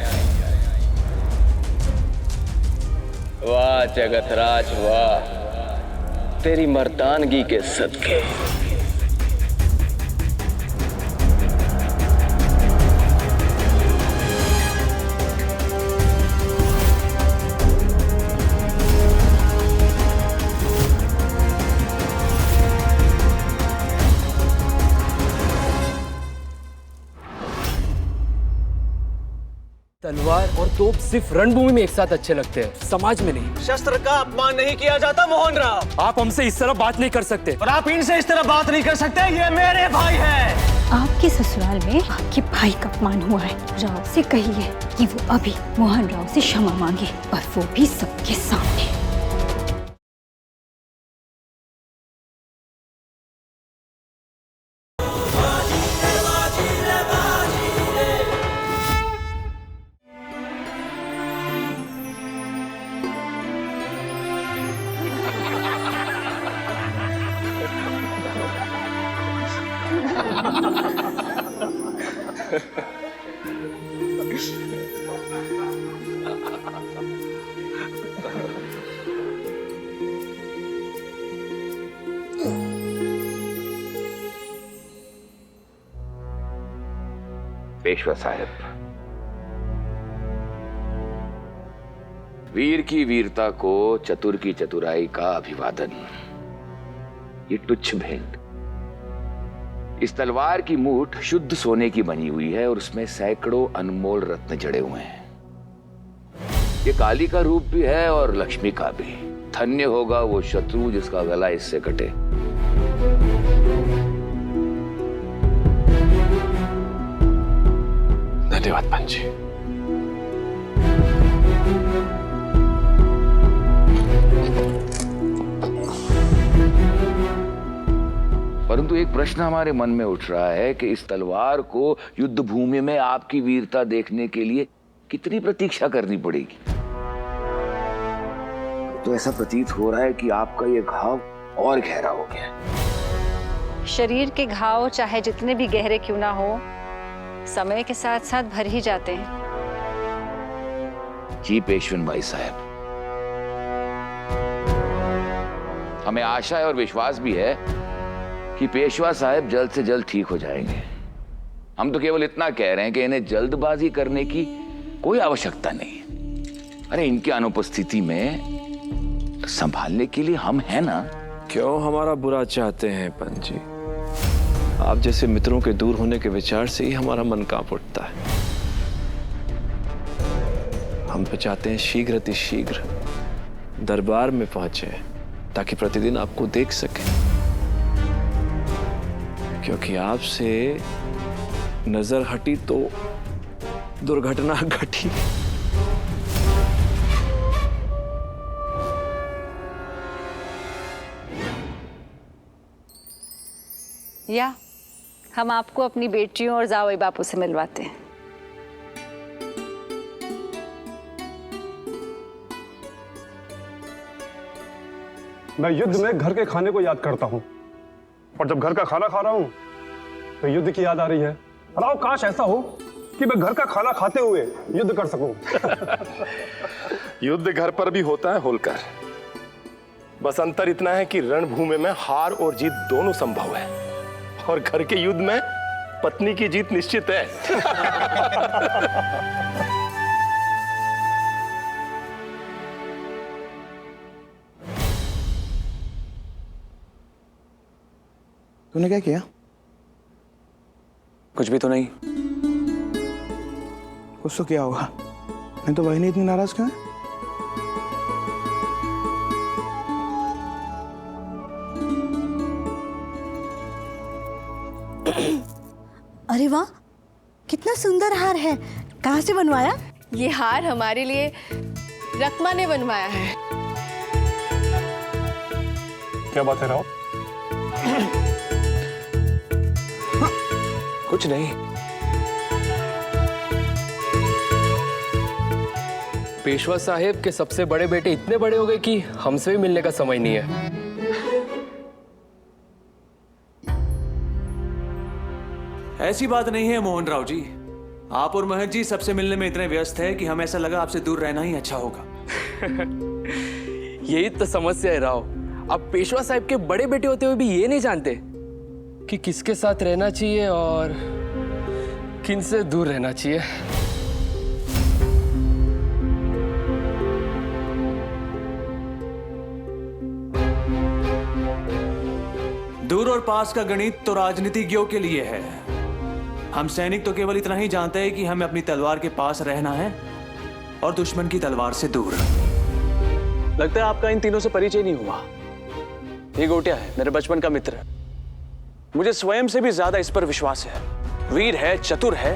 वाह जगतराज वाह, तेरी मर्दानगी के सदके। तलवार और तोप सिर्फ रणभूमि में एक साथ अच्छे लगते हैं, समाज में नहीं। शस्त्र का अपमान नहीं किया जाता मोहन राव। आप हमसे इस तरह बात नहीं कर सकते। और आप इनसे इस तरह बात नहीं कर सकते, ये मेरे भाई हैं। आपके ससुराल में आपके भाई का अपमान हुआ है। राव से कहिए कि वो अभी मोहन राव से क्षमा मांगे, और वो भी सबके सामने। पेशवा साहब, वीर की वीरता को, चतुर की चतुराई का अभिवादन। ये तुच्छ भेंट। इस तलवार की मूठ शुद्ध सोने की बनी हुई है और उसमें सैकड़ों अनमोल रत्न जड़े हुए हैं। ये काली का रूप भी है और लक्ष्मी का भी। धन्य होगा वो शत्रु जिसका गला इससे कटे। धन्यवाद पंजी। परंतु एक प्रश्न हमारे मन में उठ रहा है कि इस तलवार को युद्ध भूमि में आपकी वीरता देखने के लिए कितनी प्रतीक्षा करनी पड़ेगी। तो ऐसा प्रतीत हो रहा है कि आपका ये घाव और गहरा हो गया। शरीर के घाव चाहे जितने भी गहरे क्यों ना हो, समय के साथ साथ भर ही जाते हैं। जी पेशवन भाई साहब, हमें आशा है और विश्वास भी है कि पेशवा साहब जल्द से जल्द ठीक हो जाएंगे। हम तो केवल इतना कह रहे हैं कि इन्हें जल्दबाजी करने की कोई आवश्यकता नहीं। अरे इनकी अनुपस्थिति में संभालने के लिए हम हैं ना। क्यों हमारा बुरा चाहते हैं पंजी? आप जैसे मित्रों के दूर होने के विचार से ही हमारा मन कांप उठता है। हम तो चाहते हैं शीघ्र अतिशीघ्र दरबार में पहुंचे ताकि प्रतिदिन आपको देख सकें, क्योंकि आपसे नजर हटी तो दुर्घटना घटी। या हम आपको अपनी बेटियों और जावई बापू से मिलवाते हैं। मैं युद्ध में घर के खाने को याद करता हूँ, और जब घर का खाना खा रहा हूँ तो युद्ध की याद आ रही है। राव काश ऐसा हो कि मैं घर का खाना खाते हुए युद्ध कर सकूं। युद्ध घर पर भी होता है होलकर, बस अंतर इतना है कि रणभूमि में हार और जीत दोनों संभव है, और घर के युद्ध में पत्नी की जीत निश्चित है। तूने क्या किया? कुछ भी तो नहीं। कुछ तो किया होगा, नहीं तो बहनी इतनी नाराज क्यों है? अरे वाह, कितना सुंदर हार है। कहाँ से बनवाया? ये हार हमारे लिए रकमा ने बनवाया है। क्या बात है राव? कुछ नहीं। पेशवा साहेब के सबसे बड़े बेटे इतने बड़े हो गए कि हमसे भी मिलने का समय नहीं है। ऐसी बात नहीं है मोहन राव जी। आप और महक जी सबसे मिलने में इतने व्यस्त है कि हमें ऐसा लगा आपसे दूर रहना ही अच्छा होगा। यही तो समस्या है राव। आप पेशवा साहब के बड़े बेटे होते हुए भी ये नहीं जानते कि किसके साथ रहना चाहिए और किन से दूर रहना चाहिए। दूर और पास का गणित तो राजनीतिज्ञों के लिए है। हम सैनिक तो केवल इतना ही जानते हैं कि हमें अपनी तलवार के पास रहना है और दुश्मन की तलवार से दूर। लगता है आपका इन तीनों से परिचय नहीं हुआ। ये गोटिया है, मेरे बचपन का मित्र। मुझे स्वयं से भी ज्यादा इस पर विश्वास है। वीर है, चतुर है,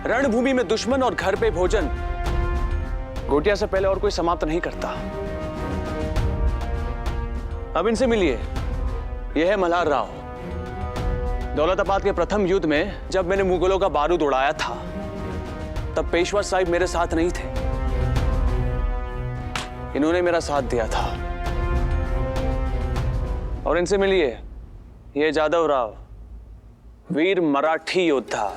रणभूमि में दुश्मन और घर पे भोजन। गोटिया से पहले और कोई समाप्त नहीं करता। अब इनसे मिलिए। यह है मल्हार राव। दौलताबाद के प्रथम युद्ध में जब मैंने मुगलों का बारूद उड़ाया था, तब पेशवा साहिब मेरे साथ नहीं थे। इन्होंने मेरा साथ दिया था। और इनसे मिलिए, ये जादव राव, वीर मराठी योद्धा।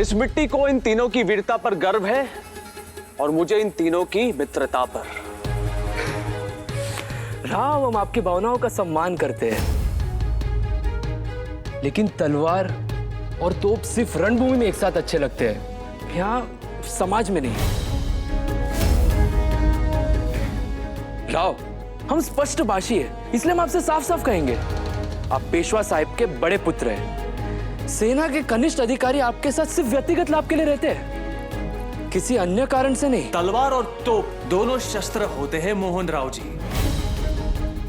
इस मिट्टी को इन तीनों की वीरता पर गर्व है और मुझे इन तीनों की मित्रता पर। राव, हम आपकी भावनाओं का सम्मान करते हैं, लेकिन तलवार और तोप सिर्फ रणभूमि में एक साथ अच्छे लगते हैं, यहाँ समाज में नहीं। राव, हम स्पष्ट भाषी हैं, इसलिए हम आपसे साफ साफ कहेंगे, आप पेशवा साहिब के बड़े पुत्र हैं। सेना के कनिष्ठ अधिकारी आपके साथ सिर्फ व्यक्तिगत लाभ के लिए रहते हैं, किसी अन्य कारण से नहीं। तलवार और तोप दोनों शस्त्र होते हैं मोहन राव जी,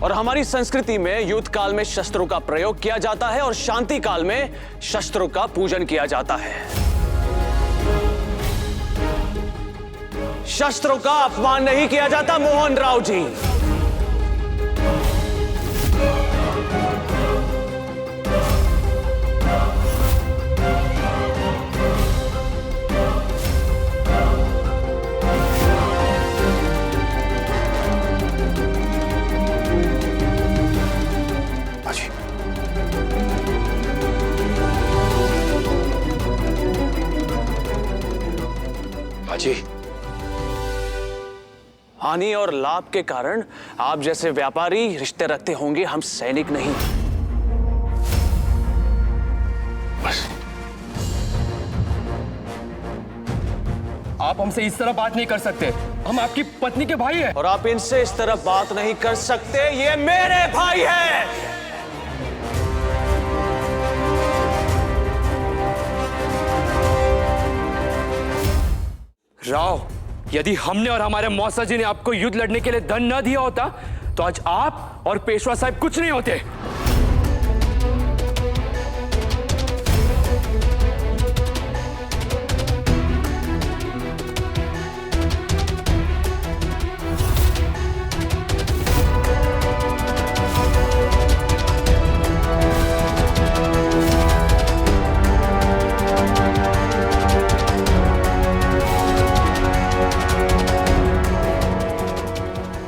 और हमारी संस्कृति में युद्ध काल में शस्त्रों का प्रयोग किया जाता है और शांति काल में शस्त्रों का पूजन किया जाता है। शस्त्रों का अपमान नहीं किया जाता मोहन राव जी। जी, हानि और लाभ के कारण आप जैसे व्यापारी रिश्ते रखते होंगे, हम सैनिक नहीं। बस। आप हमसे इस तरह बात नहीं कर सकते, हम आपकी पत्नी के भाई हैं। और आप इनसे इस तरह बात नहीं कर सकते, ये मेरे भाई हैं। राव, यदि हमने और हमारे मौसा जी ने आपको युद्ध लड़ने के लिए धन न दिया होता, तो आज आप और पेशवा साहब कुछ नहीं होते।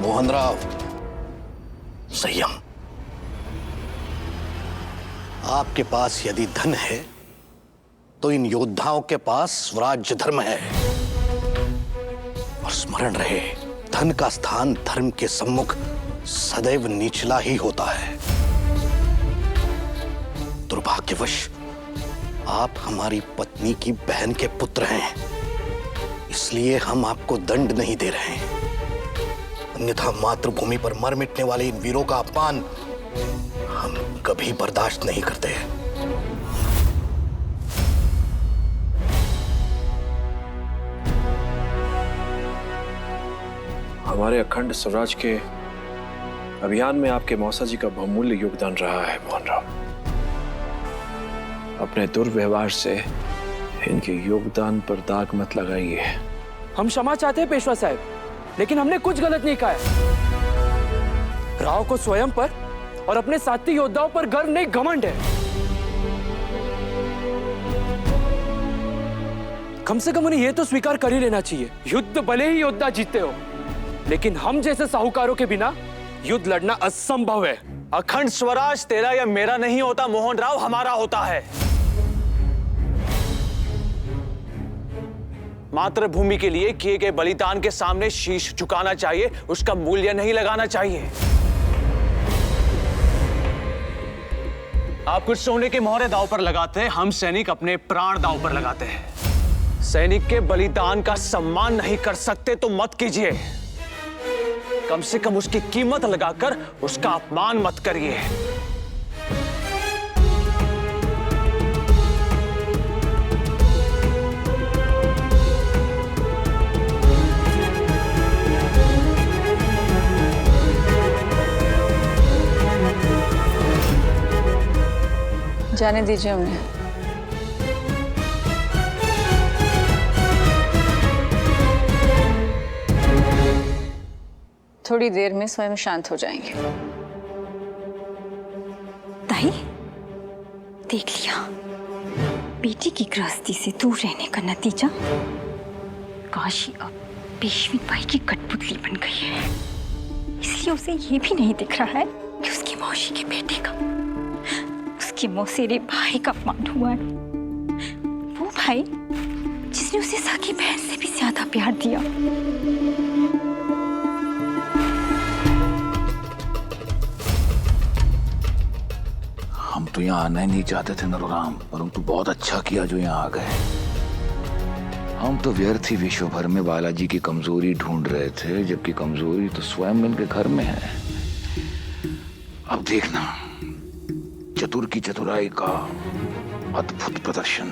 मोहनराव, संयम। आपके पास यदि धन है तो इन योद्धाओं के पास स्वराज्य धर्म है। और स्मरण रहे, धन का स्थान धर्म के सम्मुख सदैव निचला ही होता है। दुर्भाग्यवश आप हमारी पत्नी की बहन के पुत्र हैं, इसलिए हम आपको दंड नहीं दे रहे हैं। अन्यथा मातृभूमि पर मर मिटने वाले इन वीरों का अपमान हम कभी बर्दाश्त नहीं करते। हमारे अखंड स्वराज के अभियान में आपके मौसा जी का बहुमूल्य योगदान रहा है मोहन राव। अपने दुर्व्यवहार से इनके योगदान पर दाग मत लगाइए। हम क्षमा चाहते हैं पेशवा साहब, लेकिन हमने कुछ गलत नहीं कहा है। राव को स्वयं पर और अपने साथी योद्धाओं पर गर्व नहीं, घमंड है। कम से कम उन्हें यह तो स्वीकार कर ही लेना चाहिए, युद्ध भले ही योद्धा जीतते हो, लेकिन हम जैसे साहूकारों के बिना युद्ध लड़ना असंभव है। अखंड स्वराज तेरा या मेरा नहीं होता मोहन राव, हमारा होता है। मातृभूमि के लिए किए गए बलिदान के सामने शीश झुकाना चाहिए, उसका मूल्य नहीं लगाना चाहिए। आप कुछ सोने के मोहरे दांव पर लगाते हैं, हम सैनिक अपने प्राण दांव पर लगाते हैं। सैनिक के बलिदान का सम्मान नहीं कर सकते तो मत कीजिए, कम से कम उसकी कीमत लगाकर उसका अपमान मत करिए। जाने दीजिए उन्हें। थोड़ी देर में स्वयं शांत हो जाएंगे। ताई, देख लिया बेटी की गृहस्थी से दूर रहने का नतीजा। काशी अब पेशवी बाई की कठपुतली बन गई है, इसलिए उसे ये भी नहीं दिख रहा है कि उसकी मौसी के बेटे का, उसके मौसेरे भाई का अपमान हुआ है। वो भाई जिसने उसे सगी बहन से भी ज्यादा प्यार दिया। हम तो यहाँ आना ही नहीं चाहते थे नरोराम, परंतु बहुत अच्छा किया जो यहाँ आ गए। हम तो व्यर्थ ही विश्व भर में बालाजी की कमजोरी ढूंढ रहे थे, जबकि कमजोरी तो स्वयं इनके घर में है। अब देखना चतुर की चतुराई का अद्भुत प्रदर्शन।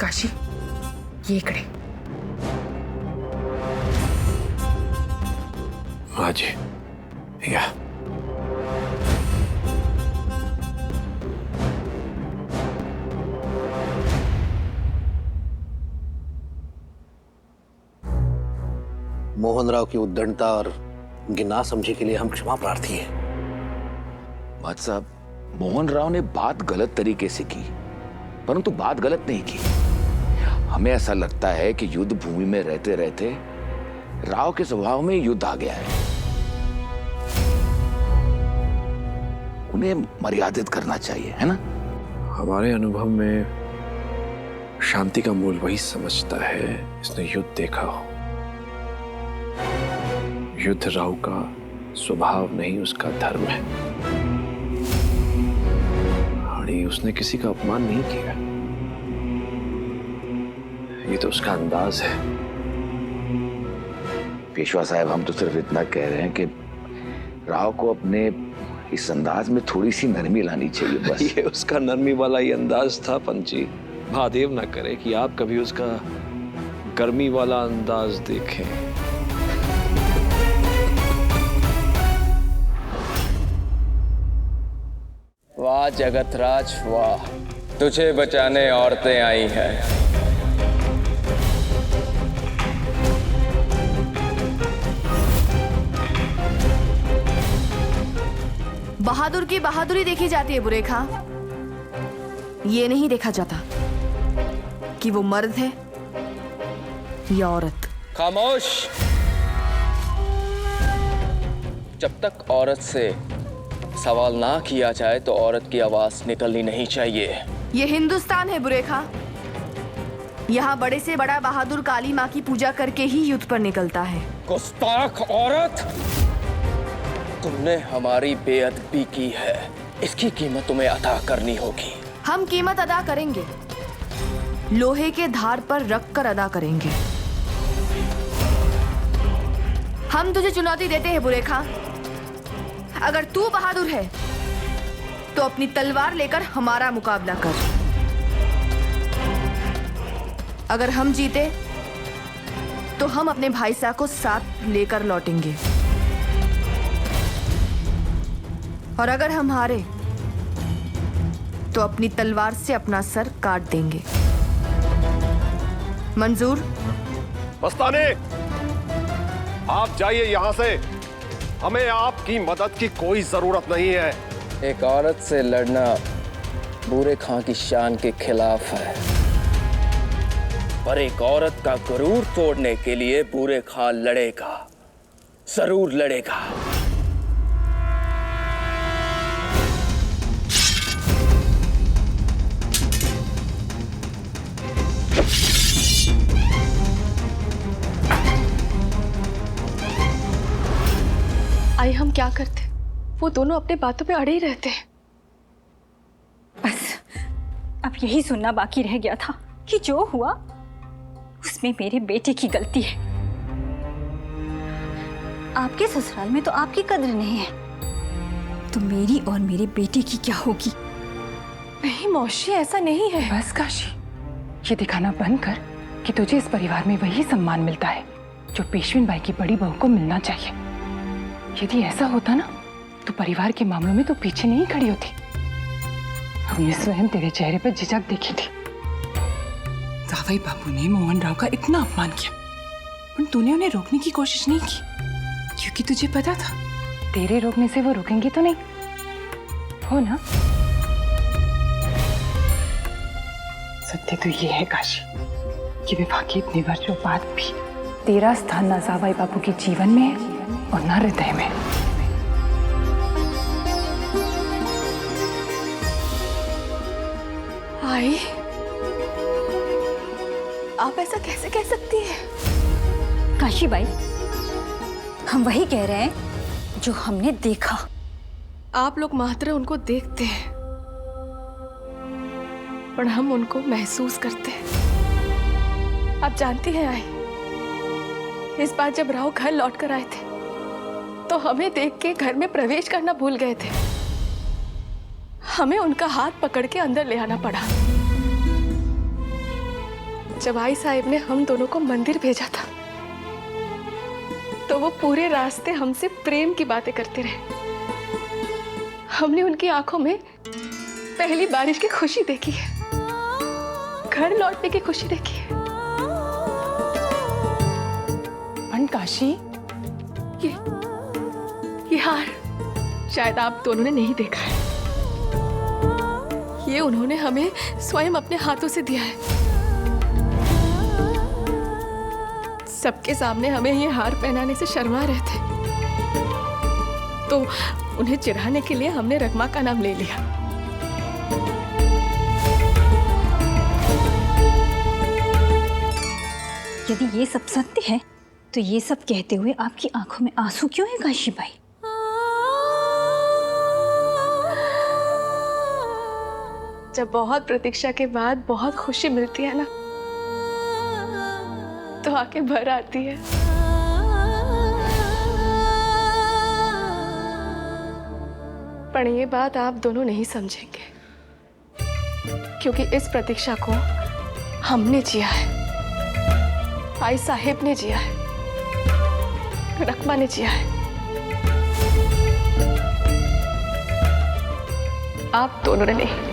काशी, ये इकडे। हाँ जी, या मोहन राव की उद्दंडता और उनकी नासमझी के लिए हम क्षमा प्रार्थी हैं। बात साहब, मोहन राव ने बात गलत तरीके से की, परंतु बात गलत नहीं की। हमें ऐसा लगता है कि युद्ध भूमि में रहते रहते राव के स्वभाव में युद्ध आ गया है। उन्हें मर्यादित करना चाहिए, है ना? हमारे अनुभव में शांति का मूल वही समझता है इसने युद्ध देखा हो। युद्ध राव का स्वभाव नहीं, उसका धर्म है। हणी, उसने किसी का अपमान नहीं किया, ये तो उसका अंदाज है। पेशवा साहब, हम तो सिर्फ इतना कह रहे हैं कि राव को अपने इस अंदाज में थोड़ी सी नरमी लानी चाहिए बस। ये उसका नरमी वाला ही अंदाज था पंची। महादेव ना करे कि आप कभी उसका गर्मी वाला अंदाज देखें। वाह जगतराज वाह, तुझे बचाने औरतें आई हैं। बहादुर की बहादुरी देखी जाती है बुरे खां, ये नहीं देखा जाता कि वो मर्द है या औरत। खामोश। जब तक औरत से सवाल ना किया जाए तो औरत की आवाज निकलनी नहीं चाहिए। ये हिंदुस्तान है बुरे खां, यहाँ बड़े से बड़ा बहादुर काली माँ की पूजा करके ही युद्ध पर निकलता है। गुस्ताख औरत, तुमने हमारी बेअदबी की है, इसकी कीमत तुम्हें अदा करनी होगी। हम कीमत अदा करेंगे, लोहे के धार पर रख कर अदा करेंगे। हम तुझे चुनौती देते हैं बुरे खां, अगर तू बहादुर है तो अपनी तलवार लेकर हमारा मुकाबला कर। अगर हम जीते तो हम अपने भाई साहब को साथ लेकर लौटेंगे, और अगर हम हारे तो अपनी तलवार से अपना सर काट देंगे। मंजूर? मस्तानी, आप जाइए यहाँ से, हमें आपकी मदद की कोई जरूरत नहीं है। एक औरत से लड़ना बूरे खां की शान के खिलाफ है, पर एक औरत का गुरूर तोड़ने के लिए बूरे खां लड़ेगा, जरूर लड़ेगा। क्या करते, वो दोनों अपने बातों पे अड़े ही रहते हैं। बस अब यही सुनना बाकी रह गया था कि जो हुआ उसमें मेरे बेटे की गलती है। आपके ससुराल में तो आपकी कद्र नहीं है, तो मेरी और मेरे बेटे की क्या होगी? नहीं मौसी, ऐसा नहीं है। बस काशी, ये दिखाना बंद कर कि तुझे इस परिवार में वही सम्मान मिलता है जो पेशविन बाई की बड़ी बहू को मिलना चाहिए। यदि ऐसा होता ना तो परिवार के मामलों में तो पीछे नहीं खड़ी होती। हमने स्वयं तेरे चेहरे पर झिझक देखी थी। जावई बाबू ने मोहन राव का इतना अपमान किया, पर तूने उन्हें रोकने की कोशिश नहीं की, क्योंकि तुझे पता था तेरे रोकने से वो रुकेंगे तो नहीं, हो ना? सत्य तो ये है काशी कि विवाह के इतने वर्षों बाद भी तेरा स्थान ना जावई बाबू के जीवन में है और ना हृदय में। आई, आप ऐसा कैसे कह सकती हैं? काशी बाई, हम वही कह रहे हैं जो हमने देखा। आप लोग मात्र उनको देखते हैं, पर हम उनको महसूस करते हैं। आप जानती हैं आई, इस बार जब राव घर लौट कर आए थे तो हमें देख के घर में प्रवेश करना भूल गए थे। हमें उनका हाथ पकड़ के अंदर ले आना पड़ा। जब आई साहिब ने हम दोनों को मंदिर भेजा था तो वो पूरे रास्ते हमसे प्रेम की बातें करते रहे। हमने उनकी आंखों में पहली बारिश की खुशी देखी है, घर लौटने की खुशी देखी है। काशी, ये हार शायद आप दोनों ने नहीं देखा है। ये उन्होंने हमें स्वयं अपने हाथों से दिया है। सबके सामने हमें ये हार पहनाने से शर्मा रहे थे, तो उन्हें चिढ़ाने के लिए हमने रकमा का नाम ले लिया। यदि ये सब सत्य है तो ये सब कहते हुए आपकी आंखों में आंसू क्यों है काशी बाई? जब बहुत प्रतीक्षा के बाद बहुत खुशी मिलती है ना, तो आंखें भर आती है। पर ये बात आप दोनों नहीं समझेंगे, क्योंकि इस प्रतीक्षा को हमने जिया है, आई साहिब ने जिया है, रकमा ने जिया है। आप दोनों ने नहीं।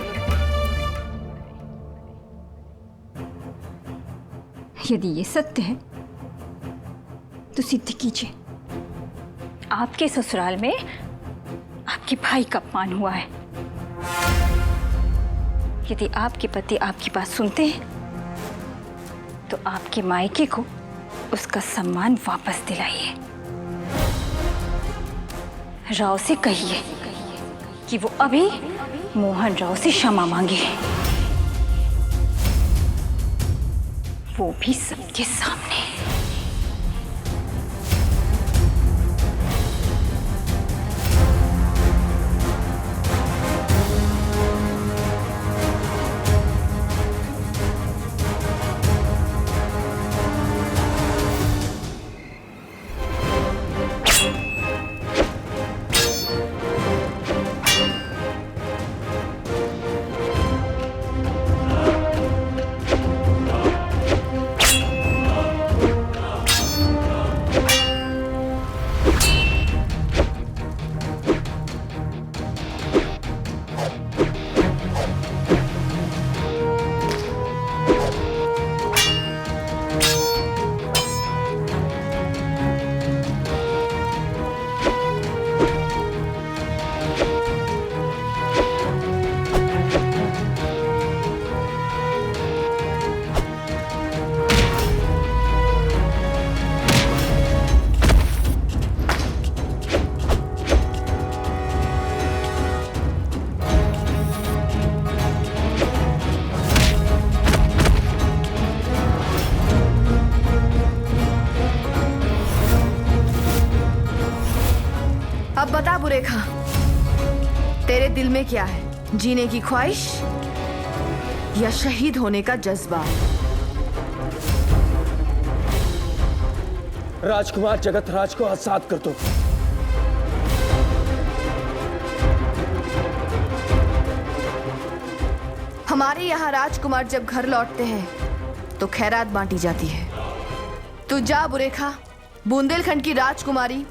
यदि ये सत्य है तो सिद्ध कीजिए। आपके ससुराल में आपके भाई का अपमान हुआ है। यदि आपके पति आपकी बात सुनते हैं तो आपके मायके को उसका सम्मान वापस दिलाइए। राव से कहिए कि वो अभी मोहन राव से क्षमा मांगे, वो भी सबके सामने। में क्या है, जीने की ख्वाहिश या शहीद होने का जज्बा? राजकुमार जगत राज को आजाद कर दो। हमारे यहाँ राजकुमार जब घर लौटते हैं तो खैरात बांटी जाती है। तू जा बुरेखा, बुंदेलखंड की राजकुमारी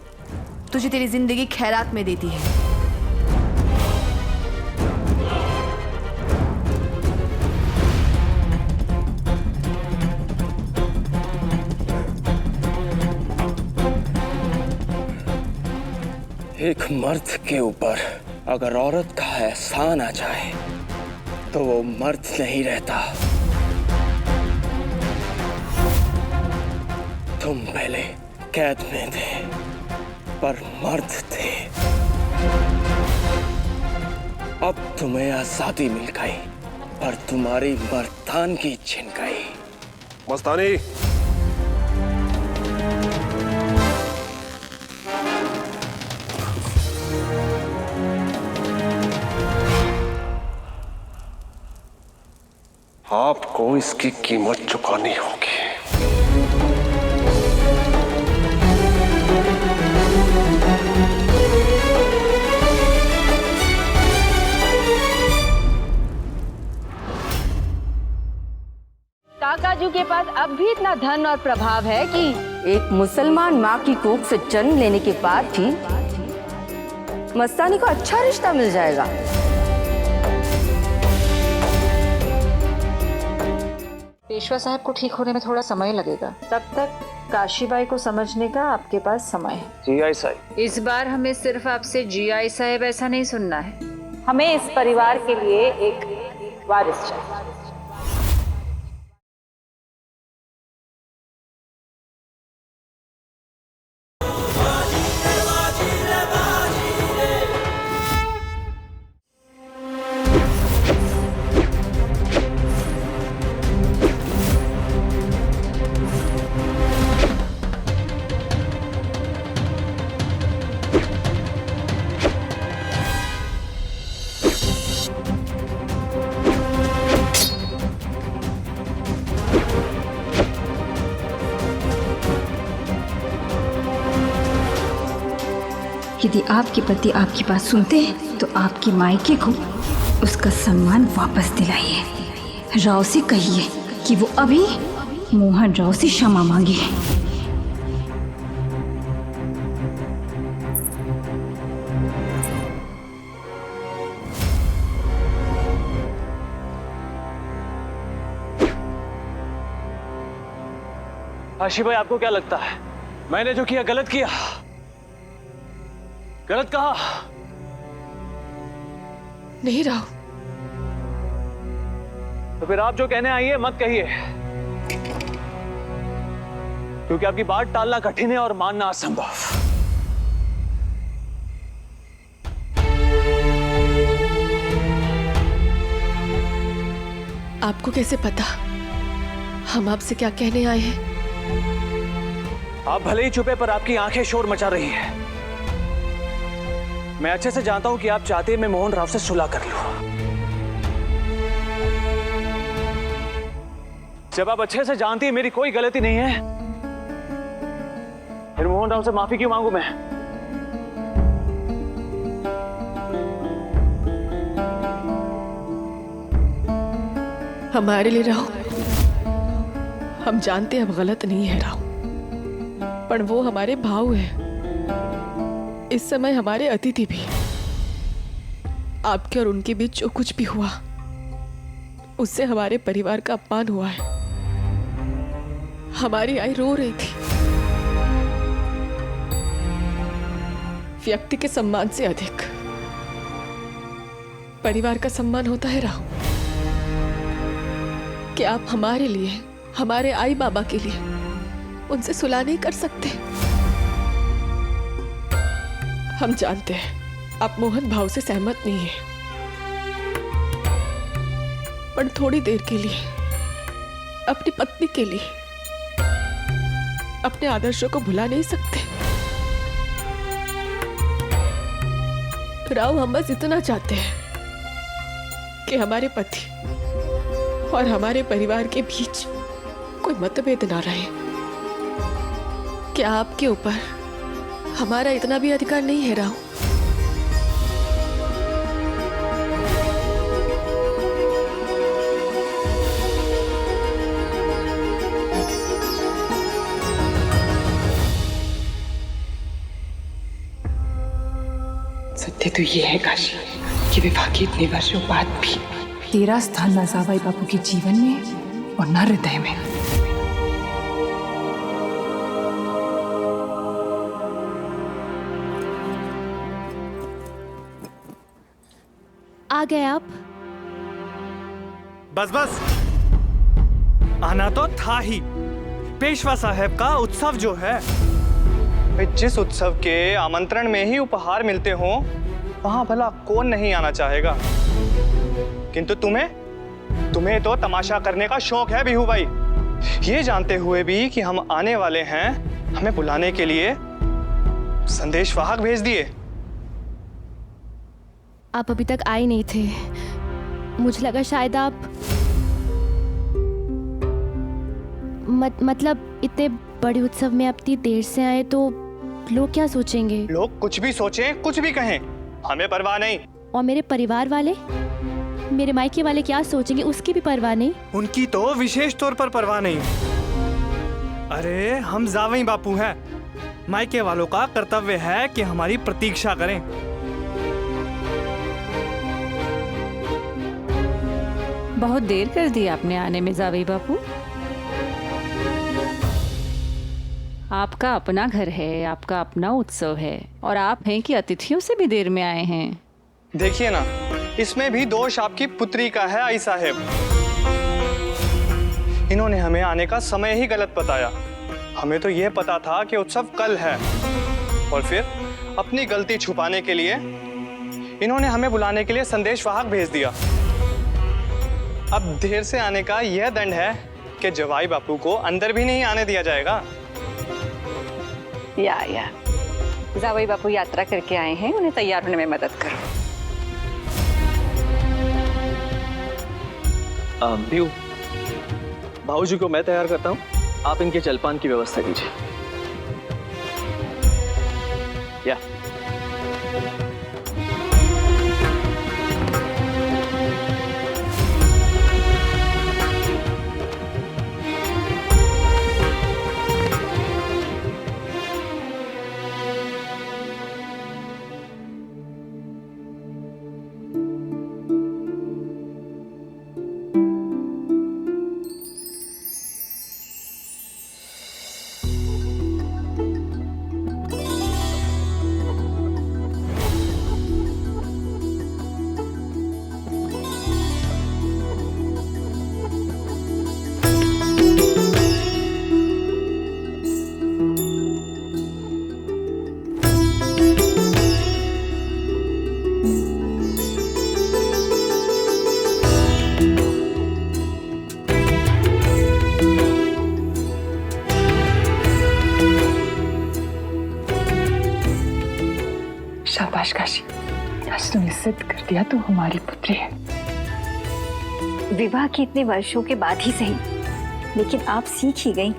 तुझे तेरी जिंदगी खैरात में देती है। एक मर्द के ऊपर अगर औरत का एहसान आ जाए तो वो मर्द नहीं रहता। तुम पहले कैद में थे पर मर्द थे, अब तुम्हें आजादी मिल गई पर तुम्हारी मर्दानगी छिन गई। मस्तानी, आपको इसकी कीमत चुकानी होगी। काकाजू के पास अब भी इतना धन और प्रभाव है कि एक मुसलमान माँ की कोख से जन्म लेने के बाद भी मस्तानी को अच्छा रिश्ता मिल जाएगा। पेशवा साहब को ठीक होने में थोड़ा समय लगेगा, तब तक काशीबाई को समझने का आपके पास समय है। जीआई साहब, इस बार हमें सिर्फ आपसे जीआई साहब ऐसा नहीं सुनना है, हमें इस परिवार के लिए एक वारिस चाहिए। यदि आपके पति आपकी बात सुनते हैं तो आपके मायके को उसका सम्मान वापस दिलाइए। राव से कहिए कि वो अभी मोहन राव से क्षमा मांगे। आशी भाई, आपको क्या लगता है मैंने जो किया गलत किया? गलत कहा? नहीं राव। तो फिर आप जो कहने आई है मत कहिए, क्योंकि आपकी बात टालना कठिन है और मानना असंभव। आपको कैसे पता हम आपसे क्या कहने आए हैं? आप भले ही छुपे पर आपकी आंखें शोर मचा रही हैं। मैं अच्छे से जानता हूं कि आप चाहते हैं मैं मोहन राव से सुलह कर लूं। जब आप अच्छे से जानती हैं मेरी कोई गलती नहीं है, फिर मोहन राव से माफी क्यों मांगू मैं? हमारे लिए राव, हम जानते हैं अब गलत नहीं है राव, पर वो हमारे भाऊ है, इस समय हमारे अतिथि भी। आपके और उनके बीच जो कुछ भी हुआ उससे हमारे परिवार का अपमान हुआ है। हमारी आई रो रही थी। व्यक्ति के सम्मान से अधिक परिवार का सम्मान होता है राव। कि आप हमारे लिए, हमारे आई बाबा के लिए उनसे सुलह नहीं कर सकते? हम जानते हैं आप मोहन भाव से सहमत नहीं है, पर थोड़ी देर के लिए अपनी पत्नी के लिए अपने आदर्शों को भुला नहीं सकते। राव, हम बस इतना चाहते हैं कि हमारे पति और हमारे परिवार के बीच कोई मतभेद ना रहे। क्या आपके ऊपर हमारा इतना भी अधिकार नहीं है राव? सत्य तो ये है काशी कि विवाह के इतने वर्षों बाद भी तेरा स्थान न सावाई बापू के जीवन में और न हृदय में। आ गए आप? बस बस, आना तो था ही। पेशवा साहब का उत्सव जो है, जिस उत्सव के आमंत्रण में ही उपहार मिलते हों, वहां भला कौन नहीं आना चाहेगा। किंतु तुम्हें तो तमाशा करने का शौक है बिहू भाई। ये जानते हुए भी कि हम आने वाले हैं, हमें बुलाने के लिए संदेश वाहक भेज दिए। आप अभी तक आए नहीं थे, मुझे लगा शायद आप मतलब इतने बड़े उत्सव में आप इतनी देर से आए तो लोग क्या सोचेंगे? लोग कुछ भी सोचें, कुछ भी कहें, हमें परवाह नहीं। और मेरे परिवार वाले, मेरे मायके वाले क्या सोचेंगे उसकी भी परवाह नहीं? उनकी तो विशेष तौर पर परवाह नहीं। अरे हम जावई बापू हैं, मायके वालों का कर्तव्य है कि हमारी प्रतीक्षा करें। बहुत देर कर दी आपने आने में जावई बापू। आपका अपना घर है, आपका अपना उत्सव है, और आप हैं कि अतिथियों से भी देर में आए हैं। देखिए ना, इसमें भी दोष आपकी पुत्री का है आई साहेब। इन्होंने हमें आने का समय ही गलत बताया। हमें तो यह पता था कि उत्सव कल है, और फिर अपनी गलती छुपाने के लिए इन्होंने हमें बुलाने के लिए संदेश वाहक भेज दिया। अब देर से आने का यह दंड है कि जवाई बापू को अंदर भी नहीं आने दिया जाएगा। या जावई बापू यात्रा करके आए हैं, उन्हें तैयार होने में मदद करो। बिहू, भाऊजी को मैं तैयार करता हूँ, आप इनके जलपान की व्यवस्था कीजिए। या शाबाश काशी, आज तुमने सिद्ध कर दिया तू हमारी पुत्री है। विवाह के इतने वर्षों के बाद ही सही, लेकिन आप सीख ही गई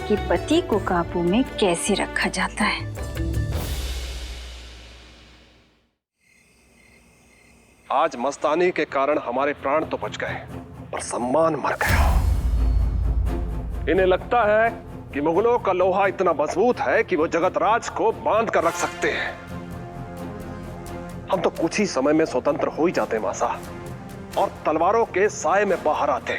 कि पति को काबू में कैसे रखा जाता है। आज मस्तानी के कारण हमारे प्राण तो बच गए, पर सम्मान मर गया। इन्हें लगता है कि मुगलों का लोहा इतना मजबूत है कि वो जगतराज को बांध कर रख सकते हैं। हम तो कुछ ही समय में स्वतंत्र हो ही जाते मासा, और तलवारों के साए में बाहर आते,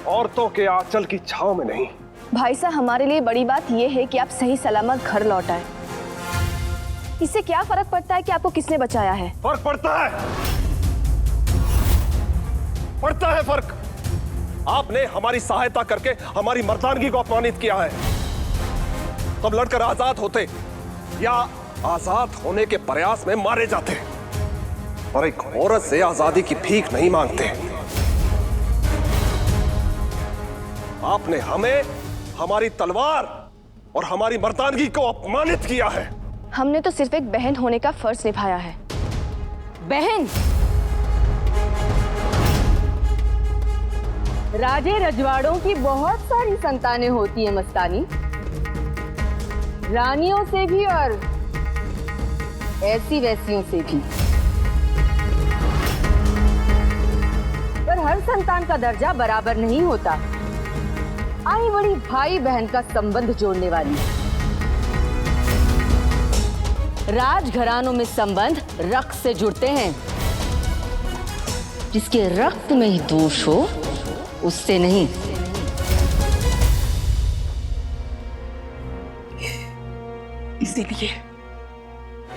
औरतों के आंचल की छांव में नहीं। भाई साहब, हमारे लिए बड़ी बात यह है कि आप सही सलामत घर लौट आए। इससे क्या फर्क पड़ता है कि आपको किसने बचाया है? फर्क पड़ता है फर्क। आपने हमारी सहायता करके हमारी मर्दानगी को अपमानित किया है। तब लड़कर आजाद होते या आजाद होने के प्रयास में मारे जाते, और एक औरत से आजादी की भीख नहीं मांगते। आपने हमें, हमारी तलवार और हमारी मर्दानगी को अपमानित किया है। हमने तो सिर्फ एक बहन होने का फर्ज निभाया है। बहन। राजे रजवाड़ों की बहुत सारी संतानें होती हैं मस्तानी, रानियों से भी और ऐसी वैसियों से भी, पर हर संतान का दर्जा बराबर नहीं होता। आई बड़ी भाई बहन का संबंध जोड़ने वाली। राजघरानों में संबंध रक्त से जुड़ते हैं। जिसके रक्त में ही दोष हो उससे नहीं।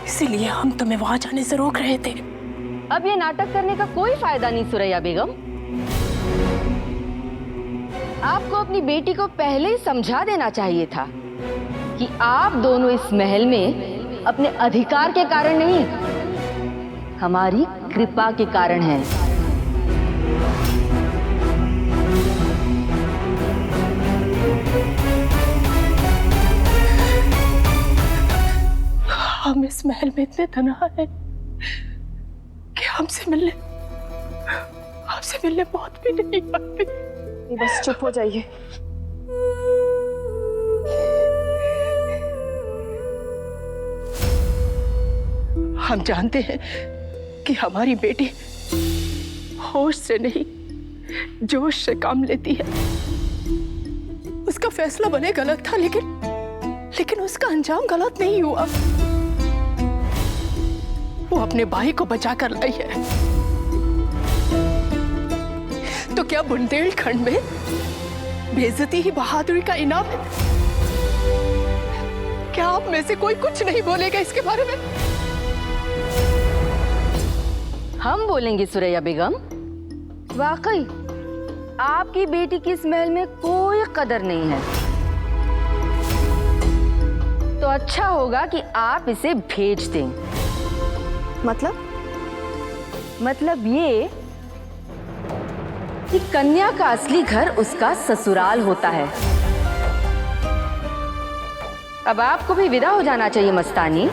इसीलिए हम तुम्हें वहां जाने से रोक रहे थे। अब ये नाटक करने का कोई फायदा नहीं सुरैया बेगम। आपको अपनी बेटी को पहले ही समझा देना चाहिए था कि आप दोनों इस महल में अपने अधिकार के कारण नहीं, हमारी कृपा के कारण हैं। हम इस महल में इतने तन्हा हैं कि हमसे मिलने बहुत भी नहीं पाते। बस चुप हो जाइए। हम जानते हैं कि हमारी बेटी होश से नहीं जोश से काम लेती है। उसका फैसला भले गलत था, लेकिन उसका अंजाम गलत नहीं हुआ। वो अपने भाई को बचा कर लाई है। तो क्या बुंदेलखंड में बेइज्जती ही बहादुरी का इनाम है? क्या आप में से कोई कुछ नहीं बोलेगा इसके बारे में? हम बोलेंगे सुरैया बेगम। वाकई आपकी बेटी की इस महल में कोई कदर नहीं है, तो अच्छा होगा कि आप इसे भेज दें। मतलब ये कि कन्या का असली घर उसका ससुराल होता है। अब आपको भी विदा हो जाना चाहिए मस्तानी।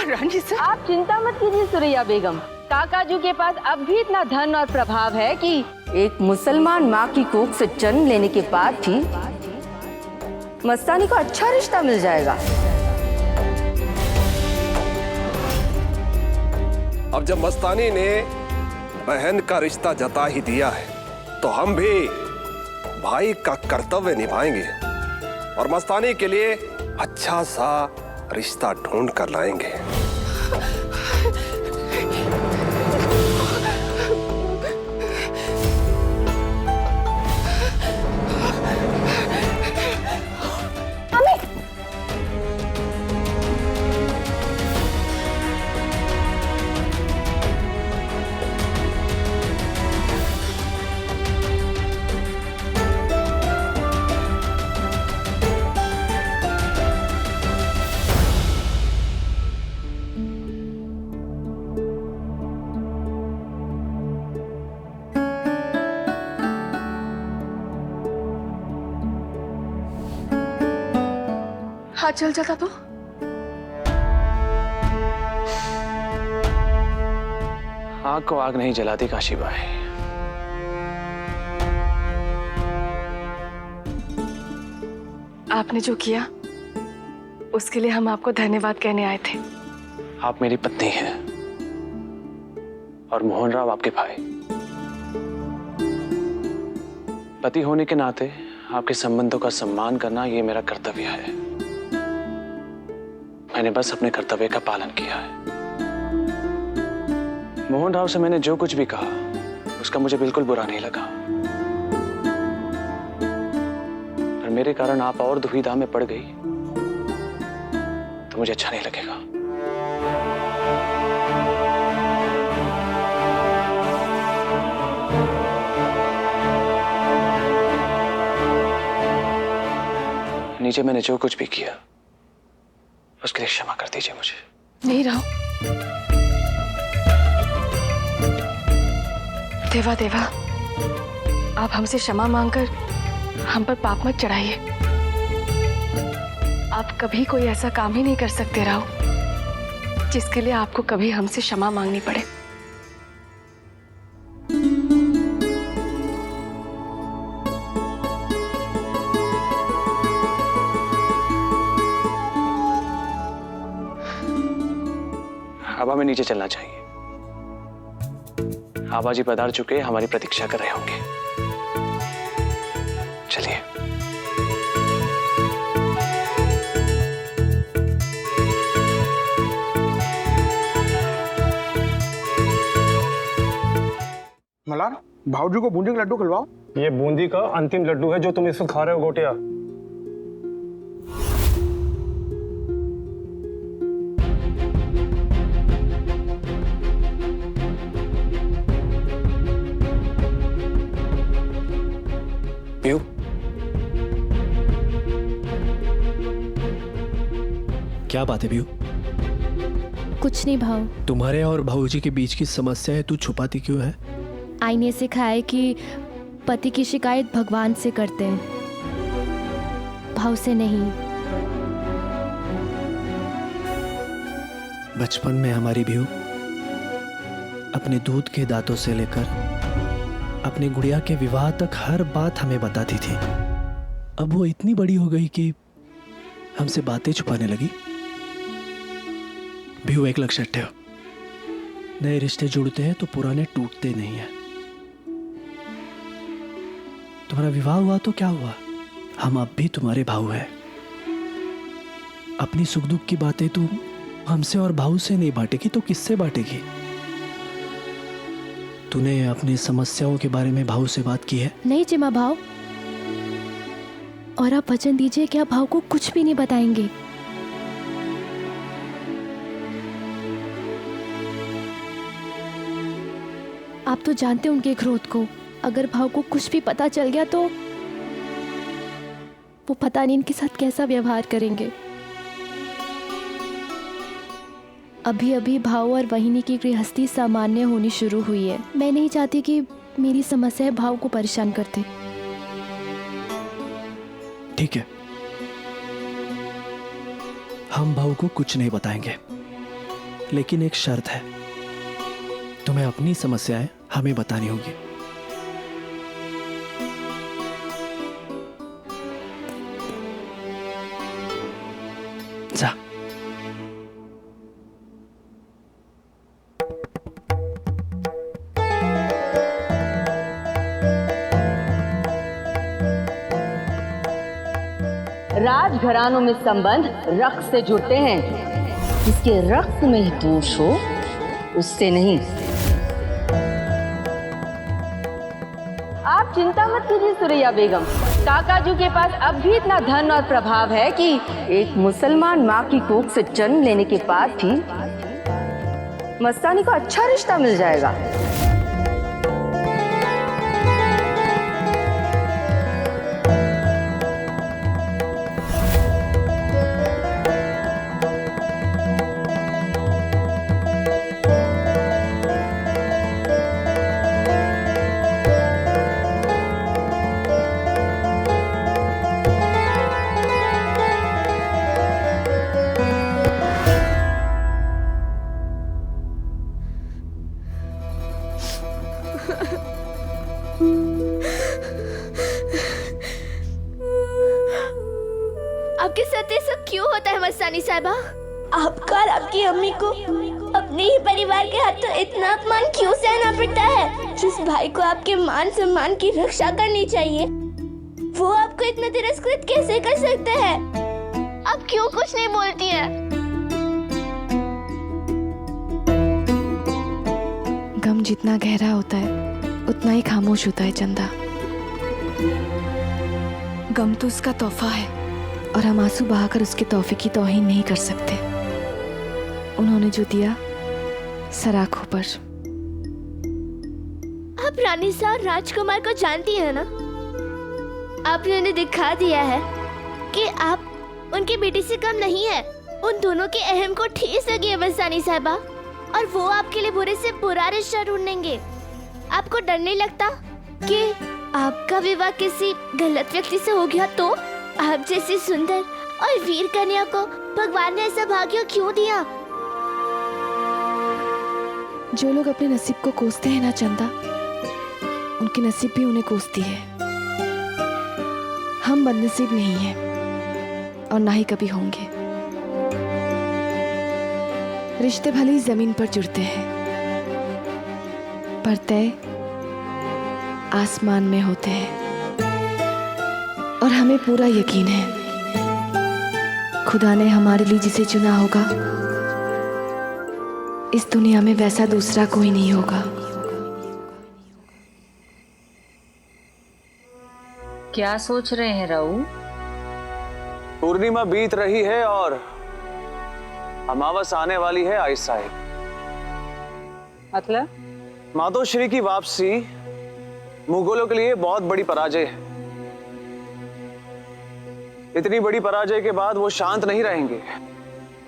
रानी साहब, आप चिंता मत कीजिए सुरैया बेगम। काकाजू के पास अब भी इतना धन और प्रभाव है कि एक मुसलमान माँ की कोख से जन्म लेने के बाद भी मस्तानी को अच्छा रिश्ता मिल जाएगा। अब जब मस्तानी ने बहन का रिश्ता जता ही दिया है, तो हम भी भाई का कर्तव्य निभाएंगे और मस्तानी के लिए अच्छा सा रिश्ता ढूंढ कर लाएंगे। हाथ जल जाता तो? आग को आग नहीं जलाती काशीबाई। आपने जो किया उसके लिए हम आपको धन्यवाद कहने आए थे। आप मेरी पत्नी हैं और मोहन राव आपके भाई। पति होने के नाते आपके संबंधों का सम्मान करना ये मेरा कर्तव्य है। मैंने बस अपने कर्तव्य का पालन किया है। मोहन राव से मैंने जो कुछ भी कहा उसका मुझे बिल्कुल बुरा नहीं लगा, पर मेरे कारण आप और दुविधा में पड़ गई तो मुझे अच्छा नहीं लगेगा। नीचे मैंने जो कुछ भी किया उसके लिए क्षमा कर दीजिए मुझे। नहीं रहो। देवा देवा, आप हमसे क्षमा मांगकर हम पर पाप मत चढ़ाइए। आप कभी कोई ऐसा काम ही नहीं कर सकते राव जिसके लिए आपको कभी हमसे क्षमा मांगनी पड़े। अब हमें नीचे चलना चाहिए। आबा जी पधार चुके, हमारी प्रतीक्षा कर रहे होंगे। चलिए। मलार, भाऊजी को बूंदी का लड्डू खिलवाओ। ये बूंदी का अंतिम लड्डू है जो तुम इस वक्त खा रहे हो गोटिया। पीयू, क्या बात है पीयू? कुछ नहीं भाव। तुम्हारे और भाऊजी के बीच की समस्या है, तू छुपाती क्यों है? आईने से सिखाया है कि पति की शिकायत भगवान से करते हैं, भाव से नहीं। बचपन में हमारी पीयू अपने दूध के दांतों से लेकर अपनी गुड़िया के विवाह तक हर बात हमें बताती थी। अब वो इतनी बड़ी हो गई कि हमसे बातें छुपाने लगी। पीयू, एक लक्ष्य रखो, नए रिश्ते जुड़ते हैं तो पुराने टूटते नहीं हैं। तुम्हारा विवाह हुआ तो क्या हुआ, हम अब भी तुम्हारे भाऊ हैं। अपनी सुख दुख की बातें तू हमसे और भाऊ से नहीं बांटेगी तो किससे बांटेगी? तूने अपनी समस्याओं के बारे में भाऊ से बात की है? नहीं जिमा भाव, और आप वचन दीजिए कि आप भाव को कुछ भी नहीं बताएंगे। आप तो जानते हैं उनके क्रोध को। अगर भाव को कुछ भी पता चल गया तो वो पता नहीं इनके साथ कैसा व्यवहार करेंगे। अभी अभी भाव और वहिनी की गृहस्थी सामान्य होनी शुरू हुई है। मैं नहीं चाहती कि मेरी समस्या भाव को परेशान करते। ठीक है, हम भाव को कुछ नहीं बताएंगे, लेकिन एक शर्त है, तुम्हें अपनी समस्याएं हमें बतानी होगी। जा। राजघरानों में संबंध रक्त से जुड़ते हैं। जिसके रक्त में ही दोष हो उससे नहीं। आप चिंता मत कीजिए सुरैया बेगम, काकाजू के पास अब भी इतना धन और प्रभाव है कि एक मुसलमान माँ की कोख से जन्म लेने के बाद भी मस्तानी को अच्छा रिश्ता मिल जाएगा। आपके साथ ये सब क्यों होता है मस्तानी साहिबा? आपका और आपकी अम्मी को अपने ही परिवार के हाथों इतना अपमान क्यों सहना पड़ता है? जिस भाई को आपके मान सम्मान की रक्षा करनी चाहिए, वो आपको इतना तिरस्कृत कैसे कर सकते हैं? आप क्यों कुछ नहीं बोलती हैं? गम जितना गहरा होता है उतना ही खामोश होता है चंदा। गम तो उसका तोहफा है और हम आंसू बहाकर उसके तोहफे की तौहीन नहीं कर सकते। उन्होंने जो दिया सराखों पर। आप रानी सा और राजकुमार को जानती हैं ना? आपने उन्हें दिखा दिया है कि आप उनकी बेटी से कम नहीं है। उन दोनों के अहम को ठेस लगी है मस्तानी साहिबा, और वो आपके लिए बुरे से बुरा रिश्ता ढूंढेंगे। आपको डर नहीं लगता कि आपका विवाह किसी गलत व्यक्ति से हो गया तो? आप जैसी सुंदर और वीर कन्या को भगवान ने ऐसा भाग्य क्यों दिया? जो लोग अपने नसीब को कोसते हैं ना चंदा, उनकी नसीब भी उन्हें कोसती है। हम बदनसीब नहीं हैं और ना ही कभी होंगे। रिश्ते भले ही जमीन पर जुड़ते हैं, पर तय आसमान में होते हैं। और हमें पूरा यकीन है, खुदा ने हमारे लिए जिसे चुना होगा, इस दुनिया में वैसा दूसरा कोई नहीं होगा। क्या सोच रहे हैं राऊ? पूर्णिमा बीत रही है और अमावस आने वाली है आई साहिब। मतलब? मातोश्री की वापसी मुगलों के लिए बहुत बड़ी पराजय है। इतनी बड़ी पराजय के बाद वो शांत नहीं रहेंगे,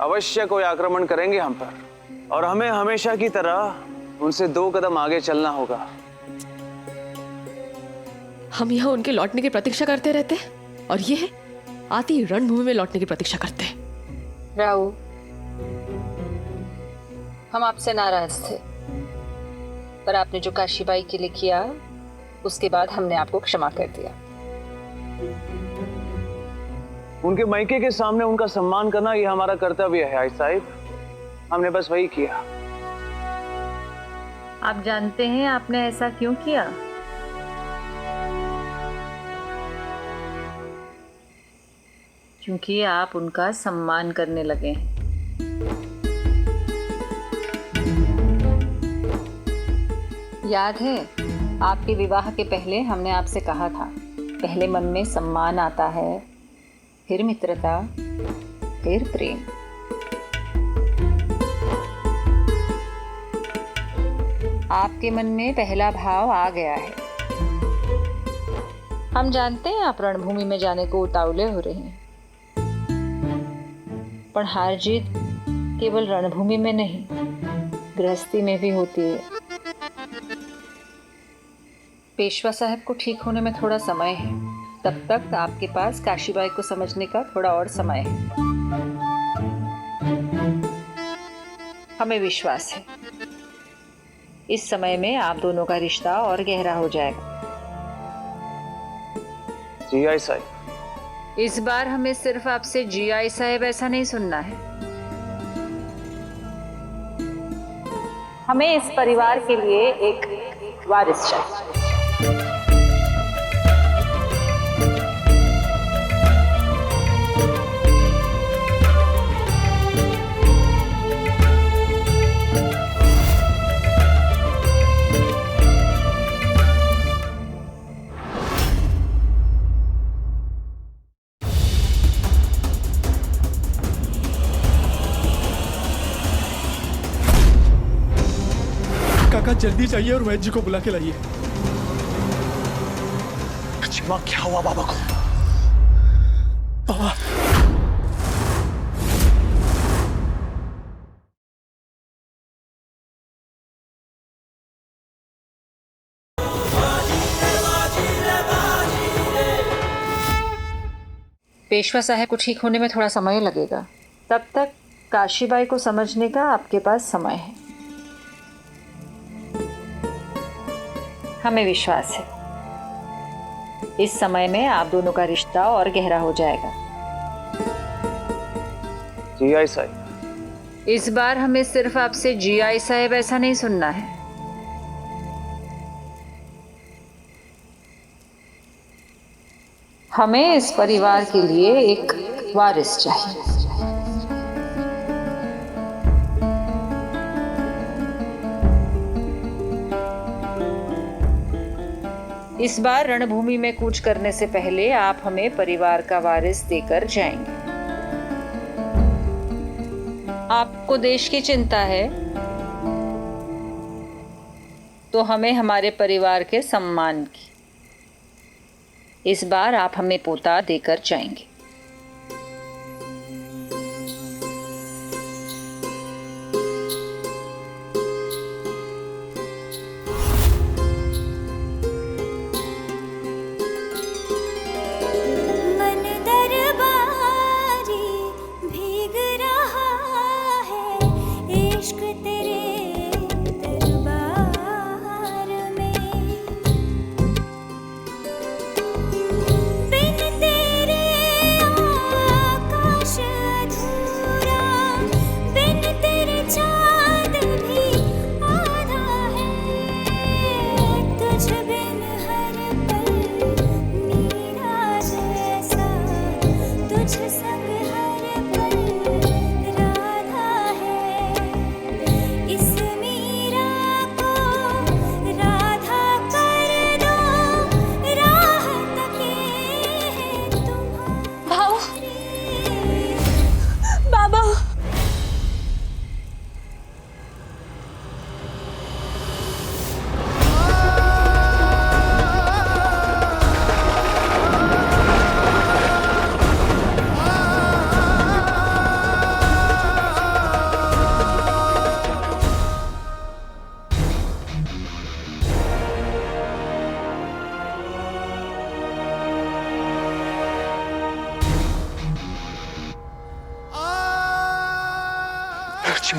अवश्य कोई आक्रमण करेंगे हम पर, और हमें हमेशा की तरह उनसे 2 कदम आगे चलना होगा। हम यहाँ उनके लौटने की प्रतीक्षा करते रहते हैं और ये है आती रणभूमि में लौटने की प्रतीक्षा करते हैं। राऊ, हम आपसे नाराज थे, पर आपने जो काशीबाई के लिए किया उसके बाद हमने आपको क्षमा कर दिया। उनके मायके के सामने उनका सम्मान करना यह हमारा कर्तव्य है आई साहिब। हमने बस वही किया। आप जानते हैं आपने ऐसा क्यों किया? क्योंकि आप उनका सम्मान करने लगे हैं। याद है, आपके विवाह के पहले हमने आपसे कहा था, पहले मन में सम्मान आता है, फिर मित्रता, फिर प्रेम। आपके मन में पहला भाव आ गया है। हम जानते हैं आप रणभूमि में जाने को उतावले हो रहे हैं, पर हार जीत केवल रणभूमि में नहीं, गृहस्थी में भी होती है। पेशवा साहब को ठीक होने में थोड़ा समय है, तब तक आपके पास काशीबाई को समझने का थोड़ा और समय है। हमें विश्वास है इस समय में आप दोनों का रिश्ता और गहरा हो जाएगा। जी आई साहिब। इस बार हमें सिर्फ आपसे जी आई साहिब ऐसा नहीं सुनना है, हमें इस परिवार के लिए एक वारिस चाहिए। काका जल्दी जाइए और वैद्य जी को बुला के लाइए। क्या हुआ बाबा को? बाबा पेशवा साहब को ठीक होने में थोड़ा समय लगेगा, तब तक काशीबाई को समझने का आपके पास समय है। हमें विश्वास है इस समय में आप दोनों का रिश्ता और गहरा हो जाएगा। जी आई साहिब। इस बार हमें सिर्फ आपसे जी आई साहिब ऐसा नहीं सुनना है, हमें इस परिवार के लिए एक वारिस चाहिए। इस बार रणभूमि में कूच करने से पहले आप हमें परिवार का वारिस देकर जाएंगे। आपको देश की चिंता है तो हमें हमारे परिवार के सम्मान की। इस बार आप हमें पोता देकर जाएंगे। इश्क तेरे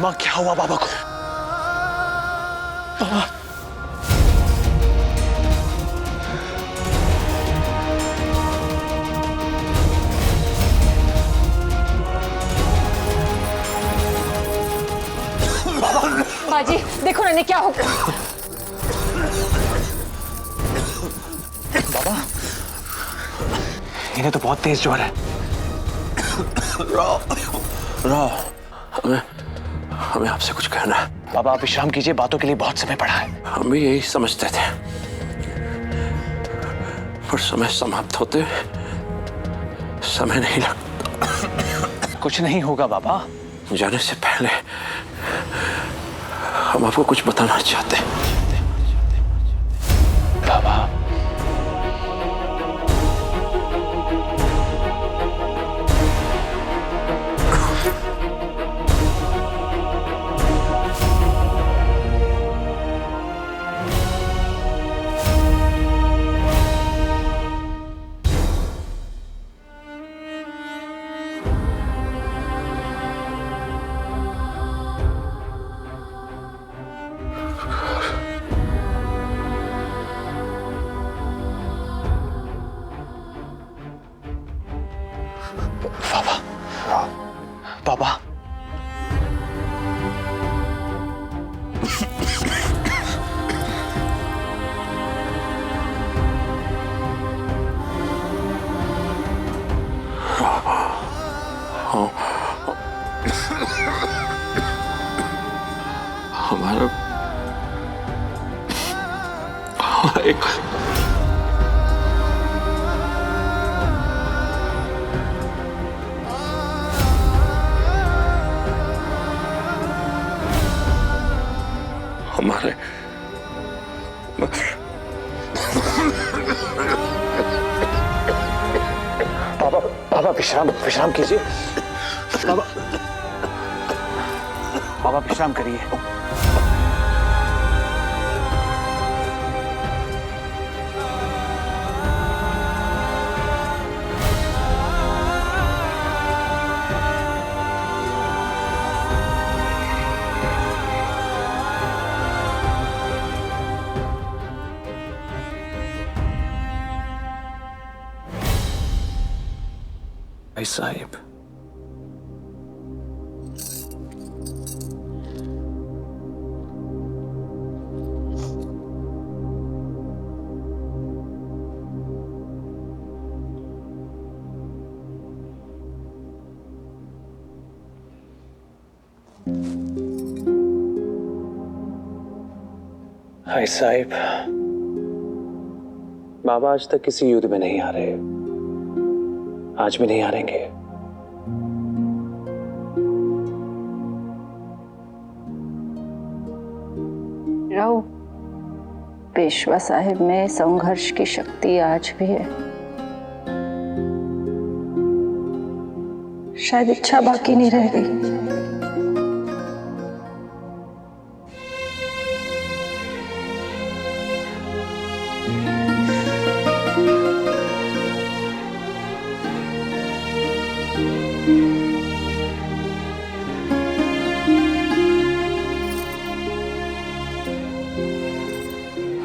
अम्मा, क्या हुआ बाबा को? बाबा, बाजी देखो ना क्या हो गया। बाबा, इन्हें तो बहुत तेज ज्वर है। राव, हमें आपसे कुछ कहना है। बाबा, आप विश्राम कीजिए, बातों के लिए बहुत समय पड़ा है। हम भी यही समझते थे, पर समय समाप्त होते समय नहीं लगता। कुछ नहीं होगा बाबा। जाने से पहले हम आपको कुछ बताना चाहते हैं। बाबा, बाबा, हमारा एक हमारे बाबा, बाबा विश्राम कीजिए। बाबा, बाबा विश्राम करिए। भाई साहिब, भाई साहिब, बाबा आज तक किसी युद्ध में नहीं हारे, आज भी नहीं हारेंगे। राव, पेशवा साहिब में संघर्ष की शक्ति आज भी है। शायद इच्छा बाकी नहीं रह गई।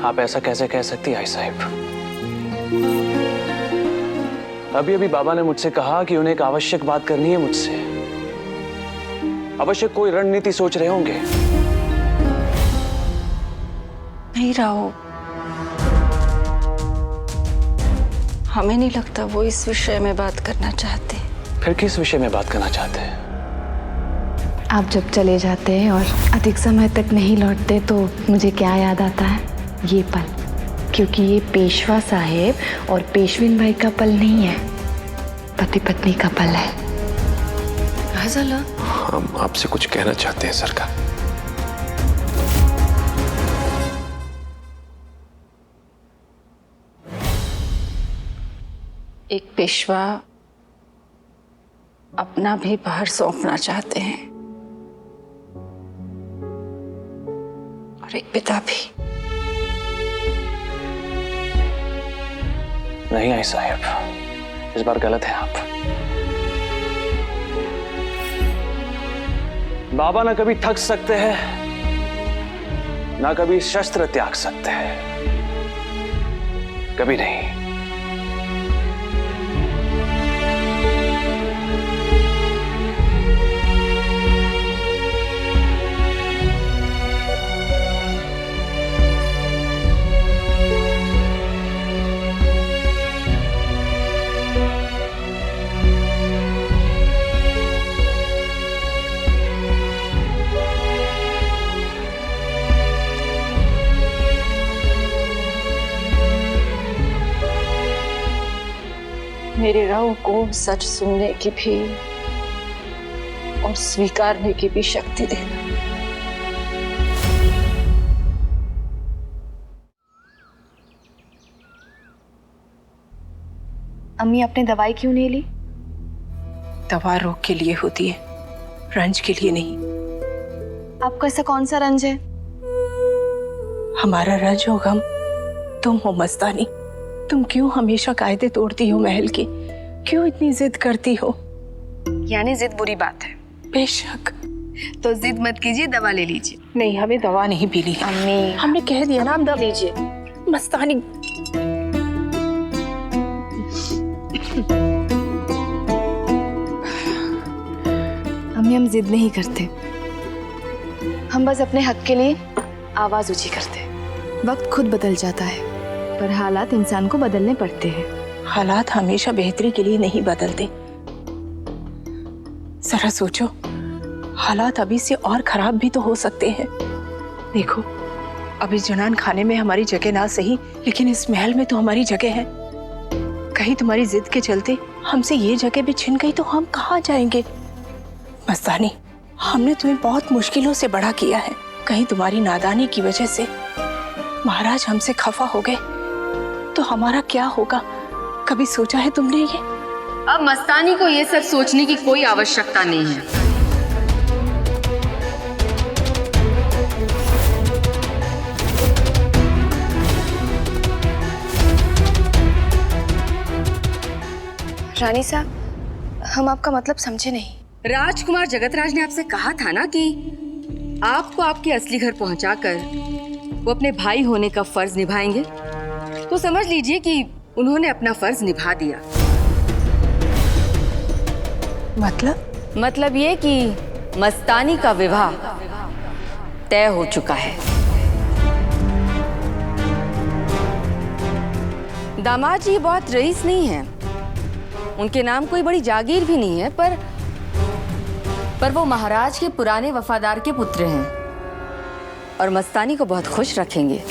आप ऐसा कैसे कह सकती आई साहिब? अभी अभी बाबा ने मुझसे कहा कि उन्हें एक आवश्यक बात करनी है मुझसे। अवश्य कोई रणनीति सोच रहे होंगे। नहीं राव, हमें नहीं लगता वो इस विषय में बात करना चाहते। फिर किस विषय में बात करना चाहते हैं? आप जब चले जाते हैं और अधिक समय तक नहीं लौटते तो मुझे क्या याद आता है? ये पल, क्योंकि ये पेशवा साहेब और पेशवीन भाई का पल नहीं है, पति पत्नी का पल है। काय झालं? हम आपसे कुछ कहना चाहते हैं सरकार। एक पेशवा अपना भी भार सौंपना चाहते हैं और एक पिता भी। नहीं आई साहब, इस बार गलत है आप। बाबा ना कभी थक सकते हैं, ना कभी शस्त्र त्याग सकते हैं, कभी नहीं। मेरे राव को सच सुनने की भी और स्वीकारने की भी शक्ति देना। अम्मी, आपने दवाई क्यों नहीं ली? दवा रोग के लिए होती है, रंज के लिए नहीं। आपको ऐसा कौन सा रंज है? हमारा रंज हो गम, तुम हो मस्तानी। तुम क्यों हमेशा कायदे तोड़ती हो महल की? क्यों इतनी जिद करती हो? यानी जिद बुरी बात है? बेशक। तो जिद मत कीजिए, दवा ले लीजिए। नहीं, हमें दवा नहीं पीनी। अम्मी, हमने कह दिया ना, हम दवा लीजिए। मस्तानी, अम्मी हम जिद नहीं करते, हम बस अपने हक के लिए आवाज ऊंची करते हैं। वक्त खुद बदल जाता है, पर हालात इंसान को बदलने पड़ते हैं। हालात हमेशा बेहतरी के लिए नहीं बदलते। जरा सोचो, हालात अभी से और खराब भी तो हो सकते हैं। देखो, अभी जनान खाने में हमारी जगह ना सही, लेकिन इस महल में तो हमारी जगह है। कहीं तुम्हारी जिद के चलते हमसे ये जगह भी छिन गई तो हम कहाँ जाएंगे? मस्तानी, हमने तुम्हें बहुत मुश्किलों से बड़ा किया है। कहीं तुम्हारी नादानी की वजह से महाराज हमसे खफा हो गए तो हमारा क्या होगा? कभी सोचा है तुमने ये? अब मस्तानी को ये सब सोचने की कोई आवश्यकता नहीं है। रानी साहब, हम आपका मतलब समझे नहीं। राजकुमार जगतराज ने आपसे कहा था ना कि आपको आपके असली घर पहुंचाकर वो अपने भाई होने का फर्ज निभाएंगे, तो समझ लीजिए कि उन्होंने अपना फर्ज निभा दिया। मतलब ये कि मस्तानी का विवाह तय हो चुका है। दामाद जी बहुत रईस नहीं है, उनके नाम कोई बड़ी जागीर भी नहीं है, पर वो महाराज के पुराने वफादार के पुत्र हैं और मस्तानी को बहुत खुश रखेंगे।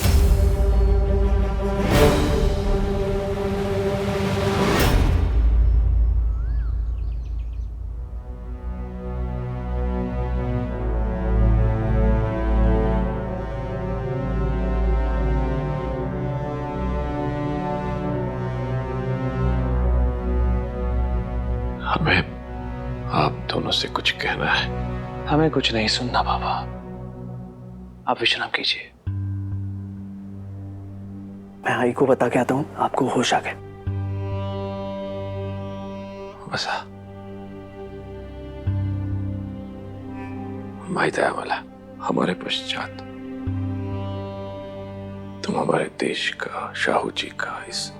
हमें आप दोनों से कुछ कहना है। हमें कुछ नहीं सुनना बाबा, आप विश्राम कीजिए। मैं आई को बता के आता हूं, आपको होश आ गए। बसा माई दयावाला, हमारे पश्चात तुम हमारे देश का, शाहू जी का, इस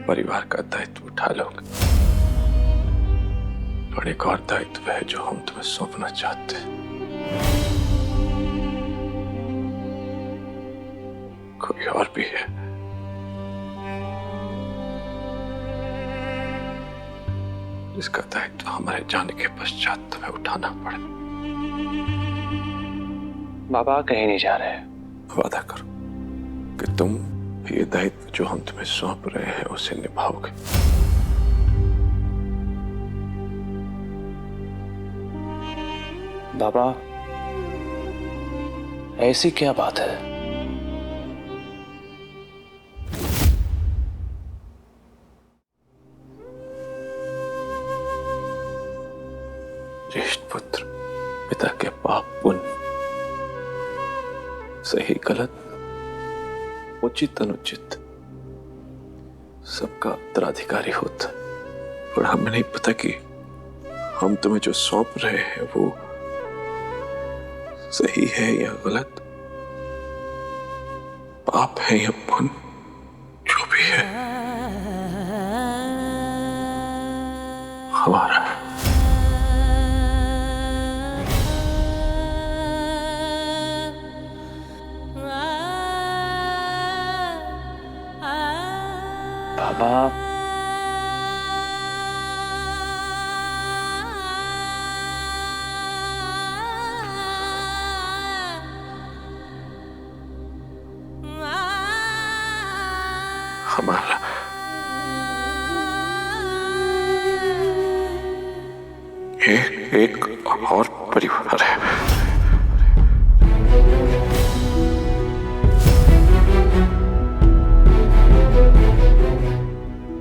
परिवार का दायित्व उठा लोगे। और एक और दायित्व है जो हम तुम्हें सौंपना चाहते हैं। कोई और भी है। इसका दायित्व हमारे जाने के पश्चात तुम्हें उठाना पड़े। बाबा कहीं नहीं जा रहे। वादा करो कि तुम ये दायित्व जो हम तुम्हें सौंप रहे हैं उसे निभाओगे। बाबा, ऐसी क्या बात है? ज्येष्ठ पुत्र पिता के पाप पुण्य, सही गलत, उचित अनुचित सबका उत्तराधिकारी होता है। और हमें नहीं पता कि हम तुम्हें जो सौंप रहे हैं वो सही है या गलत, पाप है या पुण्य, जो भी है हमारा। बाबा हमारा एक और परिवार है।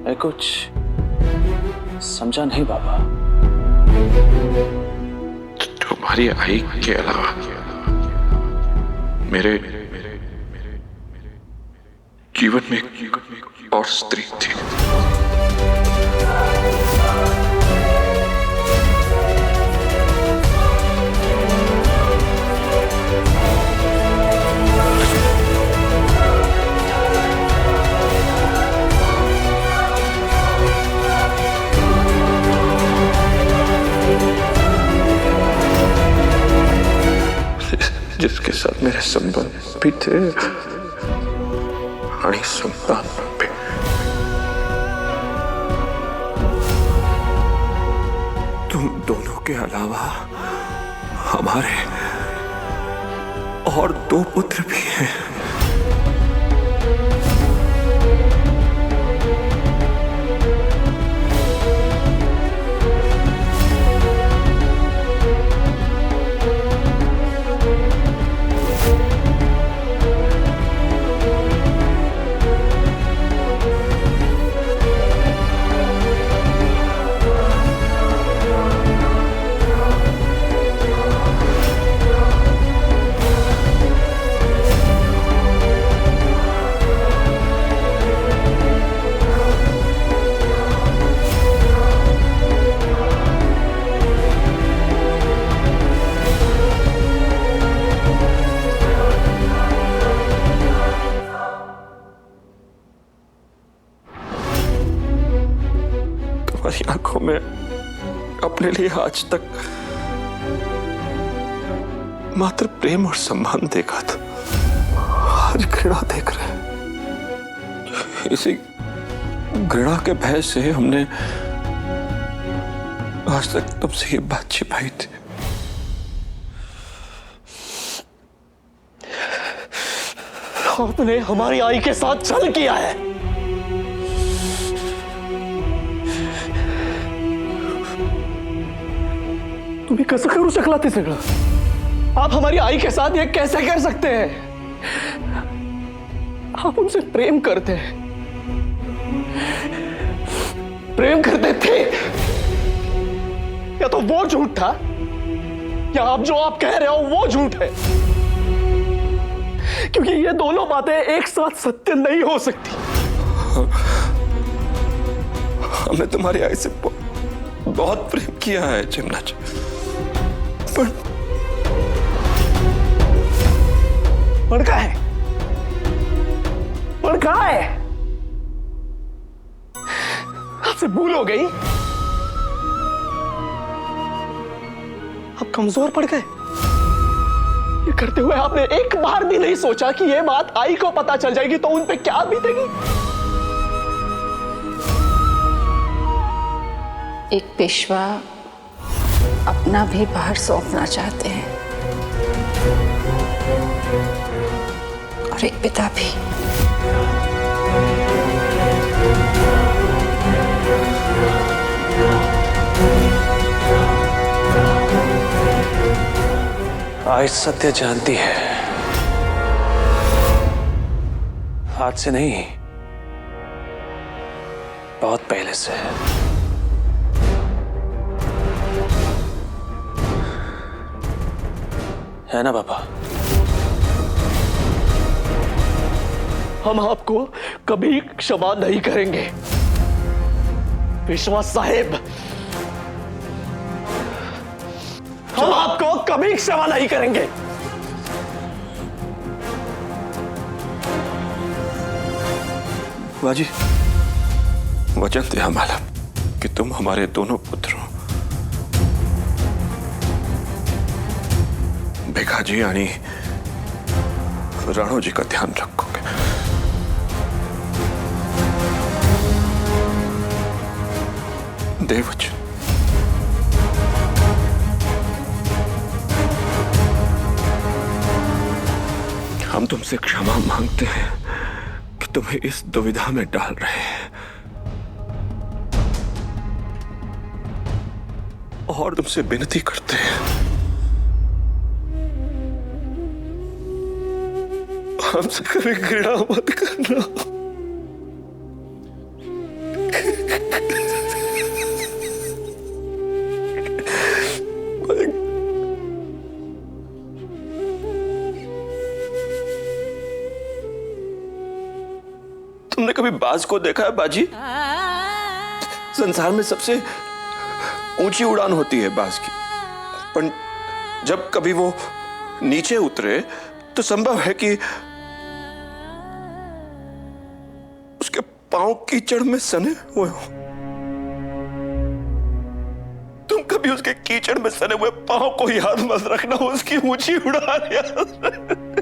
मैं कुछ समझा नहीं बाबा। तुम्हारी आई के अलावा मेरे जीवन में एक और स्त्री थी। जिसके साथ मेरे संबंध भी थे, आणि संतान पे। तुम दोनों के अलावा हमारे और 2 पुत्र भी हैं। तुम्हारी आंखों में अपने लिए आज तक मात्र प्रेम और सम्मान देखा था, आज घृणा देख रहे हैं। इसी घृणा के भय से हमने आज तक तुमसे ये बात छिपाई थी। आपने हमारी आई के साथ छल किया है। तुम्ही कसं करू शकला ते सगळं? आप हमारी आई के साथ ये कैसे कर सकते हैं? आप उनसे प्रेम करते हैं, प्रेम करते थे, या तो वो झूठ था या आप जो आप कह रहे हो वो झूठ है, क्योंकि ये दोनों बातें एक साथ सत्य नहीं हो सकती। हमने तुम्हारी आई से बहुत प्रेम किया है जमुना जी, पर कहाँ है? पर कहाँ है? आपसे भूल हो गई? आप कमजोर पड़ गए? ये करते हुए आपने एक बार भी नहीं सोचा कि ये बात आई को पता चल जाएगी तो उन पे क्या बीतेगी? एक पेशवा अपना भी बाहर सौंपना चाहते हैं और एक पिता भी। आज सत्य जानती है, आज से नहीं, बहुत पहले से है। है ना पापा? हम आपको कभी क्षमा नहीं करेंगे पेशवा साहेब। हम आपको कभी क्षमा नहीं करेंगे। बाजी, वचन दे हमारा कि तुम हमारे दोनों पुत्रों भिखाजी आणि राणो जी का ध्यान रखोगे। दे वचन। हम तुमसे क्षमा मांगते हैं कि तुम्हें इस दुविधा में डाल रहे हैं, और तुमसे विनती करते हैं हमसे कभी घृणा मत करना। तुमने कभी बाज को देखा है बाजी? संसार में सबसे ऊंची उड़ान होती है बाज की, पर जब कभी वो नीचे उतरे तो संभव है कि उसके पांव कीचड़ में सने हुए हो। तुम कभी उसके कीचड़ में सने हुए पांव को याद मत रखना, उसकी ऊंची उड़ान याद।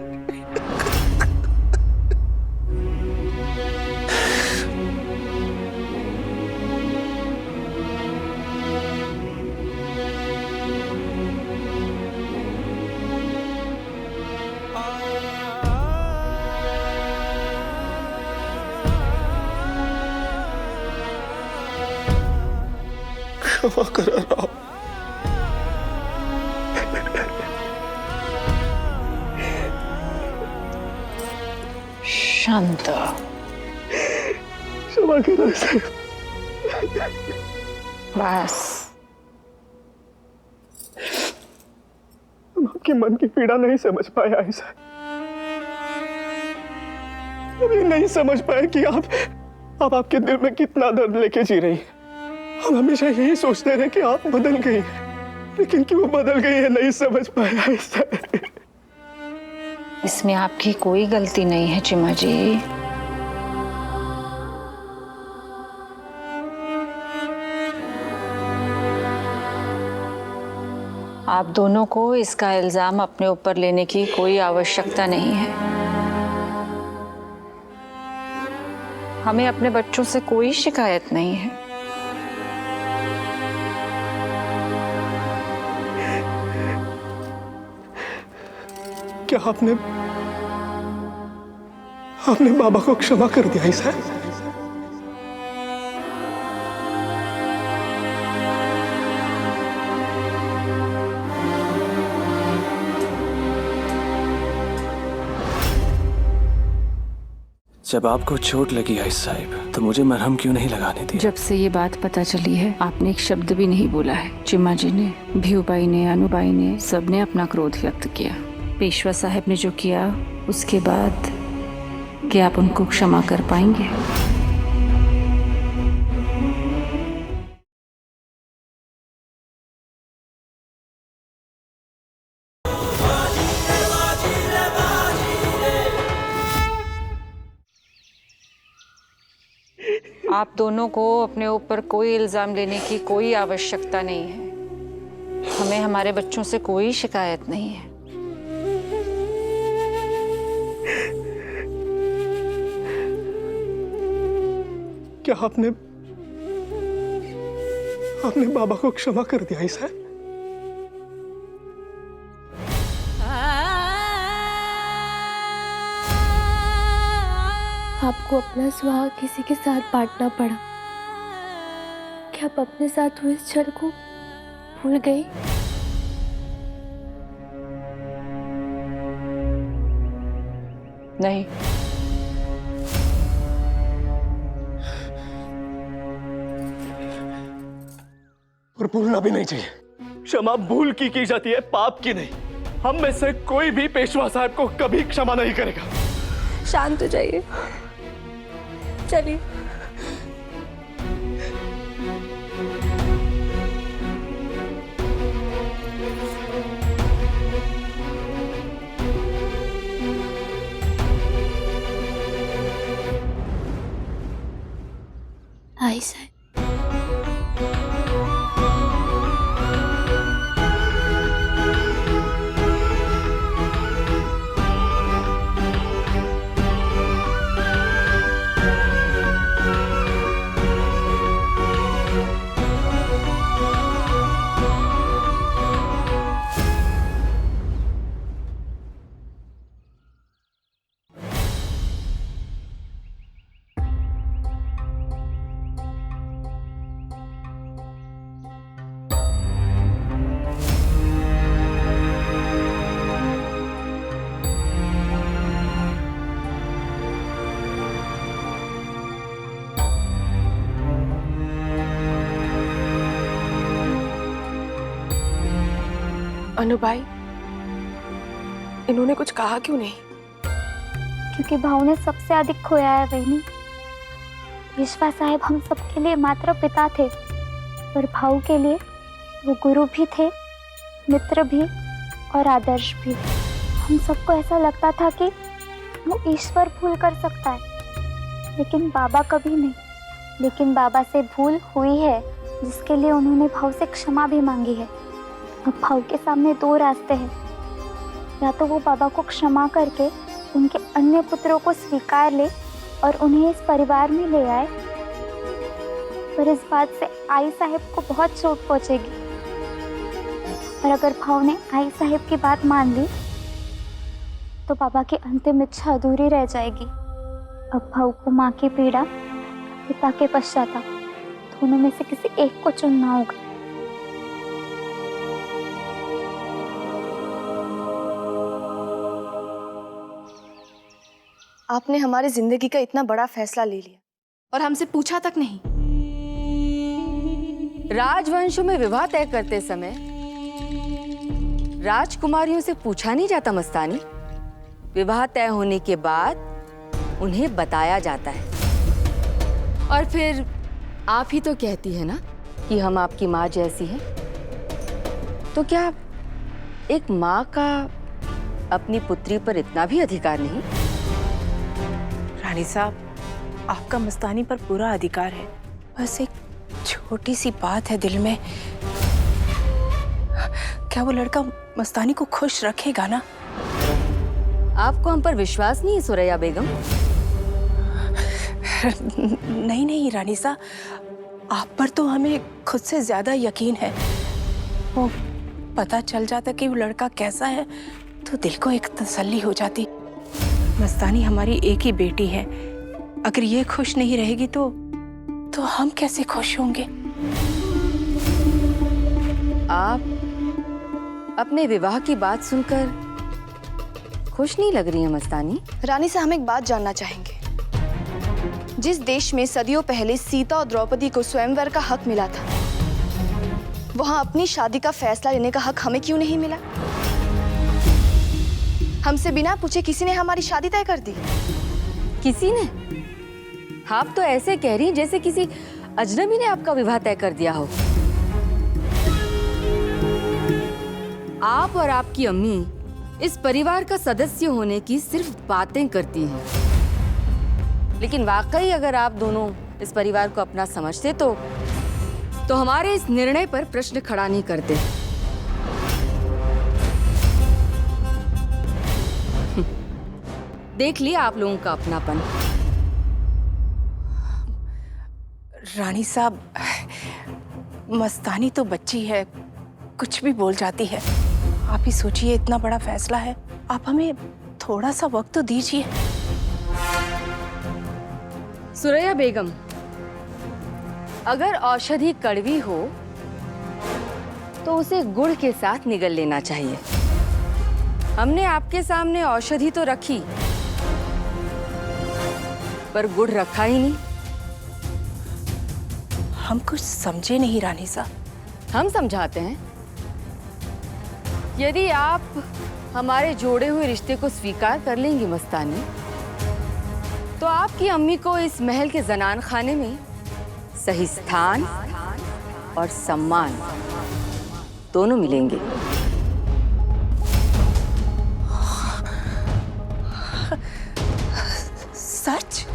क्षमा करा राम। शांत, क्षमा करा साहब। बस हम आपके मन की पीड़ा नहीं समझ पाए ऐसा। हम ये नहीं समझ पाए कि आप आपके दिल में कितना दर्द लेके जी रही हैं। हम हमेशा यही सोचते रहे कि आप बदल गई हैं, लेकिन क्यों बदल गई है नहीं समझ पाया ऐसा। इसमें आपकी कोई गलती नहीं है चिमा जी। आप दोनों को इसका इल्जाम अपने ऊपर लेने की कोई आवश्यकता नहीं है। हमें अपने बच्चों से कोई शिकायत नहीं है। क्या आपने बाबा को क्षमा कर दिया ऐसा? जब आपको चोट लगी है साहिब, तो मुझे मरहम क्यों नहीं लगाने दी? जब से ये बात पता चली है, आपने एक शब्द भी नहीं बोला है। चिम्मा जी ने, भीऊबाई ने, अनुबाई ने, सबने अपना क्रोध व्यक्त किया। पेशवा साहब ने जो किया, उसके बाद क्या आप उनको क्षमा कर पाएंगे? आप दोनों को अपने ऊपर कोई इल्जाम लेने की कोई आवश्यकता नहीं है। हमें हमारे बच्चों से कोई शिकायत नहीं है। क्या आपने बाबा को क्षमा कर दिया ऐसा? आपको अपना सुहाग किसी के साथ बांटना पड़ा। क्या आप अपने साथ हुए इस क्षण को भूल गई? नहीं, और भूलना भी नहीं चाहिए। क्षमा भूल की जाती है, पाप की नहीं। हम में से कोई भी पेशवा साहब को कभी क्षमा नहीं करेगा। शांत हो जाइए, चलिए। भाई साहब। अनु भाई, इन्होंने कुछ कहा क्यों नहीं? क्योंकि भाऊ ने सबसे अधिक खोया है बहनी। पेशवा साहब हम सबके लिए मात्र पिता थे, पर भाऊ के लिए वो गुरु भी थे, मित्र भी और आदर्श भी। हम सबको ऐसा लगता था कि वो ईश्वर भूल कर सकता है, लेकिन बाबा कभी नहीं। लेकिन बाबा से भूल हुई है, जिसके लिए उन्होंने भाऊ से क्षमा भी मांगी है। अब भाऊ के सामने दो रास्ते हैं, या तो वो बाबा को क्षमा करके उनके अन्य पुत्रों को स्वीकार ले और उन्हें इस परिवार में ले आए, पर इस बात से आई साहब को बहुत चोट पहुंचेगी। और अगर भाऊ ने आई साहब की बात मान ली तो बाबा की अंतिम इच्छा अधूरी रह जाएगी। अब भाऊ को माँ की पीड़ा, पिता के पश्चाताप, दोनों में से किसी एक को चुनना होगा। आपने हमारी जिंदगी का इतना बड़ा फैसला ले लिया और हमसे पूछा तक नहीं। राजवंशों में विवाह तय करते समय राजकुमारियों से पूछा नहीं जाता मस्तानी। विवाह तय होने के बाद उन्हें बताया जाता है। और फिर आप ही तो कहती है ना कि हम आपकी माँ जैसी हैं। तो क्या एक माँ का अपनी पुत्री पर इतना भी अधिकार नहीं? रानी साहब, आपका मस्तानी पर पूरा अधिकार है। बस एक छोटी सी बात है दिल में, क्या वो लड़का मस्तानी को खुश रखेगा ना? आपको हम पर विश्वास नहीं है सुरैया बेगम? नहीं नहीं रानी साहब, आप पर तो हमें खुद से ज्यादा यकीन है। वो पता चल जाता कि वो लड़का कैसा है तो दिल को एक तसल्ली हो जाती। मस्तानी हमारी एक ही बेटी है, अगर ये खुश नहीं रहेगी तो हम कैसे खुश होंगे? आप अपने विवाह की बात सुनकर खुश नहीं लग रही है मस्तानी? रानी से हम एक बात जानना चाहेंगे। जिस देश में सदियों पहले सीता और द्रौपदी को स्वयंवर का हक मिला था, वहां अपनी शादी का फैसला लेने का हक हमें क्यों नहीं मिला? हमसे बिना पूछे किसी ने हमारी शादी तय कर दी। किसी ने? आप तो ऐसे कह रही जैसे किसी अजनबी ने आपका विवाह तय कर दिया हो। आप और आपकी अम्मी इस परिवार का सदस्य होने की सिर्फ बातें करती हैं, लेकिन वाकई अगर आप दोनों इस परिवार को अपना समझते तो हमारे इस निर्णय पर प्रश्न खड़ा नहीं करते। देख लिया आप लोगों का अपनापन। रानी साहब, मस्तानी तो बच्ची है, कुछ भी बोल जाती है। आप ही सोचिए, इतना बड़ा फैसला है, आप हमें थोड़ा सा वक्त तो दीजिए। सुरैया बेगम, अगर औषधि कड़वी हो तो उसे गुड़ के साथ निगल लेना चाहिए। हमने आपके सामने औषधि तो रखी, पर गुड़ रखा ही नहीं। हम कुछ समझे नहीं रानी साहब। हम समझाते हैं। यदि आप हमारे जोड़े हुए रिश्ते को स्वीकार कर लेंगी मस्तानी, तो आपकी अम्मी को इस महल के जनान खाने में सही स्थान और सम्मान दोनों मिलेंगे। सच?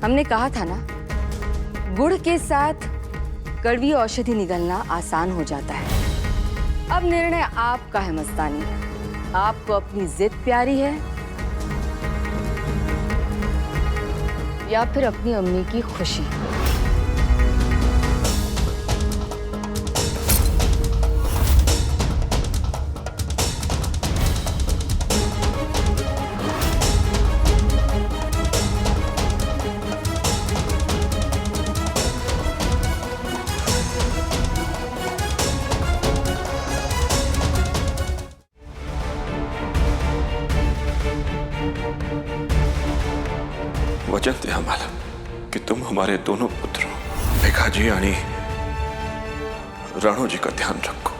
हमने कहा था ना, गुड़ के साथ कड़वी औषधि निगलना आसान हो जाता है। अब निर्णय आपका है मस्तानी, आपको अपनी जिद प्यारी है या फिर अपनी अम्मी की खुशी। वचन दे हमारा कि तुम हमारे दोनों पुत्रों भिखाजी यानी राणो जी का ध्यान रखोगे।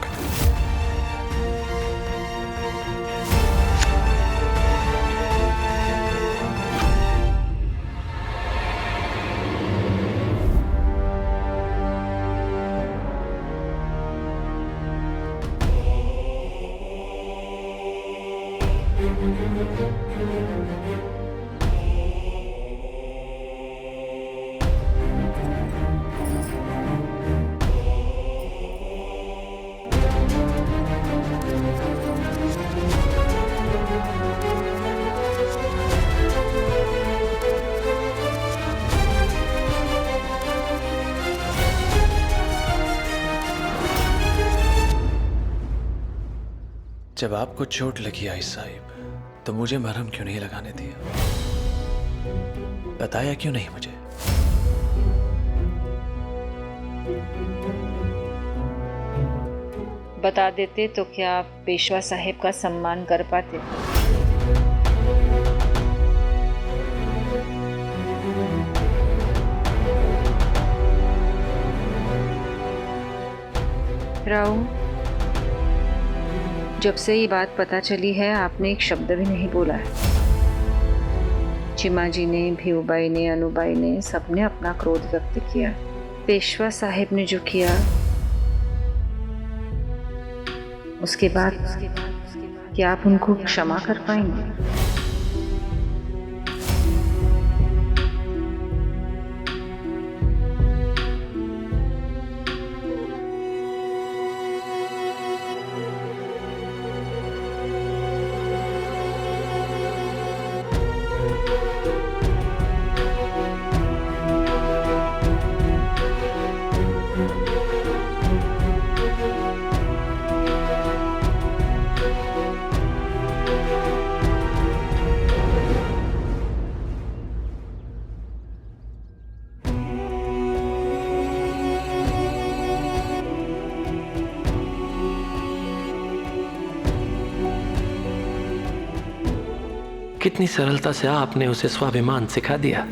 जब आपको चोट लगी आई साहिब, तो मुझे मरहम क्यों नहीं लगाने दिया? बताया क्यों नहीं मुझे? बता देते तो क्या आप पेशवा साहेब का सम्मान कर पाते? राव, जब से ये बात पता चली है आपने एक शब्द भी नहीं बोला है। चिमा जी ने, भीऊबाई ने, अनुबाई ने सबने अपना क्रोध व्यक्त किया। पेशवा साहिब ने जो किया उसके बाद क्या आप उनको क्षमा कर पाएंगे? कितनी सरलता से आपने उसे स्वाभिमान सिखा दिया।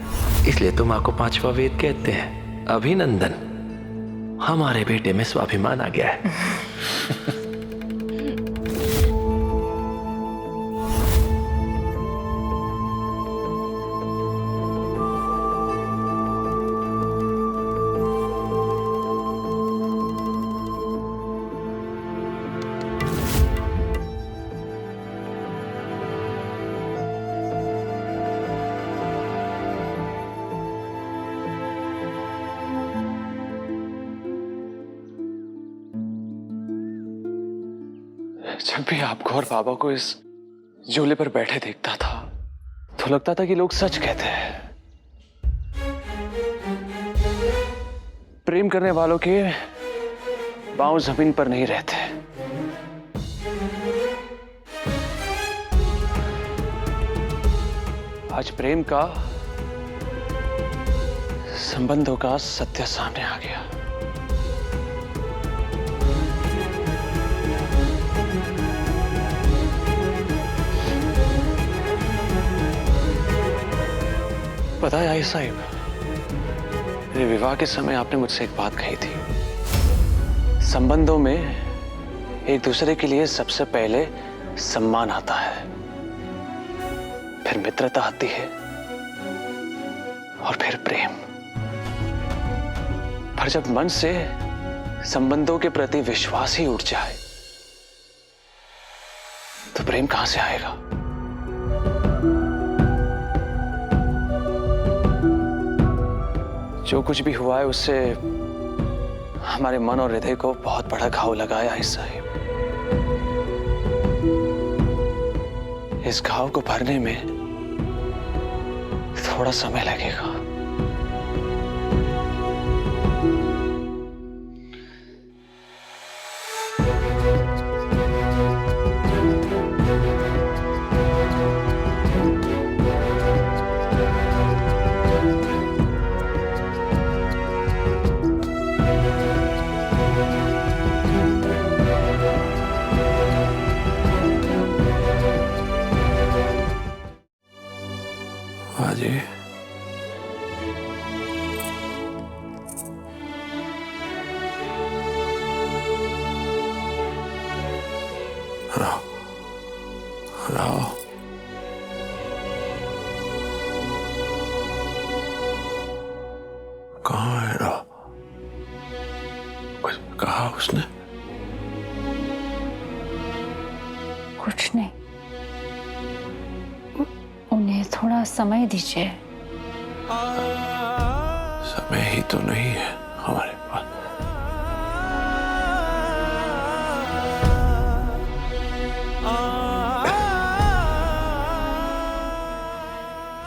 इसलिए तो मां को पांचवा वेद कहते हैं। अभिनंदन, हमारे बेटे में स्वाभिमान आ गया है। जब भी आपको और बाबा को इस झूले पर बैठे देखता था तो लगता था कि लोग सच कहते हैं। प्रेम करने वालों के पांव जमीन पर नहीं रहते। आज प्रेम का, संबंधों का सत्य सामने आ गया। पता है आई साहिब, मेरे विवाह के समय आपने मुझसे एक बात कही थी। संबंधों में एक दूसरे के लिए सबसे पहले सम्मान आता है, फिर मित्रता आती है और फिर प्रेम। पर जब मन से संबंधों के प्रति विश्वास ही उठ जाए तो प्रेम कहां से आएगा? जो कुछ भी हुआ है उससे हमारे मन और हृदय को बहुत बड़ा घाव लगाया है साहिब। इस घाव को भरने में थोड़ा समय लगेगा। बाजी, राव, राव, कहाँ है राव? कुछ कहा उसने? कुछ नहीं, उन्हें थोड़ा समय दीजिए। समय ही तो नहीं है हमारे पास।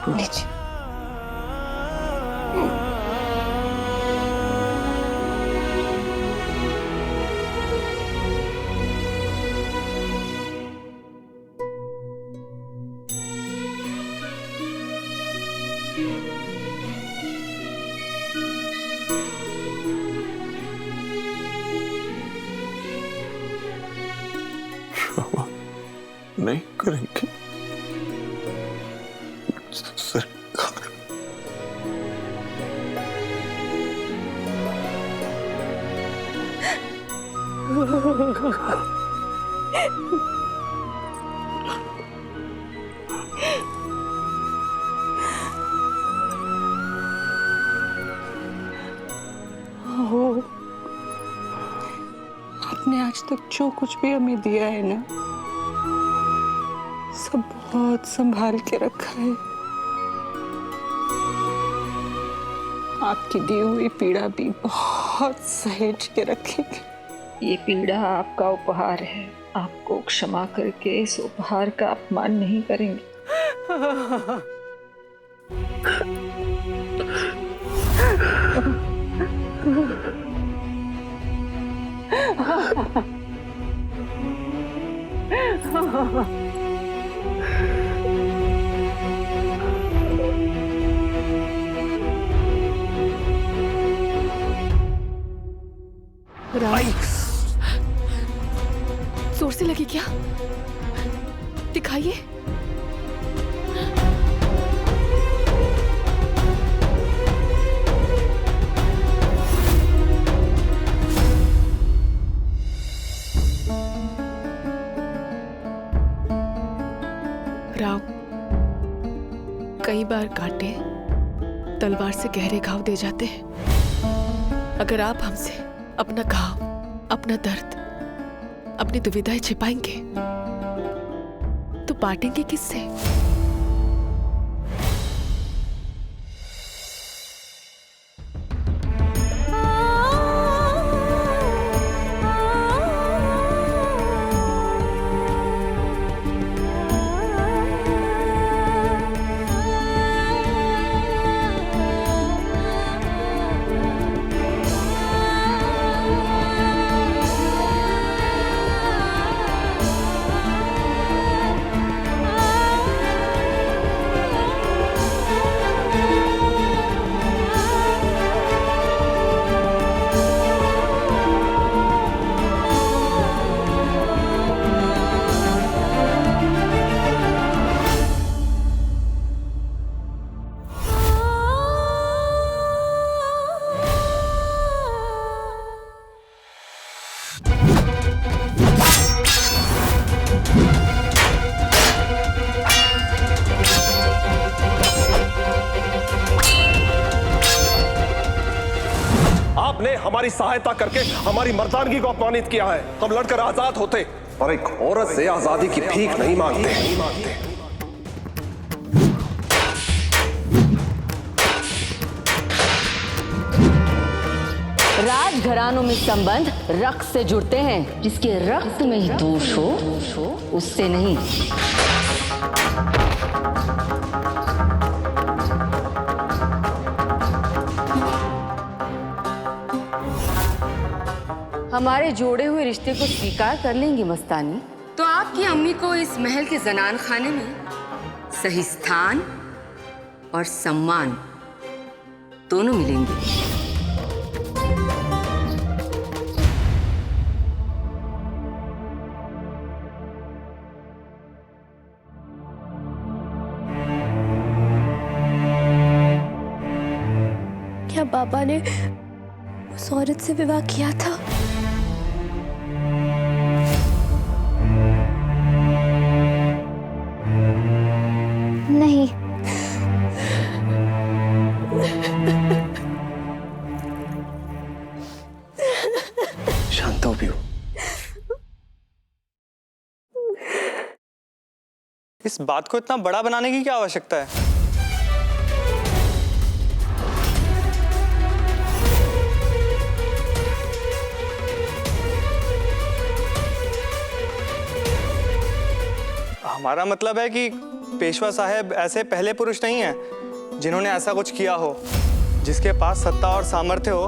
लीजिए। क्षमा नहीं करेंगे सरकार। हो, आपने आज तक जो कुछ भी हमें दिया है ना, सब बहुत संभाल के रखा है। आपकी दी हुई पीड़ा भी बहुत सहेज के रखेंगे। ये पीड़ा आपका उपहार है। आपको क्षमा करके इस उपहार का अपमान नहीं करेंगे। जोर से लगी क्या? दिखाइए। राव, कई बार कांटे तलवार से गहरे घाव दे जाते हैं। अगर आप हमसे अपना घाव, अपना दर्द, अपनी दुविधाएं छिपाएंगे तो बांटेंगे किससे? आपने हमारी सहायता करके हमारी मर्दानगी को अपमानित किया है। हम लड़कर आजाद होते, और एक औरत से आजादी की भीख नहीं मांगते। राजघरानों में संबंध रक्त से जुड़ते हैं। जिसके रक्त में ही दोष हो उससे नहीं। हमारे जोड़े हुए रिश्ते को स्वीकार कर लेंगी मस्तानी, तो आपकी अम्मी को इस महल के जनान खाने में सही स्थान और सम्मान दोनों मिलेंगे। क्या बाबा ने उस औरत से विवाह किया था? नहीं। शांत हो पीहू। इस बात को इतना बड़ा बनाने की क्या आवश्यकता है? हमारा मतलब है कि पेशवा साहब ऐसे पहले पुरुष नहीं हैं जिन्होंने ऐसा कुछ किया हो। जिसके पास सत्ता और सामर्थ्य हो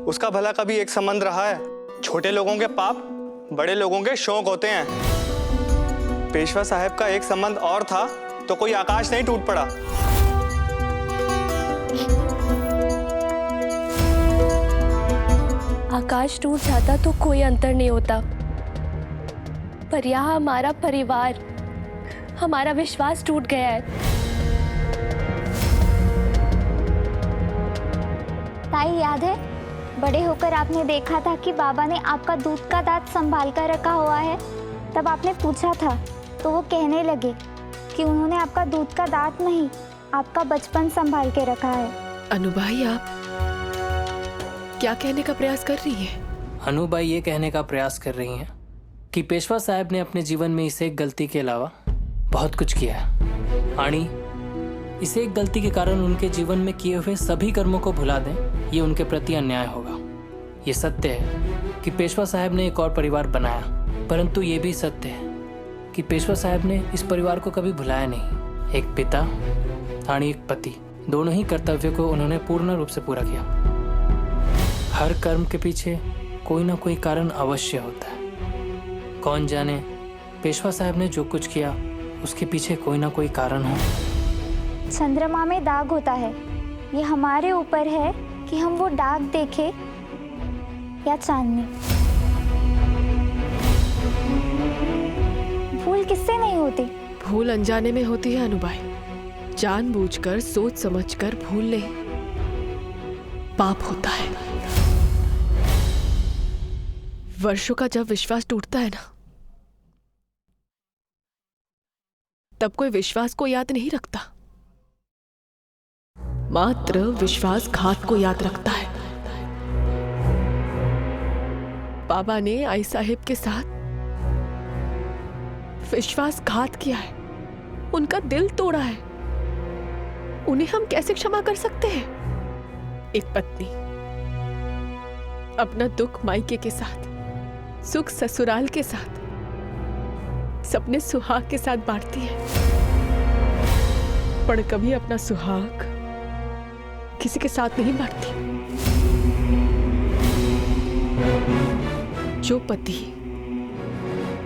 उसका भला कभी एक संबंध रहा है? छोटे लोगों के पाप बड़े लोगों के शौक होते हैं। पेशवा साहब का एक संबंध और था तो कोई आकाश नहीं टूट पड़ा। आकाश टूट जाता तो कोई अंतर नहीं होता, पर यहाँ हमारा परिवार, हमारा विश्वास टूट गया है। ताई याद है, बड़े होकर आपने देखा था कि बाबा ने आपका दूध का दांत संभाल कर रखा हुआ है। तब आपने पूछा था तो वो कहने लगे कि उन्होंने आपका दूध का दांत नहीं, आपका बचपन संभाल के रखा है। अनुबाई, आप क्या कहने का प्रयास कर रही है? अनुबाई ये कहने का प्रयास कर रही हैं कि पेशवा साहब ने अपने जीवन में इस एक गलती के अलावा बहुत कुछ किया है। आनी, इस एक गलती के कारण उनके जीवन में किए हुए सभी कर्मों को भुला दें, ये उनके प्रति अन्याय होगा। ये सत्य है कि पेशवा साहब ने एक और परिवार बनाया, परंतु ये भी सत्य है कि पेशवा साहब ने इस परिवार को कभी भुलाया नहीं। एक पिता आनी एक पति, दोनों ही कर्तव्य को उन्होंने पूर्ण रूप से पूरा किया। हर कर्म के पीछे कोई ना कोई कारण अवश्य होता है। कौन जाने पेशवा साहब ने जो कुछ किया उसके पीछे कोई ना कोई कारण हो। चंद्रमा में दाग होता है, ये हमारे ऊपर है कि हम वो दाग देखें या चांदनी। भूल किससे नहीं होती? भूल अनजाने में होती है अनुबाई। जानबूझकर सोच समझकर भूल ले पाप होता है। वर्षों का जब विश्वास टूटता है ना, तब कोई विश्वास को याद नहीं रखता, मात्र विश्वासघात को याद रखता है। बाबा ने आई साहिब के साथ विश्वासघात किया है, उनका दिल तोड़ा है। उन्हें हम कैसे क्षमा कर सकते हैं? एक पत्नी अपना दुख मायके के साथ, सुख ससुराल के साथ, सपने सुहाग के साथ बांटती है, पर कभी अपना सुहाग किसी के साथ नहीं बांटती। जो पति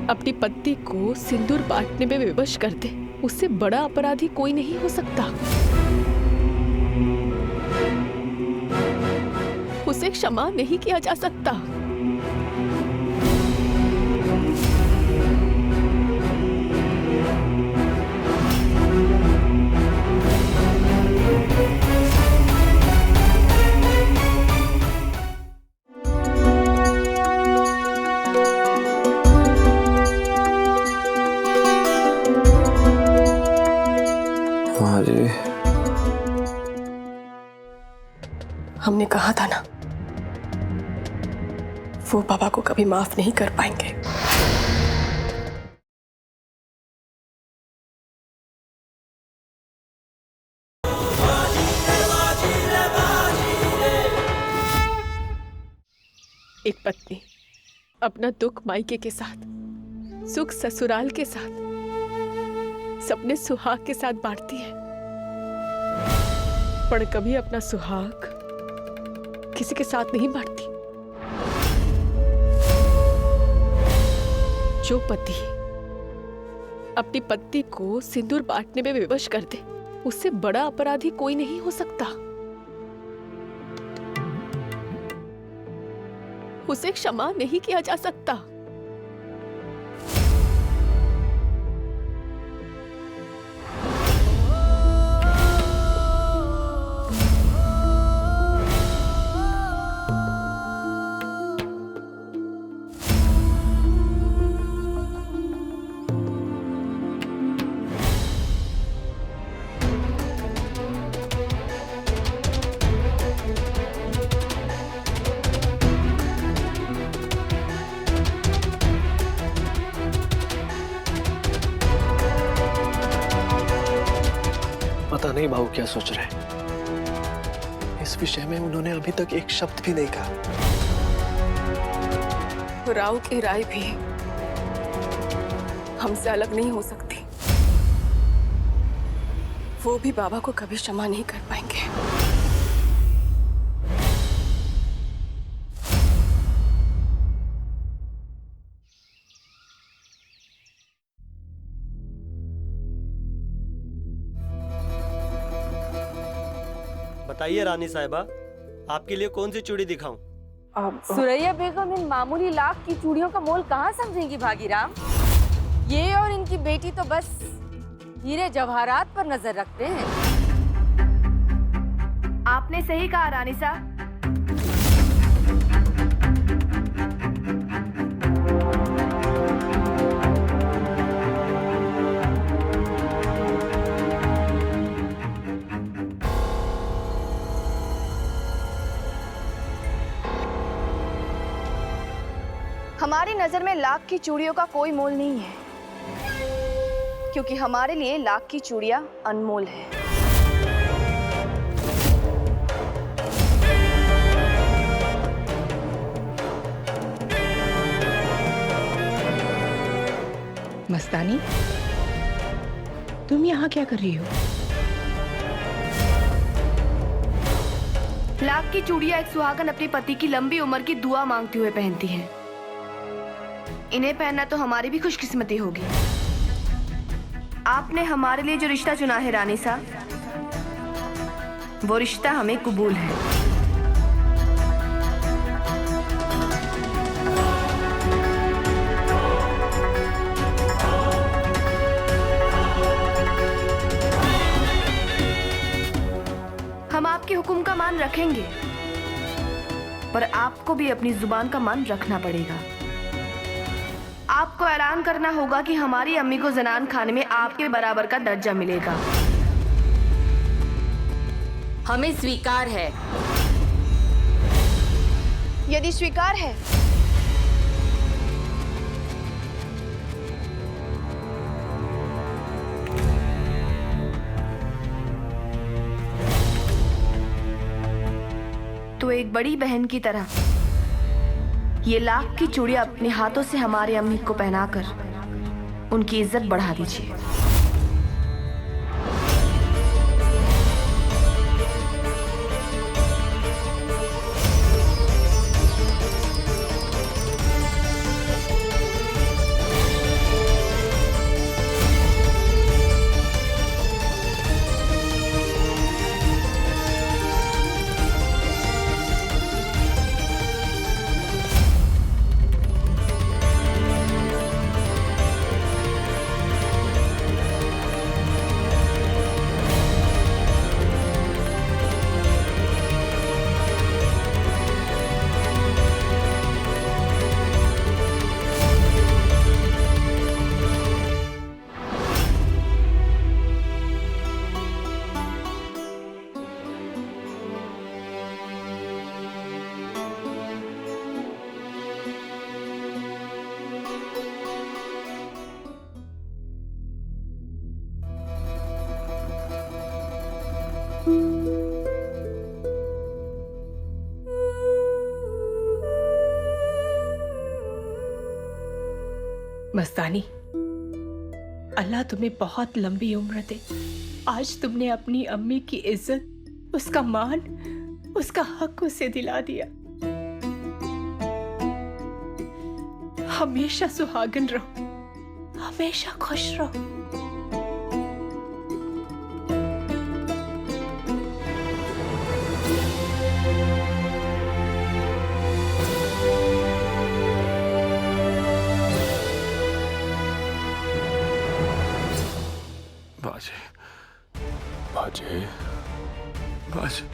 अपनी पत्नी को सिंदूर बांटने में विवश कर दे, उससे बड़ा अपराधी कोई नहीं हो सकता। उसे क्षमा नहीं किया जा सकता। हमने कहा था ना, वो बाबा को कभी माफ नहीं कर पाएंगे। एक पत्नी अपना दुख मायके के साथ, सुख ससुराल के साथ, सपने सुहाग के साथ बांटती है, पर कभी अपना सुहाग किसी के साथ नहीं बांटती। जो पति अपनी पत्नी को सिंदूर बांटने में विवश कर दे, उससे बड़ा अपराधी कोई नहीं हो सकता। उसे क्षमा नहीं किया जा सकता। पता नहीं भाऊ क्या सोच रहे हैं। इस विषय में उन्होंने अभी तक एक शब्द भी नहीं कहा। राव की राय भी हमसे अलग नहीं हो सकती। वो भी बाबा को कभी क्षमा नहीं कर पाएंगे। बताइए रानी साहिबा, आपके लिए कौन सी चूड़ी दिखाऊं? सुरैया बेगम इन मामूली लाख की चूड़ियों का मोल कहाँ समझेंगी भागीराम? ये और इनकी बेटी तो बस हीरे जवाहरात पर नजर रखते हैं। आपने सही कहा रानी साहब। हमारी नजर में लाख की चूड़ियों का कोई मोल नहीं है, क्योंकि हमारे लिए लाख की चूड़ियां अनमोल है। मस्तानी, तुम यहाँ क्या कर रही हो? लाख की चूड़ियां एक सुहागन अपने पति की लंबी उम्र की दुआ मांगते हुए पहनती है। इन्हें पहनना तो हमारी भी खुशकिस्मती होगी। आपने हमारे लिए जो रिश्ता चुना है रानी साहब, वो रिश्ता हमें कबूल है। हम आपके हुक्म का मान रखेंगे, पर आपको भी अपनी जुबान का मान रखना पड़ेगा। आपको ऐलान करना होगा कि हमारी अम्मी को जनान खाने में आपके बराबर का दर्जा मिलेगा। हमें स्वीकार है। यदि स्वीकार है तो एक बड़ी बहन की तरह ये लाख की चूड़ियां अपने हाथों से हमारे अम्मी को पहनाकर उनकी इज्जत बढ़ा दीजिए। मस्तानी, अल्लाह तुम्हें बहुत लंबी उम्र दे। आज तुमने अपनी अम्मी की इज्जत, उसका मान, उसका हक उसे दिला दिया। हमेशा सुहागन रहो, हमेशा खुश रहो। बाजे, बाजे, बाजे।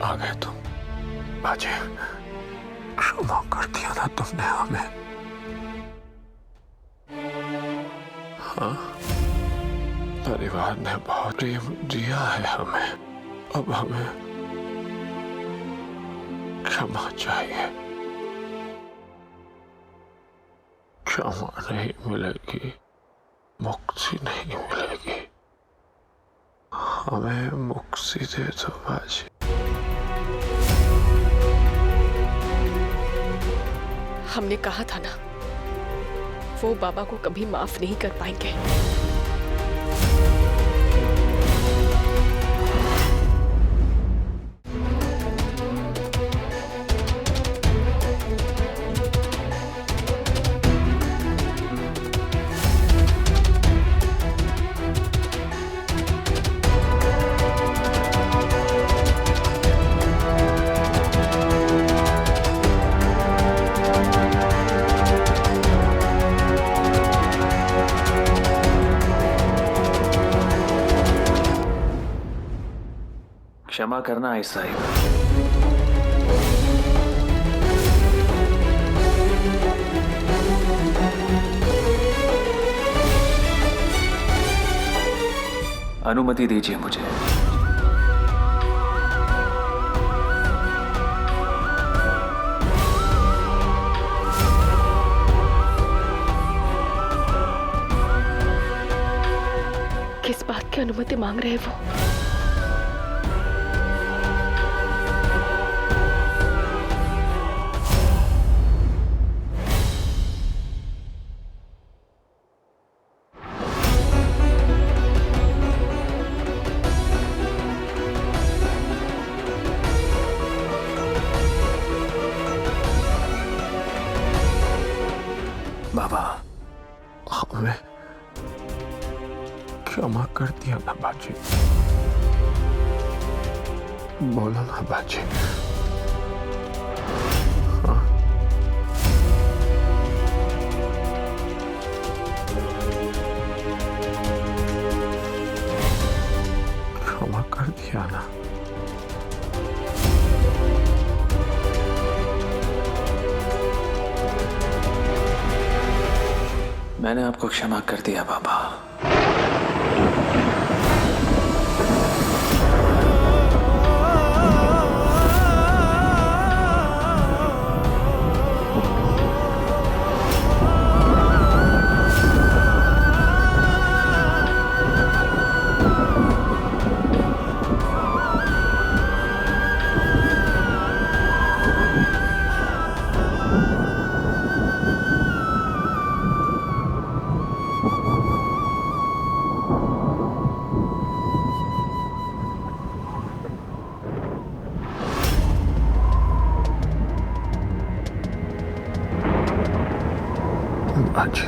आ गए तुम बाजे, क्षमा कर दिया ना तुमने हमें। हाँ, परिवार ने बहुत प्रेम दिया है हमें, अब हमें क्षमा चाहिए। क्षमा नहीं मिलेगी, मुक्ति नहीं मिलेगी। हमें मुक्ति दे दो बाजी। हमने कहा था ना, वो बाबा को कभी माफ नहीं कर पाएंगे। क्षमा करना आई साहिब। अनुमति दीजिए मुझे। किस बात की अनुमति मांग रहे वो? बाबा, हमें क्षमा कर दिया ना बाजी। बोलो ना बाजी। हाँ। क्षमा कर दिया ना। मैंने आपको क्षमा कर दिया बाबा। बाजी।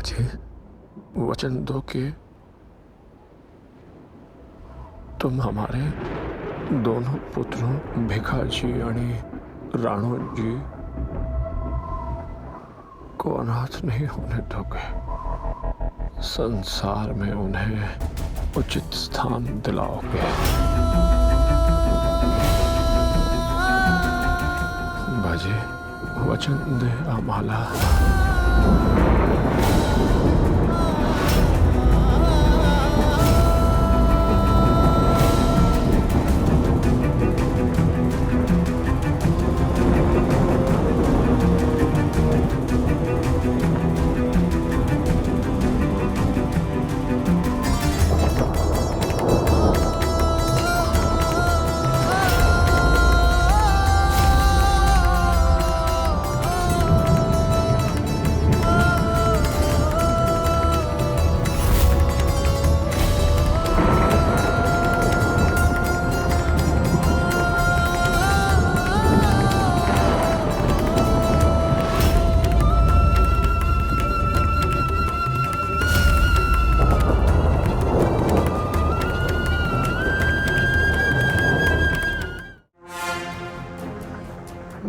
बाजी वचन दो कि तुम हमारे दोनों पुत्रों भिखाजी आणि राणोजी को अनाथ नहीं होने दोगे, संसार में उन्हें उचित स्थान दिलाओगे। बाजी वचन दे आम्हाला।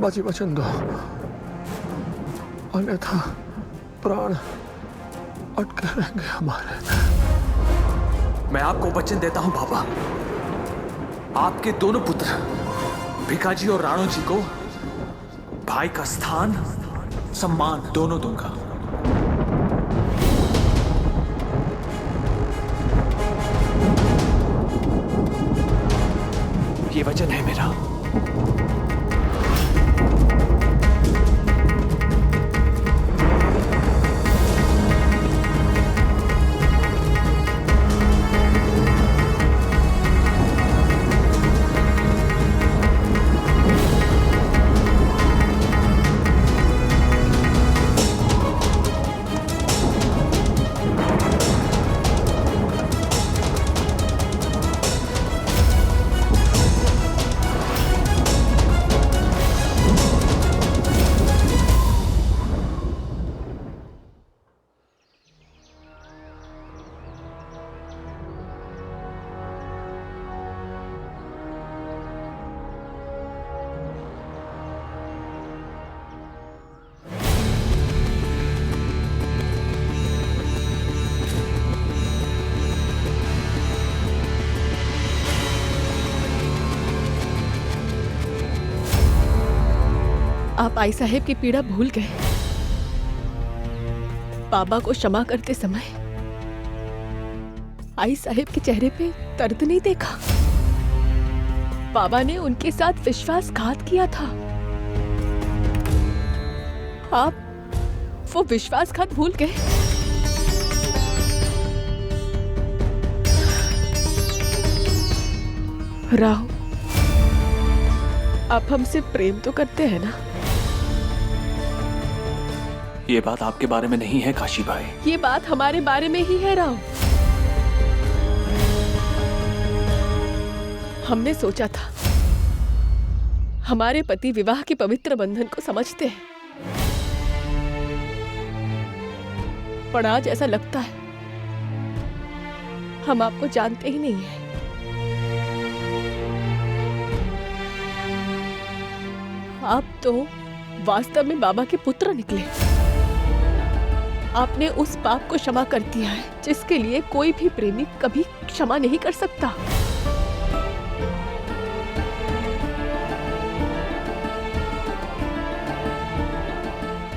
बाजी वचन दो, अन्यथा प्राण अटके रहेंगे हमारे। मैं आपको वचन देता हूं बाबा, आपके दोनों पुत्र भिखाजी और राणो जी को भाई का स्थान, सम्मान दोनों दूंगा। ये वचन है मेरा। आप आई साहेब की पीड़ा भूल गए। बाबा को क्षमा करते समय आई साहेब के चेहरे पे दर्द नहीं देखा। बाबा ने उनके साथ विश्वासघात किया था। आप वो विश्वासघात भूल गए। राव, आप हमसे प्रेम तो करते हैं ना? ये बात आपके बारे में नहीं है काशी भाई। ये बात हमारे बारे में ही है राव। हमने सोचा था हमारे पति विवाह के पवित्र बंधन को समझते हैं, पर आज ऐसा लगता है हम आपको जानते ही नहीं हैं। आप तो वास्तव में बाबा के पुत्र निकले। आपने उस पाप को क्षमा कर दिया है जिसके लिए कोई भी प्रेमी कभी क्षमा नहीं कर सकता।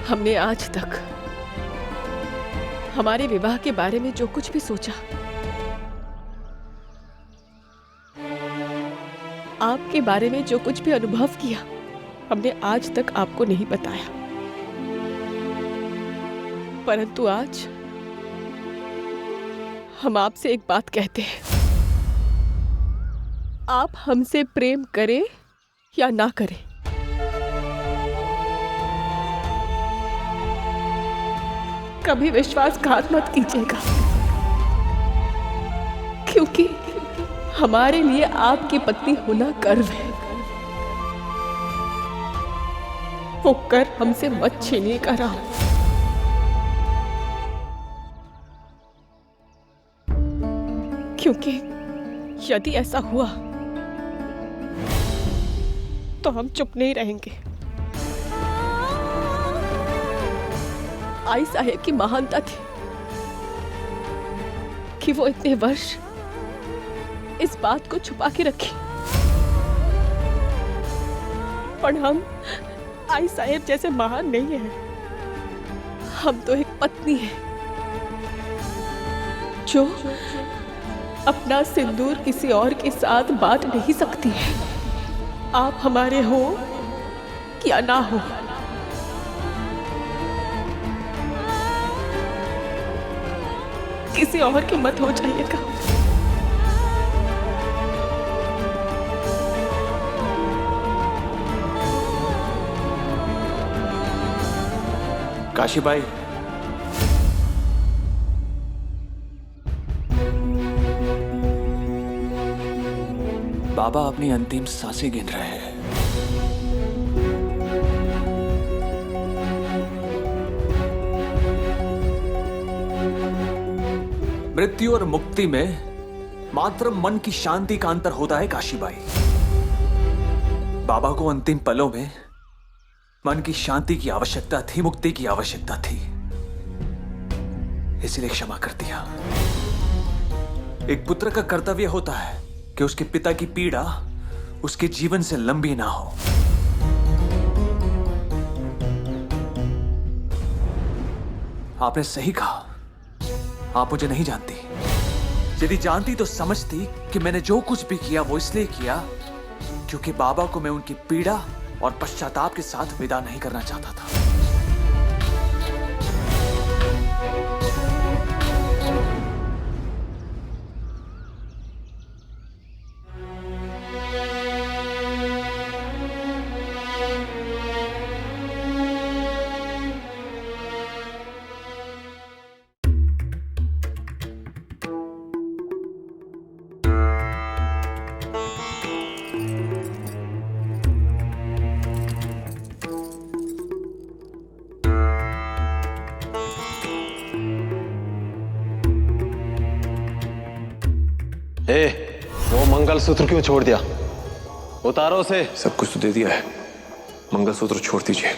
हमने आज तक हमारे विवाह के बारे में जो कुछ भी सोचा, आपके बारे में जो कुछ भी अनुभव किया, हमने आज तक आपको नहीं बताया। परंतु आज हम आपसे एक बात कहते हैं, आप हमसे प्रेम करें या ना करें, कभी विश्वासघात मत कीजिएगा, क्योंकि हमारे लिए आपकी पत्नी होना गर्व है। वो कर हमसे मत छीनिएगा राव। क्योंकि यदि ऐसा हुआ तो हम चुप नहीं रहेंगे। आई साहेब की महानता थी कि वो इतने वर्ष इस बात को छुपा के रखी, पर हम आई साहेब जैसे महान नहीं है। हम तो एक पत्नी है जो अपना सिंदूर किसी और के साथ बांट नहीं सकती है। आप हमारे हो या ना हो, किसी और की मत हो जाइएगा। काशीबाई, बाबा अपनी अंतिम सांसें गिन रहे हैं। मृत्यु और मुक्ति में मात्र मन की शांति का अंतर होता है काशीबाई। बाबा को अंतिम पलों में मन की शांति की आवश्यकता थी, मुक्ति की आवश्यकता थी, इसलिए क्षमा कर दिया। एक पुत्र का कर्तव्य होता है कि उसके पिता की पीड़ा उसके जीवन से लंबी ना हो। आपने सही कहा, आप मुझे नहीं जानती। यदि जानती तो समझती कि मैंने जो कुछ भी किया वो इसलिए किया क्योंकि बाबा को मैं उनकी पीड़ा और पश्चाताप के साथ विदा नहीं करना चाहता था। वो मंगलसूत्र क्यों छोड़ दिया? उतारो उसे। सब कुछ तो दे दिया है, मंगलसूत्र छोड़ दीजिए।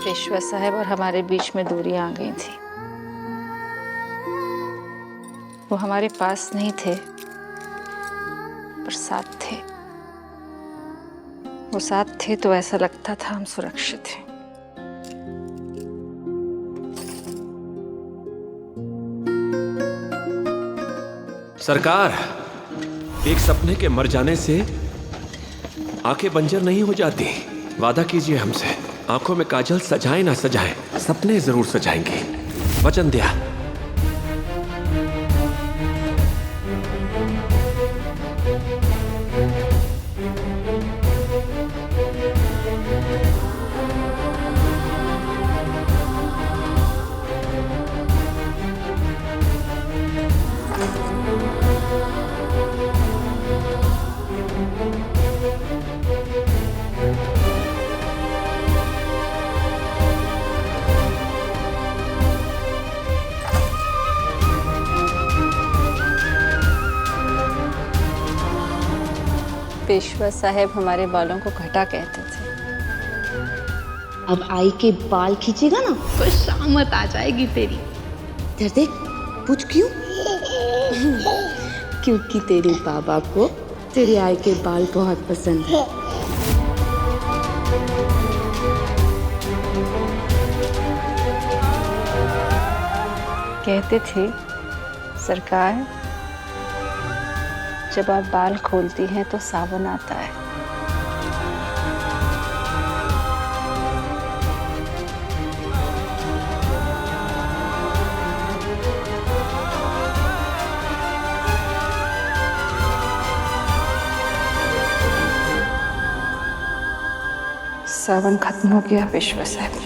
पेशवा साहब और हमारे बीच में दूरी आ गई थी। वो हमारे पास नहीं थे पर साथ थे। वो साथ थे तो ऐसा लगता था हम सुरक्षित हैं। सरकार, एक सपने के मर जाने से आंखें बंजर नहीं हो जाती। वादा कीजिए हमसे, आंखों में काजल सजाए ना सजाए, सपने जरूर सजाएंगे। वचन दिया। पेशवा साहब हमारे बालों को घटा कहते थे। अब आई के बाल खींचेगा ना तो शामत आ जाएगी तेरी। इधर देख, पूछ क्यों? क्योंकि तेरे बाबा को तेरे आई के बाल बहुत पसंद है। कहते थे सरकार, जब आप बाल खोलती हैं तो सावन आता है। सावन खत्म हो गया पेशवा साहब।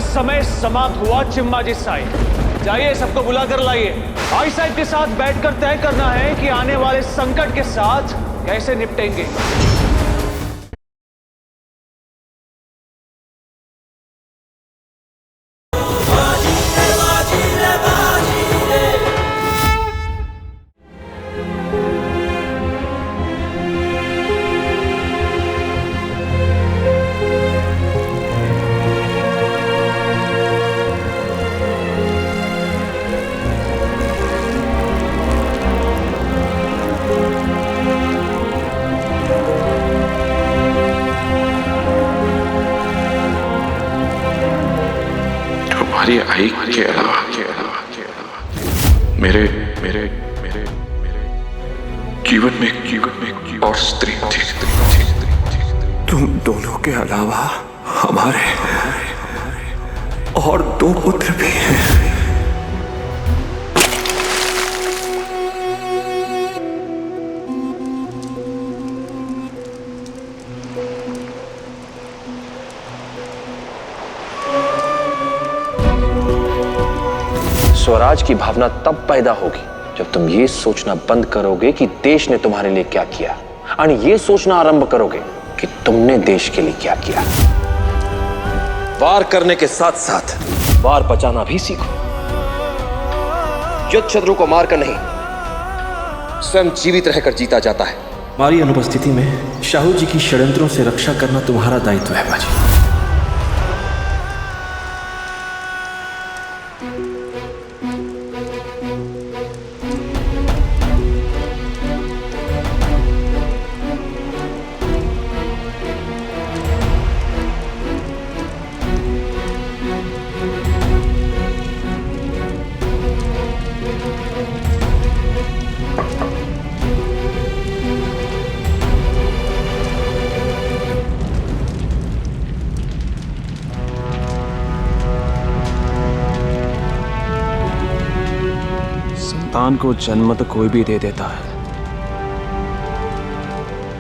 समय समाप्त हुआ। चिम्मा जी साहिब जाइए, सबको बुला कर लाइए। भाई साहब के साथ बैठकर तय करना है कि आने वाले संकट के साथ कैसे निपटेंगे। तुम्हारी आई के अलावा मेरे जीवन में और स्त्री थी। तुम दोनों के अलावा हमारे और 2 पुत्र भी हैं। स्वराज की भावना तब पैदा होगी जब तुम ये सोचना बंद करोगे कि देश ने तुम्हारे लिए क्या किया, और ये सोचना आरंभ करोगे कि तुमने देश के लिए क्या किया। वार करने के साथ साथ वार बचाना भी सीखो। युद्ध शत्रु को मारकर नहीं, स्वयं जीवित रहकर जीता जाता है। हमारी अनुपस्थिति में शाहू जी की षड्यंत्रों से रक्षा करना तुम्हारा दायित्व है बाजी। संतान को जन्म तो कोई भी दे देता है,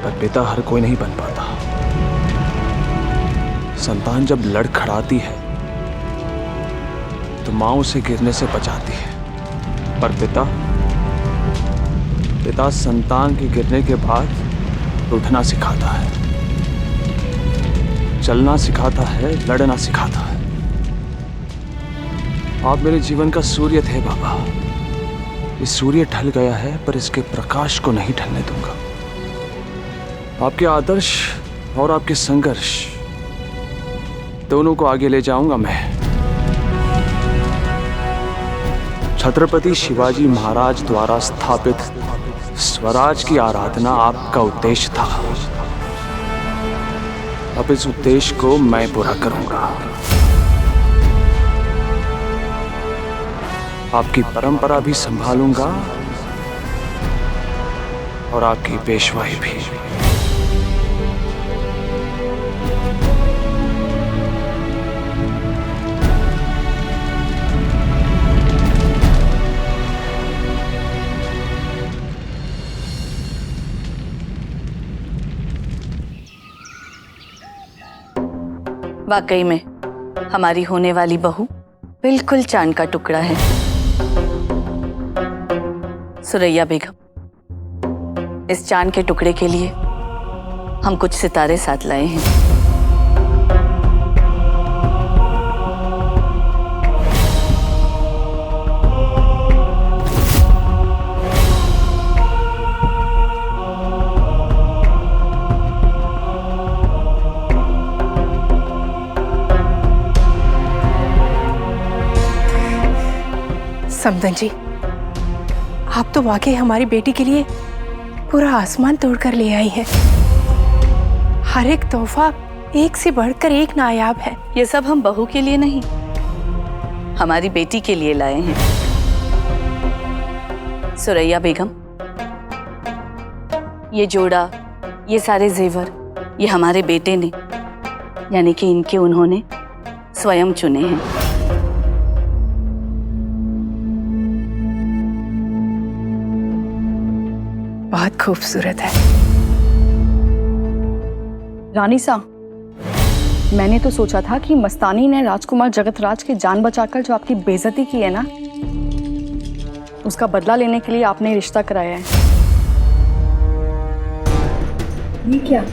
पर पिता हर कोई नहीं बन पाता। संतान जब लड़खड़ाती है तो मां उसे गिरने से बचाती है, पर पिता संतान के गिरने के बाद उठना सिखाता है, चलना सिखाता है, लड़ना सिखाता है। आप मेरे जीवन का सूर्य थे बाबा। ये सूर्य ढल गया है, पर इसके प्रकाश को नहीं ढलने दूंगा। आपके आदर्श और आपके संघर्ष दोनों को आगे ले जाऊंगा मैं। छत्रपति शिवाजी महाराज द्वारा स्थापित स्वराज की आराधना आपका उद्देश्य था। अब इस उद्देश्य को मैं पूरा करूंगा। आपकी परंपरा भी संभालूंगा और आपकी पेशवाई भी। वाकई में हमारी होने वाली बहू बिल्कुल चांद का टुकड़ा है। सुरैया बेगम, इस चांद के टुकड़े के लिए हम कुछ सितारे साथ लाए हैं। समदन जी, आप तो वाकई हमारी बेटी के लिए पूरा आसमान तोड़ कर ले आई हैं। हर एक तोहफा एक से बढ़कर एक नायाब है। ये सब हम बहू के लिए नहीं, हमारी बेटी के लिए लाए हैं। सुरैया बेगम, ये जोड़ा, ये सारे जेवर, ये हमारे बेटे ने, यानी कि इनके उन्होंने स्वयं चुने हैं। बहुत खूबसूरत है। रानी साहब, मैंने तो सोचा था कि मस्तानी ने राजकुमार जगतराज की जान बचाकर जो आपकी बेइज्जती की है ना, उसका बदला लेने के लिए आपने रिश्ता कराया है। ये क्या?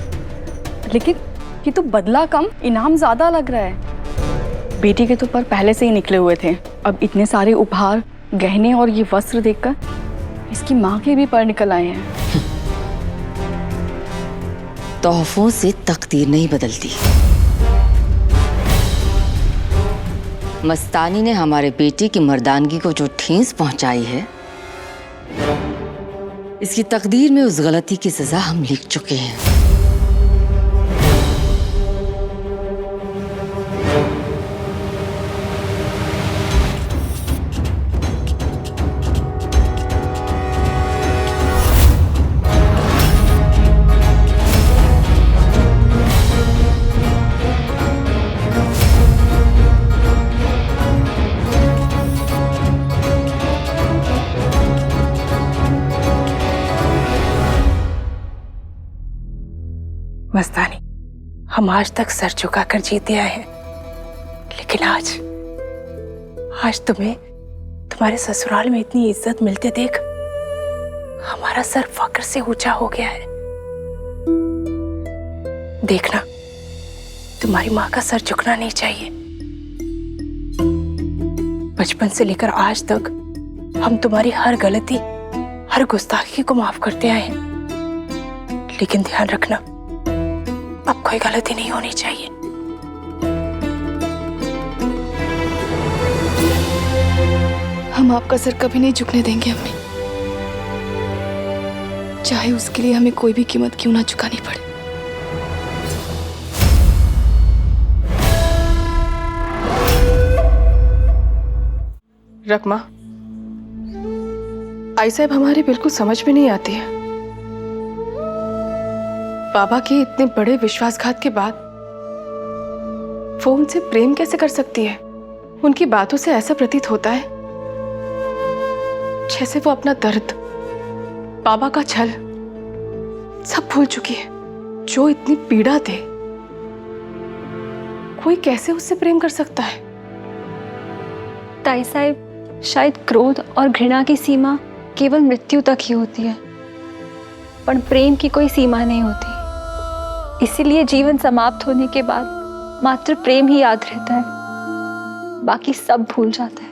लेकिन ये तो बदला कम इनाम ज्यादा लग रहा है। बेटी के तो पर पहले से ही निकले हुए थे, अब इतने सारे उपहार, गहने और ये वस्त्र देखकर इसकी माँ के भी पर निकल आए हैं। तोहफों से तकदीर नहीं बदलती। मस्तानी ने हमारे बेटे की मर्दानगी को जो ठेस पहुंचाई है, इसकी तकदीर में उस गलती की सजा हम लिख चुके हैं। मस्तानी, हम आज तक सर झुकाकर जीते आए हैं, लेकिन आज तुम्हें तुम्हारे ससुराल में इतनी इज्जत मिलते देख हमारा सर फक्र से ऊंचा हो गया है। देखना, तुम्हारी माँ का सर झुकना नहीं चाहिए। बचपन से लेकर आज तक हम तुम्हारी हर गलती, हर गुस्ताखी को माफ करते आए हैं, लेकिन ध्यान रखना, अब कोई गलती नहीं होनी चाहिए। हम आपका सर कभी नहीं झुकने देंगे अम्मी, चाहे उसके लिए हमें कोई भी कीमत क्यों ना चुकानी पड़े। रकमा, आई साहब हमारी बिल्कुल समझ में नहीं आती है। बाबा के इतने बड़े विश्वासघात के बाद वो उनसे प्रेम कैसे कर सकती है? उनकी बातों से ऐसा प्रतीत होता है जैसे वो अपना दर्द, बाबा का छल सब भूल चुकी है। जो इतनी पीड़ा दे, कोई कैसे उससे प्रेम कर सकता है? ताई साहब, शायद क्रोध और घृणा की सीमा केवल मृत्यु तक ही होती है, पर प्रेम की कोई सीमा नहीं होती। इसीलिए जीवन समाप्त होने के बाद मात्र प्रेम ही याद रहता है, बाकी सब भूल जाता है।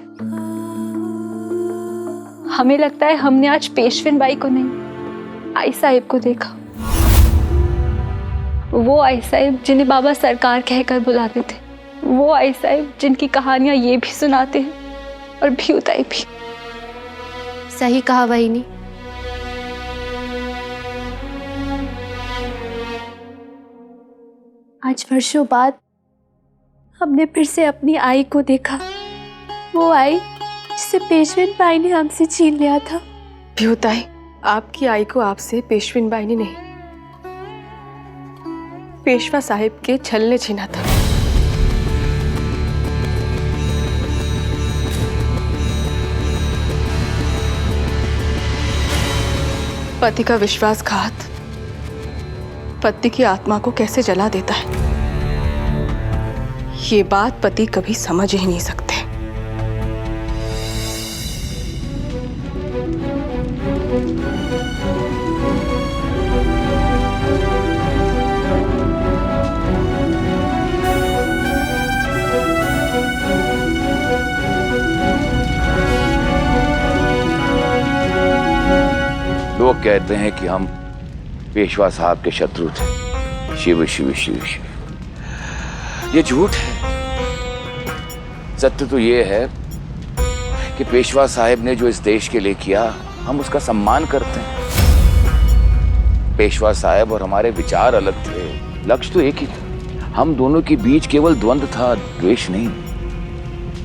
हमें लगता है हमने आज पेशविन बाई को नहीं, आई साहिब को देखा। वो आई साहिब जिन्हें बाबा सरकार कहकर बुलाते थे, वो आई साहिब जिनकी कहानियां ये भी सुनाते हैं और भ्यूताई भी। सही कहा वहीनी। आज वर्षों बाद हमने फिर से अपनी आई को देखा, वो आई जिसे पेशविन बाई ने हमसे छीन लिया था। भ्यूताई, आपकी आई को आपसे पेशविन बाई ने नहीं, पेशवा साहिब के छल ने छीना था। पति का विश्वासघात पति की आत्मा को कैसे जला देता है, ये बात पति कभी समझ ही नहीं सकते। लोग कहते हैं कि हम पेशवा साहब के शत्रु थे। शिव शिव शिव शिव, ये झूठ है। सत्य तो ये है कि पेशवा साहब ने जो इस देश के लिए किया, हम उसका सम्मान करते हैं। पेशवा साहब और हमारे विचार अलग थे, लक्ष्य तो एक ही था। हम दोनों के बीच केवल द्वंद्व था, द्वेष नहीं।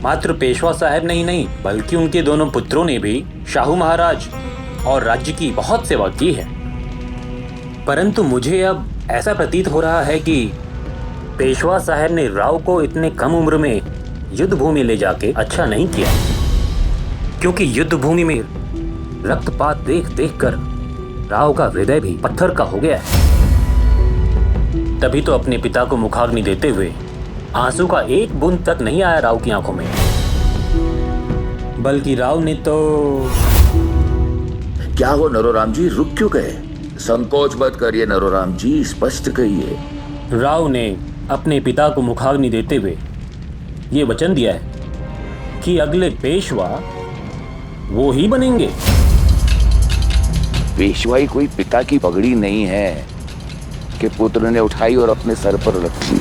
मात्र पेशवा साहब नहीं बल्कि उनके दोनों पुत्रों ने भी शाहू महाराज और राज्य की बहुत सेवा की है। परंतु मुझे अब ऐसा प्रतीत हो रहा है कि पेशवा साहब ने राव को इतने कम उम्र में युद्ध भूमि ले जाके अच्छा नहीं किया, क्योंकि युद्ध भूमि में रक्तपात देख देख कर राव का हृदय भी पत्थर का हो गया है। तभी तो अपने पिता को मुखाग्नि देते हुए आंसू का एक बूंद तक नहीं आया राव की आंखों में, बल्कि राव ने तो... क्या हो नरोराम जी, रुक क्यों गए? संकोच मत करिए नरोराम जी, स्पष्ट कहिए। राव ने अपने पिता को मुखाग्नि देते हुए ये वचन दिया है कि अगले पेशवा वो ही बनेंगे। पेशवाई कोई पिता की पगड़ी नहीं है कि पुत्र ने उठाई और अपने सर पर रखी।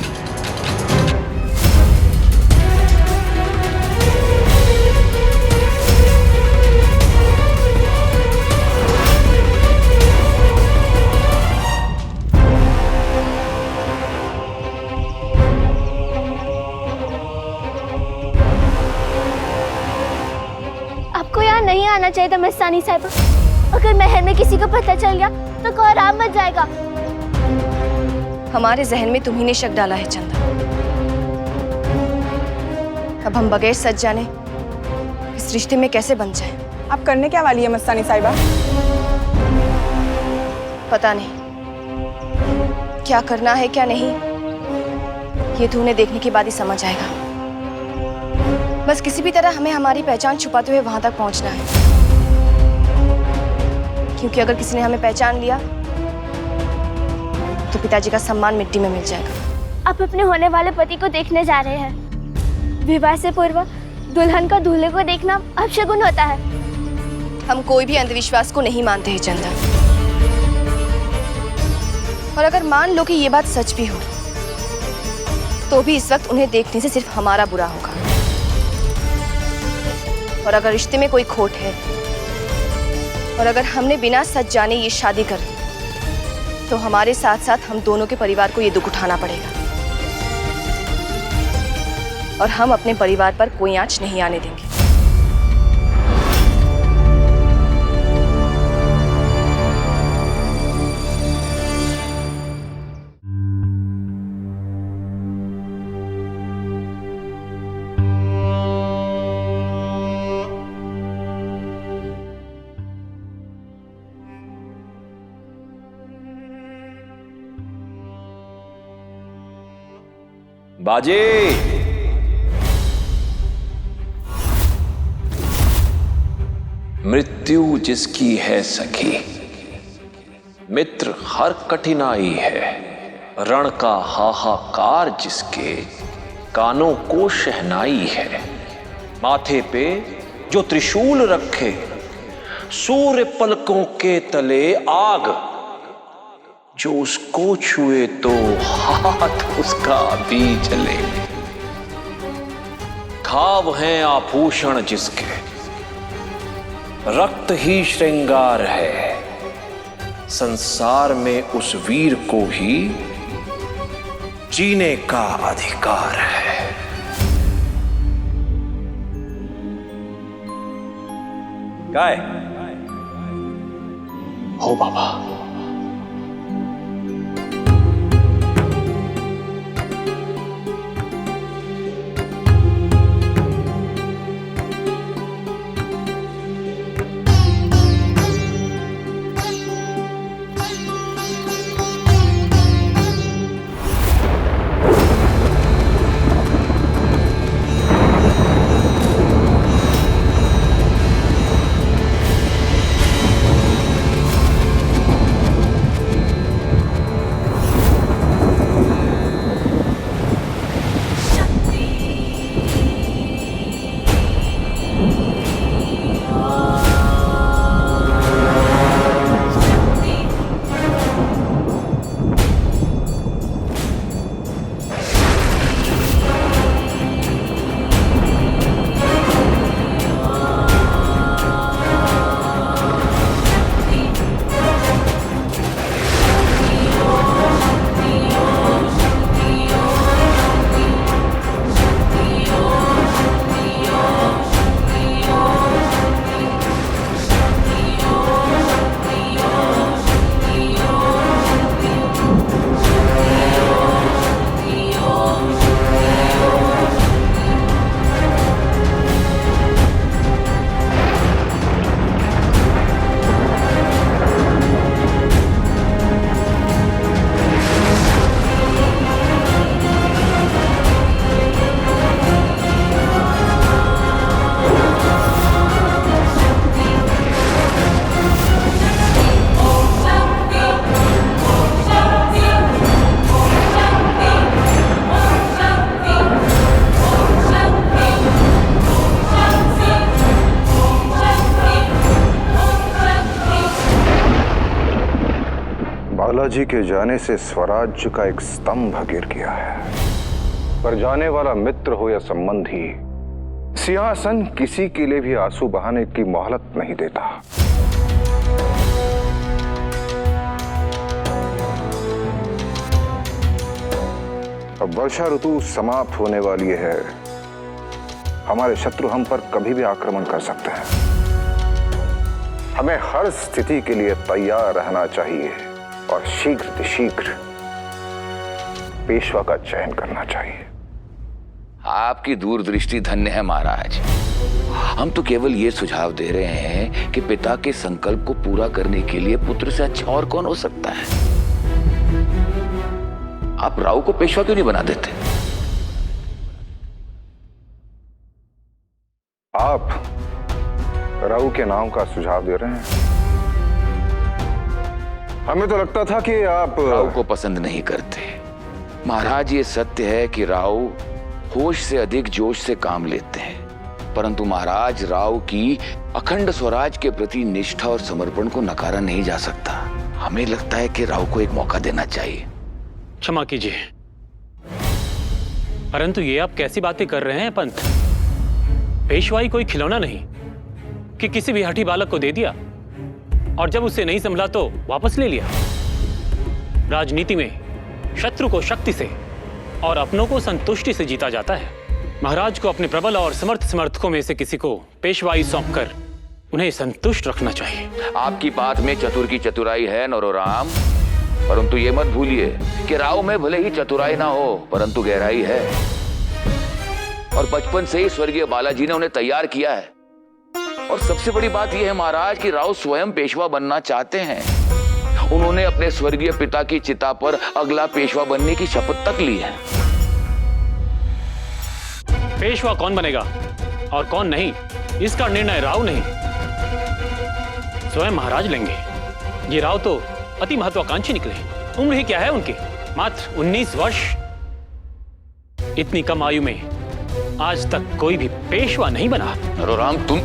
नहीं आना चाहिए था मस्तानी साहिबा। अगर महल में किसी को पता चल गया तो कोहराम मच जाएगा। हमारे जहन में तुम्ही ने शक डाला है चंदा। अब हम बगैर सच जाने इस रिश्ते में कैसे बन जाएं? आप करने क्या वाली है मस्तानी साहिबा? पता नहीं क्या करना है क्या नहीं, ये तो उन्हें देखने के बाद ही समझ आएगा। बस किसी भी तरह हमें हमारी पहचान छुपाते हुए वहां तक पहुंचना है, क्योंकि अगर किसी ने हमें पहचान लिया तो पिताजी का सम्मान मिट्टी में मिल जाएगा। आप अपने होने वाले पति को देखने जा रहे हैं। विवाह से पूर्व दुल्हन का दूल्हे को देखना अपशगुन होता है। हम कोई भी अंधविश्वास को नहीं मानते हैं चंदा, और अगर मान लो कि ये बात सच भी हो तो भी इस वक्त उन्हें देखने से सिर्फ हमारा बुरा होगा। और अगर रिश्ते में कोई खोट है और अगर हमने बिना सच जाने ये शादी कर ली तो हमारे साथ साथ हम दोनों के परिवार को ये दुख उठाना पड़ेगा, और हम अपने परिवार पर कोई आंच नहीं आने देंगे। बाजे, मृत्यु जिसकी है सखी, मित्र हर कठिनाई है, रण का हाहाकार जिसके कानों को शहनाई है, माथे पे जो त्रिशूल रखे सूर्य पलकों के तले आग, जो उसको छुए तो हाथ उसका भी जले, घाव हैं आभूषण जिसके, रक्त ही श्रृंगार है, संसार में उस वीर को ही जीने का अधिकार है। काय हो बाबा। बालाजी के जाने से स्वराज्य का एक स्तंभ गिर गया है, पर जाने वाला मित्र हो या संबंधी, सिंहासन किसी के लिए भी आंसू बहाने की मोहलत नहीं देता। अब वर्षा ऋतु समाप्त होने वाली है। हमारे शत्रु हम पर कभी भी आक्रमण कर सकते हैं। हमें हर स्थिति के लिए तैयार रहना चाहिए और शीघ्र पेशवा का चयन करना चाहिए। आपकी दूरदृष्टि धन्य है महाराज। हम तो केवल ये सुझाव दे रहे हैं कि पिता के संकल्प को पूरा करने के लिए पुत्र से अच्छा और कौन हो सकता है। आप राव को पेशवा क्यों नहीं बना देते? आप राव के नाम का सुझाव दे रहे हैं? हमें तो लगता था कि आप राव को पसंद नहीं करते। महाराज, ये सत्य है कि राव होश से अधिक जोश से काम लेते हैं, परंतु महाराज, राव की अखंड स्वराज के प्रति निष्ठा और समर्पण को नकारा नहीं जा सकता। हमें लगता है कि राव को एक मौका देना चाहिए। क्षमा कीजिए, परंतु ये आप कैसी बातें कर रहे हैं पंत? पेशवाई कोई खिलौना नहीं कि किसी भी हठी बालक को दे दिया और जब उसे नहीं संभला तो वापस ले लिया। राजनीति में शत्रु को शक्ति से और अपनों को संतुष्टि से जीता जाता है। महाराज को अपने प्रबल और समर्थ समर्थकों में से किसी को पेशवाई सौंपकर उन्हें संतुष्ट रखना चाहिए। आपकी बात में चतुर की चतुराई है नरोराम, परंतु ये मत भूलिए कि राव में भले ही चतुराई ना हो परंतु गहराई है, और बचपन से ही स्वर्गीय बालाजी ने उन्हें तैयार किया है। और सबसे बड़ी बात यह है महाराज कि राव स्वयं पेशवा बनना चाहते हैं। उन्होंने अपने स्वर्गीय पिता की चिता पर अगला पेशवा बनने की शपथ तक ली है। पेशवा कौन बनेगा और कौन नहीं, इसका निर्णय राव नहीं, स्वयं महाराज लेंगे। ये राव तो अति महत्वाकांक्षी निकले। उम्र ही क्या है उनकी, मात्र 19 वर्ष। इतनी कम आयु में आज तक कोई भी पेशवा नहीं बना। नरोराम, तुम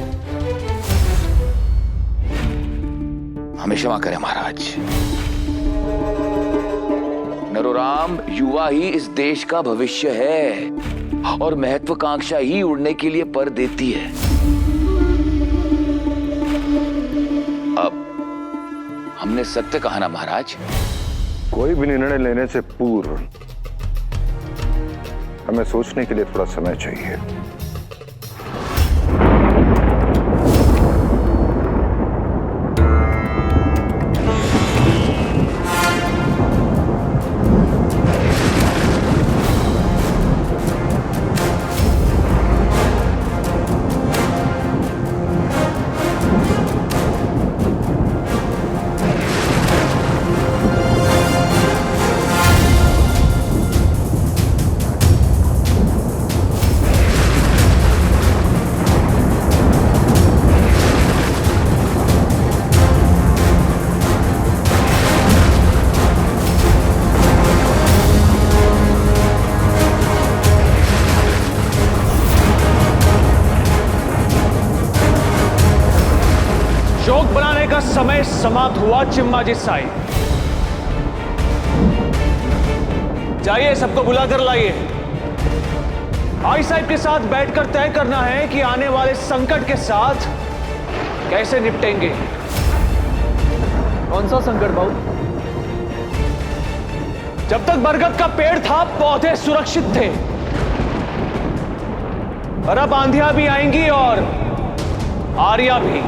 हमें क्षमा करें महाराज। नरोराम, युवा ही इस देश का भविष्य है और महत्वाकांक्षा ही उड़ने के लिए पर देती है। अब हमने सत्य कहा ना महाराज? कोई भी निर्णय लेने से पूर्व हमें सोचने के लिए थोड़ा समय चाहिए। समय समाप्त हुआ। चिम्माजी साहिब, जाइए, सबको बुलाकर लाइए। आई साहिब के साथ बैठकर तय करना है कि आने वाले संकट के साथ कैसे निपटेंगे। कौन सा संकट बाबू? जब तक बरगद का पेड़ था पौधे सुरक्षित थे, और अब आंधियां भी आएंगी और आरिया भी।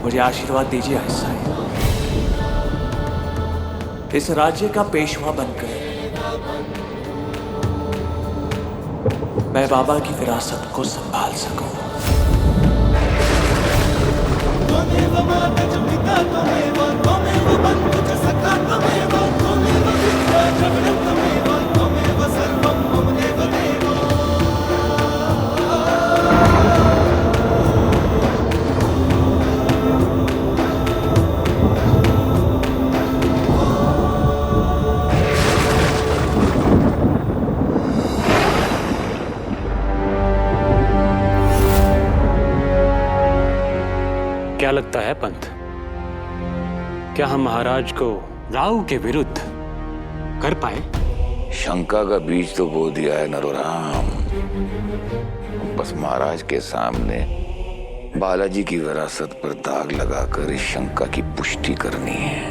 मुझे आशीर्वाद दीजिए आई साहिब, इस राज्य का पेशवा बनकर मैं बाबा की विरासत को संभाल सकूं। त्वमेव माता च पिता त्वमेव क्या लगता है पंत, क्या हम महाराज को राहु के विरुद्ध कर पाए? शंका का बीज तो बो दिया है नरोराम। बस महाराज के सामने बालाजी की विरासत पर दाग लगाकर इस शंका की पुष्टि करनी है।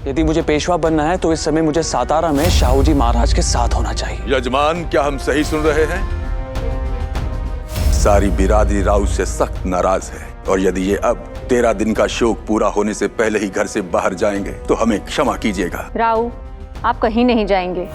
यदि मुझे पेशवा बनना है तो इस समय मुझे सातारा में शाहू जी महाराज के साथ होना चाहिए। यजमान, क्या हम सही सुन रहे हैं? सारी बिरादरी राव से सख्त नाराज है और यदि ये अब 13 दिन का शोक पूरा होने से पहले ही घर से बाहर जाएंगे तो हमें क्षमा कीजिएगा। राव, आप कहीं नहीं जाएंगे।